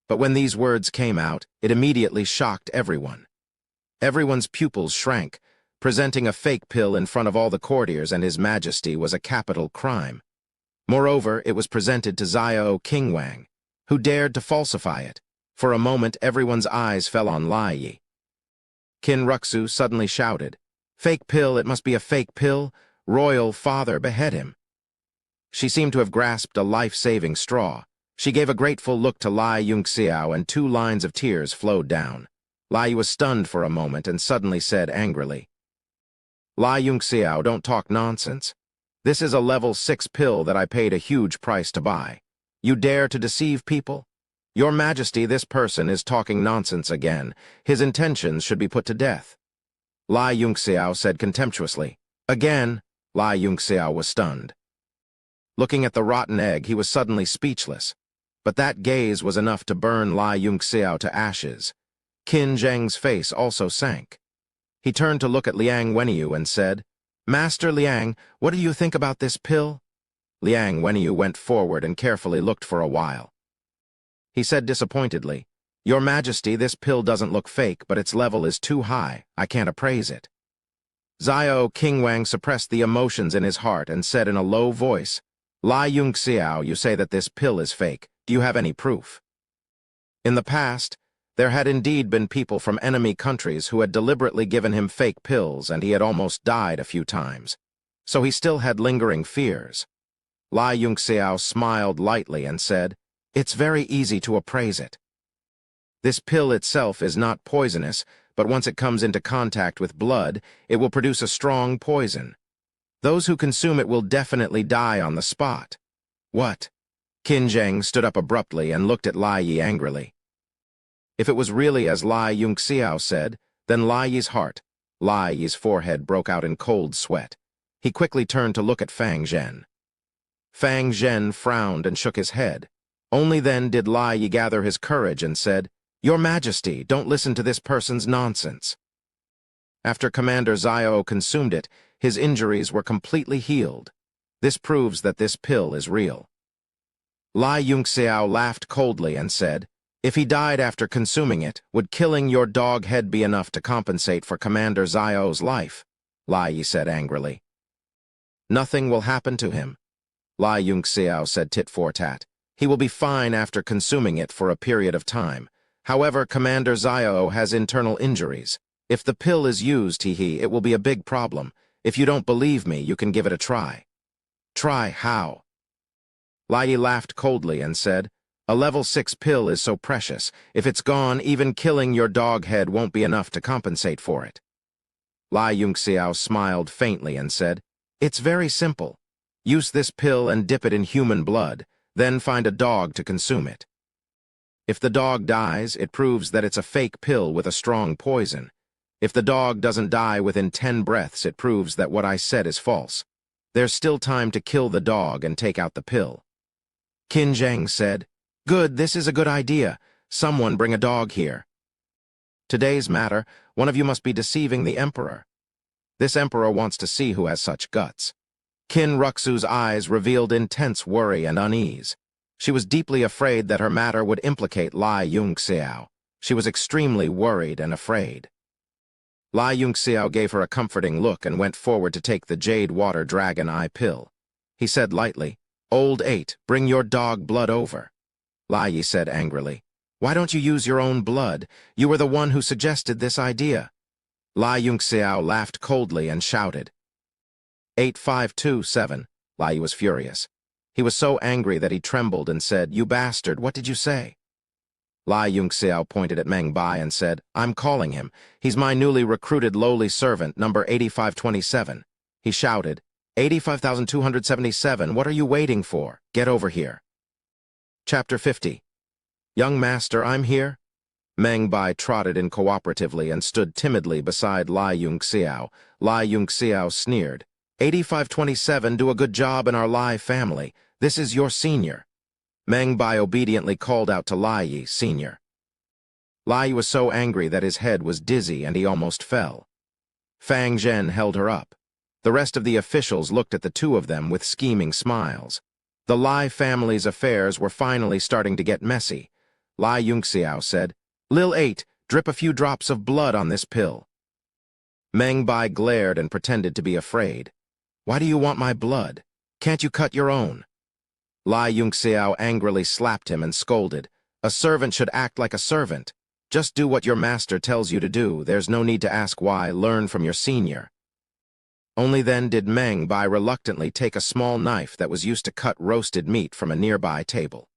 But when these words came out, it immediately shocked everyone. Everyone's pupils shrank. Presenting a fake pill in front of all the courtiers and His Majesty was a capital crime. Moreover, it was presented to Xiao Qingwang, who dared to falsify it. For a moment, everyone's eyes fell on Lai Yi. Qin Ruxu suddenly shouted, Fake pill, it must be a fake pill. Royal father, behead him. She seemed to have grasped a life-saving straw. She gave a grateful look to Lai Yunxiao and 2 lines of tears flowed down. Lai Yi was stunned for a moment and suddenly said angrily, Lai Yunxiao, don't talk nonsense. This is a level 6 pill that I paid a huge price to buy. You dare to deceive people? Your Majesty, this person is talking nonsense again. His intentions should be put to death. Lai Yunxiao said contemptuously. Again, Lai Yunxiao was stunned. Looking at the rotten egg, he was suddenly speechless. But that gaze was enough to burn Lai Yunxiao to ashes. Qin Zheng's face also sank. He turned to look at Liang Wenyu and said, Master Liang, what do you think about this pill? Liang Wenyu went forward and carefully looked for a while. He said disappointedly, Your Majesty, this pill doesn't look fake, but its level is too high. I can't appraise it. Xiao Qingwang suppressed the emotions in his heart and said in a low voice, Lai Yunxiao, you say that this pill is fake. Do you have any proof? In the past, there had indeed been people from enemy countries who had deliberately given him fake pills and he had almost died a few times. So he still had lingering fears. Lai Yunxiao smiled lightly and said, It's very easy to appraise it. This pill itself is not poisonous, but once it comes into contact with blood, it will produce a strong poison. Those who consume it will definitely die on the spot. What? Qin Zheng stood up abruptly and looked at Lai Yi angrily. If it was really as Lai Yunxiao said, then Lai Yi's forehead broke out in cold sweat. He quickly turned to look at Fang Zhen. Fang Zhen frowned and shook his head. Only then did Lai Yi gather his courage and said, "Your Majesty, don't listen to this person's nonsense." After Commander Xiao consumed it, his injuries were completely healed. This proves that this pill is real. Lai Yunxiao laughed coldly and said, "If he died after consuming it, would killing your dog head be enough to compensate for Commander Xiao's life?" Lai Yi said angrily. "Nothing will happen to him," Lai Yunxiao said tit for tat. "He will be fine after consuming it for a period of time. However, Commander Xiao has internal injuries. If the pill is used, it will be a big problem. If you don't believe me, you can give it a try." "Try how?" Lai Yi laughed coldly and said, "A level 6 pill is so precious. If it's gone, even killing your dog head won't be enough to compensate for it." Lai Yunxiao smiled faintly and said, "It's very simple. Use this pill and dip it in human blood, then find a dog to consume it. If the dog dies, it proves that it's a fake pill with a strong poison. If the dog doesn't die within 10 breaths, it proves that what I said is false. There's still time to kill the dog and take out the pill." Qin Zheng said, "Good, this is a good idea. Someone bring a dog here. Today's matter, one of you must be deceiving the Emperor. This Emperor wants to see who has such guts." Qin Ruxu's eyes revealed intense worry and unease. She was deeply afraid that her matter would implicate Lai Yunxiao. She was extremely worried and afraid. Lai Yunxiao gave her a comforting look and went forward to take the Jade Water Dragon Eye pill. He said lightly, "Old 8, bring your dog blood over." Lai Yi said angrily, "Why don't you use your own blood? You were the one who suggested this idea." Lai Yunxiao laughed coldly and shouted, 8527. Lai Yi was furious. He was so angry that he trembled and said, "You bastard, what did you say?" Lai Yunxiao pointed at Meng Bai and said, "I'm calling him. He's my newly recruited lowly servant, number 8527. He shouted, 85,277, what are you waiting for? Get over here." Chapter 50. "Young master, I'm here." Meng Bai trotted in cooperatively and stood timidly beside Lai Yunxiao. Lai Yunxiao sneered, 8527, do a good job in our Lai family. This is your senior." Meng Bai obediently called out to Lai Yi, "Senior." Lai Yi was so angry that his head was dizzy and he almost fell. Fang Zhen held her up. The rest of the officials looked at the two of them with scheming smiles. The Lai family's affairs were finally starting to get messy. Lai Yunxiao said, "Lil 8, drip a few drops of blood on this pill." Meng Bai glared and pretended to be afraid. "Why do you want my blood? Can't you cut your own?" Lai Yunxiao angrily slapped him and scolded, "A servant should act like a servant. Just do what your master tells you to do. There's no need to ask why. Learn from your senior." Only then did Meng Bai reluctantly take a small knife that was used to cut roasted meat from a nearby table.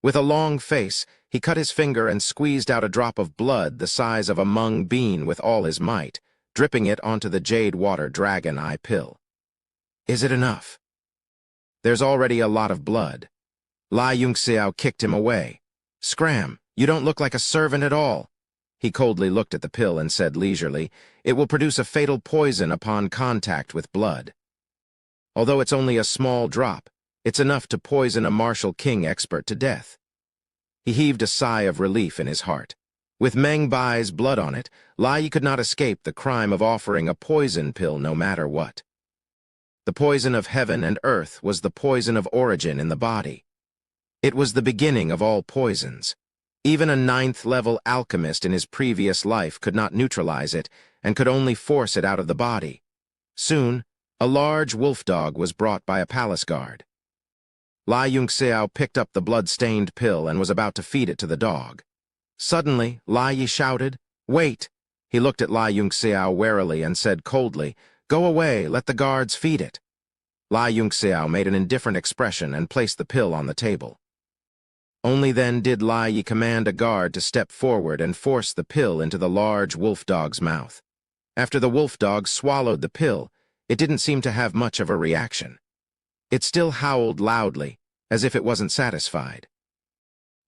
With a long face, he cut his finger and squeezed out a drop of blood the size of a mung bean with all his might, dripping it onto the Jade Water Dragon Eye pill. "Is it enough?" "There's already a lot of blood." Lai Yunxiao kicked him away. "Scram, you don't look like a servant at all." He coldly looked at the pill and said leisurely, "It will produce a fatal poison upon contact with blood. Although it's only a small drop, it's enough to poison a martial king expert to death." He heaved a sigh of relief in his heart. With Meng Bai's blood on it, Lai Yi could not escape the crime of offering a poison pill no matter what. The poison of heaven and earth was the poison of origin in the body. It was the beginning of all poisons. Even a 9th-level alchemist in his previous life could not neutralize it and could only force it out of the body. Soon, a large wolf dog was brought by a palace guard. Lai Yunxiao picked up the blood-stained pill and was about to feed it to the dog. Suddenly, Lai Yi shouted, "Wait!" He looked at Lai Yunxiao warily and said coldly, "Go away, let the guards feed it." Lai Yunxiao made an indifferent expression and placed the pill on the table. Only then did Lai Yi command a guard to step forward and force the pill into the large wolf dog's mouth. After the wolf dog swallowed the pill, it didn't seem to have much of a reaction. It still howled loudly, as if it wasn't satisfied.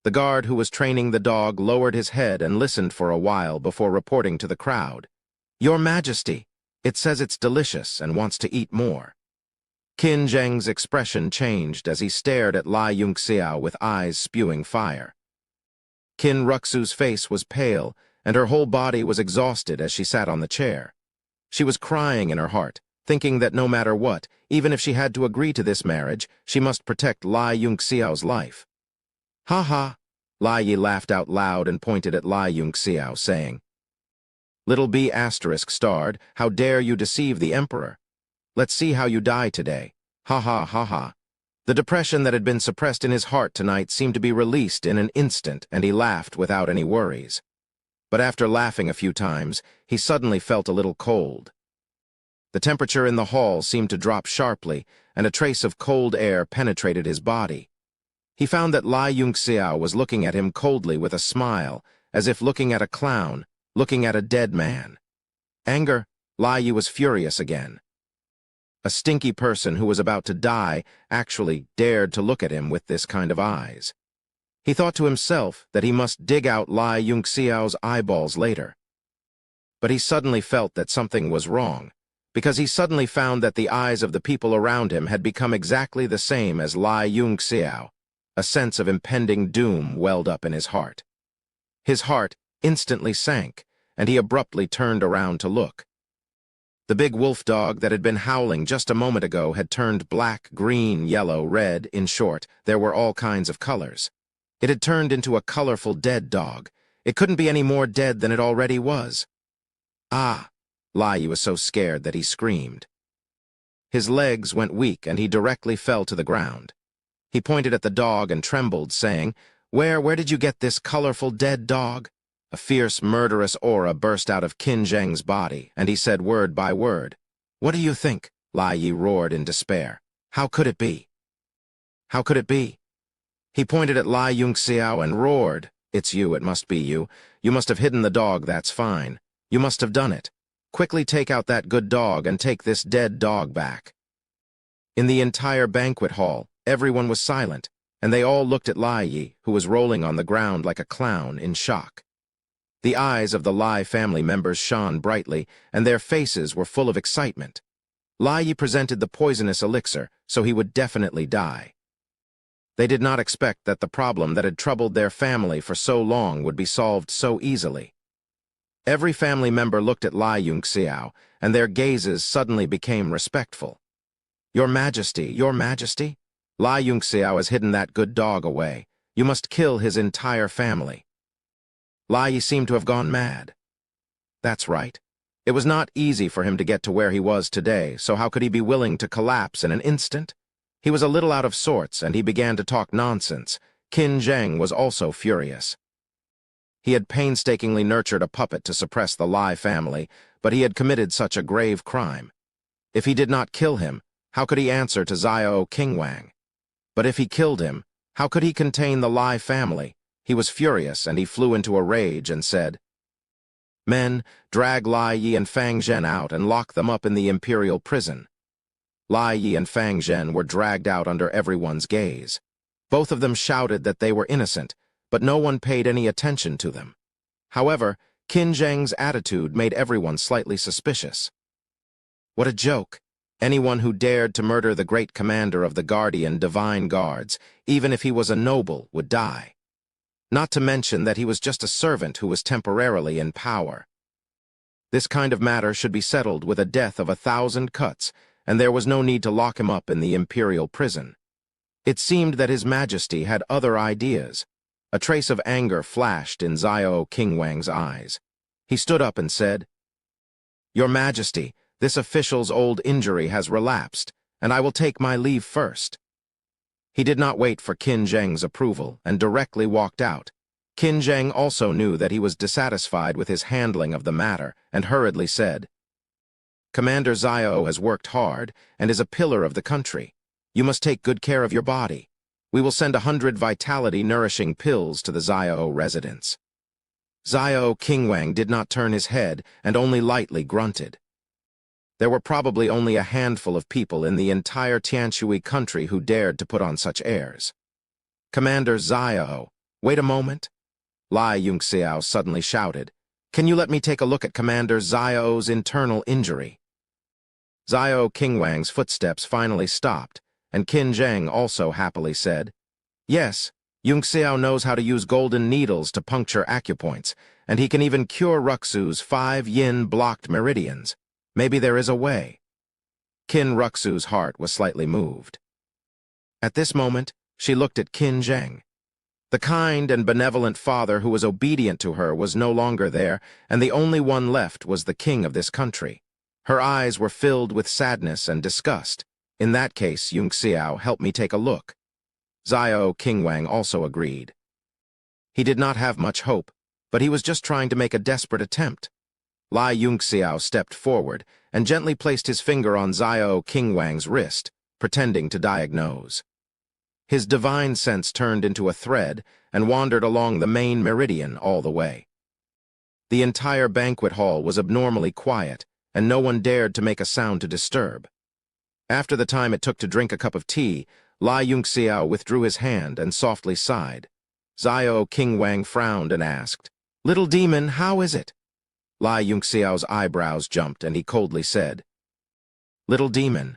The guard who was training the dog lowered his head and listened for a while before reporting to the crowd. "Your Majesty, it says it's delicious and wants to eat more." Qin Zheng's expression changed as he stared at Lai Yunxiao with eyes spewing fire. Qin Ruxu's face was pale, and her whole body was exhausted as she sat on the chair. She was crying in her heart, thinking that no matter what, even if she had to agree to this marriage, she must protect Lai Yunxiao's life. "Ha ha!" Lai Yi laughed out loud and pointed at Lai Yunxiao, saying, "Little B****, how dare you deceive the emperor? Let's see how you die today. Ha ha ha ha." The depression that had been suppressed in his heart tonight seemed to be released in an instant, and he laughed without any worries. But after laughing a few times, he suddenly felt a little cold. The temperature in the hall seemed to drop sharply, and a trace of cold air penetrated his body. He found that Lai Yunxiao was looking at him coldly with a smile, as if looking at a clown, looking at a dead man. Anger, Lai Yi was furious again. A stinky person who was about to die actually dared to look at him with this kind of eyes. He thought to himself that he must dig out Lai Yunxiao's eyeballs later. But he suddenly felt that something was wrong, because he suddenly found that the eyes of the people around him had become exactly the same as Lai Yunxiao. A sense of impending doom welled up in his heart. His heart instantly sank, and he abruptly turned around to look. The big wolf dog that had been howling just a moment ago had turned black, green, yellow, red, in short, there were all kinds of colors. It had turned into a colorful dead dog. It couldn't be any more dead than it already was. "Ah!" Lai Yi was so scared that he screamed. His legs went weak and he directly fell to the ground. He pointed at the dog and trembled, saying, Where did you get this colorful dead dog?" A fierce, murderous aura burst out of Qin Zheng's body, and he said word by word, "What do you think?" Lai Yi roared in despair. "How could it be? How could it be?" He pointed at Lai Yunxiao and roared, "It's you, it must be you. You must have hidden the dog, that's fine. You must have done it. Quickly take out that good dog and take this dead dog back." In the entire banquet hall, everyone was silent, and they all looked at Lai Yi, who was rolling on the ground like a clown in shock. The eyes of the Lai family members shone brightly, and their faces were full of excitement. Lai Yi presented the poisonous elixir, so he would definitely die. They did not expect that the problem that had troubled their family for so long would be solved so easily. Every family member looked at Lai Yunxiao, and their gazes suddenly became respectful. "Your Majesty, Your Majesty, Lai Yunxiao has hidden that good dog away. You must kill his entire family." Lai Yi seemed to have gone mad. That's right. It was not easy for him to get to where he was today, so how could he be willing to collapse in an instant? He was a little out of sorts, and he began to talk nonsense. Qin Zheng was also furious. He had painstakingly nurtured a puppet to suppress the Lai family, but he had committed such a grave crime. If he did not kill him, how could he answer to Xiao Qingwang? But if he killed him, how could he contain the Lai family? He was furious, and he flew into a rage and said, "Men, drag Lai Yi and Fang Zhen out and lock them up in the imperial prison." Lai Yi and Fang Zhen were dragged out under everyone's gaze. Both of them shouted that they were innocent, but no one paid any attention to them. However, Qin Zheng's attitude made everyone slightly suspicious. What a joke! Anyone who dared to murder the great commander of the Guardian Divine Guards, even if he was a noble, would die. Not to mention that he was just a servant who was temporarily in power. This kind of matter should be settled with a death of 1,000 cuts, and there was no need to lock him up in the imperial prison. It seemed that His Majesty had other ideas. A trace of anger flashed in Xiao Qingwang's eyes. He stood up and said, "Your Majesty, this official's old injury has relapsed, and I will take my leave first." He did not wait for Qin Zheng's approval and directly walked out. Qin Zheng also knew that he was dissatisfied with his handling of the matter and hurriedly said, "Commander Xiao has worked hard and is a pillar of the country. You must take good care of your body. We will send 100 vitality-nourishing pills to the Xiao residence. Xiao Qingwang did not turn his head and only lightly grunted. There were probably only a handful of people in the entire Tianshui country who dared to put on such airs. Commander Xiao, wait a moment. Lai Yunxiao suddenly shouted, "Can you let me take a look at Commander Xiao's internal injury?" Xiao Qingwang's footsteps finally stopped, and Qin Zheng also happily said, "Yes, Yunxiao knows how to use golden needles to puncture acupoints, and he can even cure Ruxu's 5 yin-blocked meridians. Maybe there is a way." Qin Ruxu's heart was slightly moved. At this moment, she looked at Qin Zheng. The kind and benevolent father who was obedient to her was no longer there, and the only one left was the king of this country. Her eyes were filled with sadness and disgust. "In that case, Yunxiao, help me take a look." Xiao Qingwang also agreed. He did not have much hope, but he was just trying to make a desperate attempt. Lai Yunxiao stepped forward and gently placed his finger on Xiao Qingwang's wrist, pretending to diagnose. His divine sense turned into a thread and wandered along the main meridian all the way. The entire banquet hall was abnormally quiet, and no one dared to make a sound to disturb. After the time it took to drink a cup of tea, Lai Yunxiao withdrew his hand and softly sighed. Xiao Qingwang frowned and asked, "Little demon, how is it?" Lai Yunxiao's eyebrows jumped and he coldly said, "Little demon."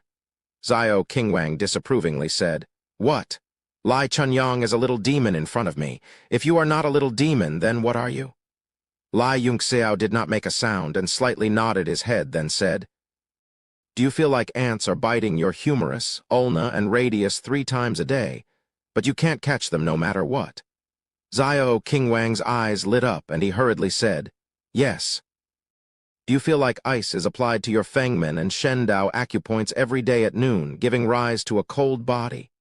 Xiao Qingwang disapprovingly said, "What? Lai Chunyang is a little demon in front of me. If you are not a little demon, then what are you?" Lai Yunxiao did not make a sound and slightly nodded his head, then said, "Do you feel like ants are biting your humerus, ulna, and radius 3 times a day, but you can't catch them no matter what?" Xiao Qingwang's eyes lit up and he hurriedly said, "Yes." "Do you feel like ice is applied to your fengmen and shendao acupoints every day at noon, giving rise to a cold body?"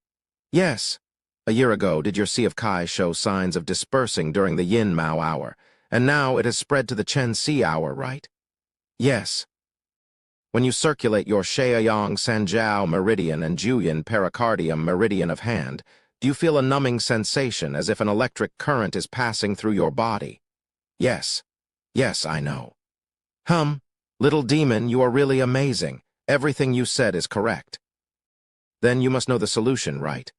"Yes." "A year ago, did your Sea of Kai show signs of dispersing during the Yin Mao hour, and now it has spread to the Chen Si hour, right?" "Yes." "When you circulate your Sheiyang Sanjiao meridian and Juyin pericardium meridian of hand, do you feel a numbing sensation as if an electric current is passing through your body?" "Yes." "Yes, I know." Little demon, you are really amazing. Everything you said is correct." "Then you must know the solution, right?"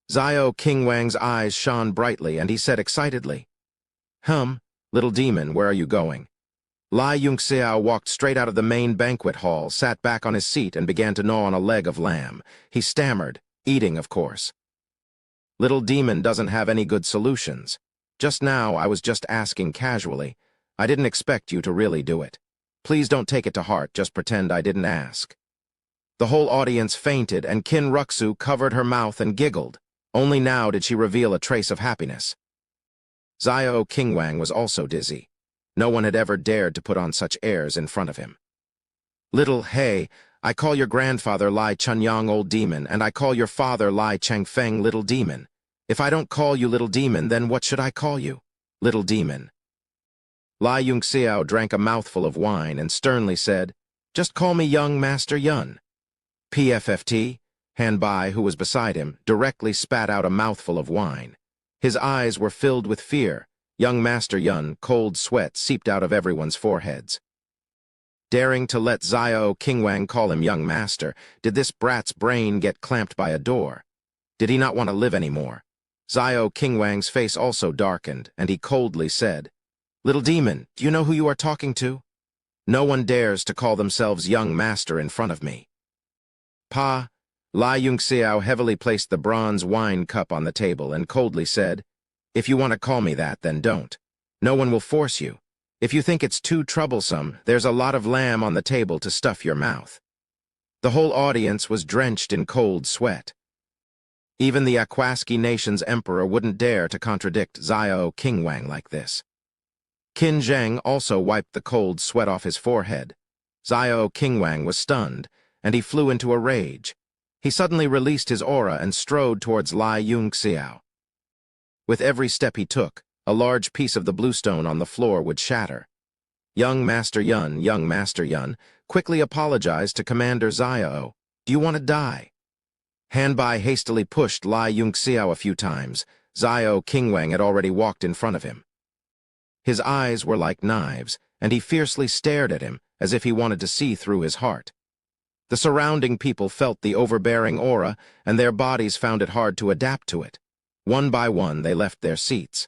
Xiao Qingwang's eyes shone brightly and he said excitedly, "Little demon, where are you going?" Lai Yunxiao walked straight out of the main banquet hall, sat back on his seat and began to gnaw on a leg of lamb. He stammered, eating, of course. "Little demon doesn't have any good solutions. Just now I was just asking casually. I didn't expect you to really do it. Please don't take it to heart, just pretend I didn't ask." The whole audience fainted and Qin Ruxu covered her mouth and giggled. Only now did she reveal a trace of happiness. Xiao Qingwang was also dizzy. No one had ever dared to put on such airs in front of him. Hey, I call your grandfather Lai Chunyang old demon, and I call your father Lai Changfeng little demon. If I don't call you little demon, then what should I call you? Little demon." Lai Yunxiao drank a mouthful of wine and sternly said, "Just call me young Master Yun." PFFT, Han Bai, who was beside him, directly spat out a mouthful of wine. His eyes were filled with fear. Young Master Yun, cold sweat seeped out of everyone's foreheads. Daring to let Xiao Qingwang call him young master, did this brat's brain get clamped by a door? Did he not want to live anymore? Xiao Qingwang's face also darkened, and he coldly said, "Little demon, do you know who you are talking to? No one dares to call themselves young master in front of me." Lai Yunxiao heavily placed the bronze wine cup on the table and coldly said, "If you want to call me that, then don't. No one will force you. If you think it's too troublesome, there's a lot of lamb on the table to stuff your mouth." The whole audience was drenched in cold sweat. Even the Akwaski nation's emperor wouldn't dare to contradict Xiao Qingwang like this. Qin Zheng also wiped the cold sweat off his forehead. Xiao Qingwang was stunned, and he flew into a rage. He suddenly released his aura and strode towards Lai Yunxiao. With every step he took, a large piece of the bluestone on the floor would shatter. Young Master Yun, quickly apologized to Commander Xiao. "Do you want to die?" Hanbai hastily pushed Lai Yunxiao a few times. Zio Qingwang had already walked in front of him. His eyes were like knives, and he fiercely stared at him as if he wanted to see through his heart. The surrounding people felt the overbearing aura, and their bodies found it hard to adapt to it. One by one, they left their seats.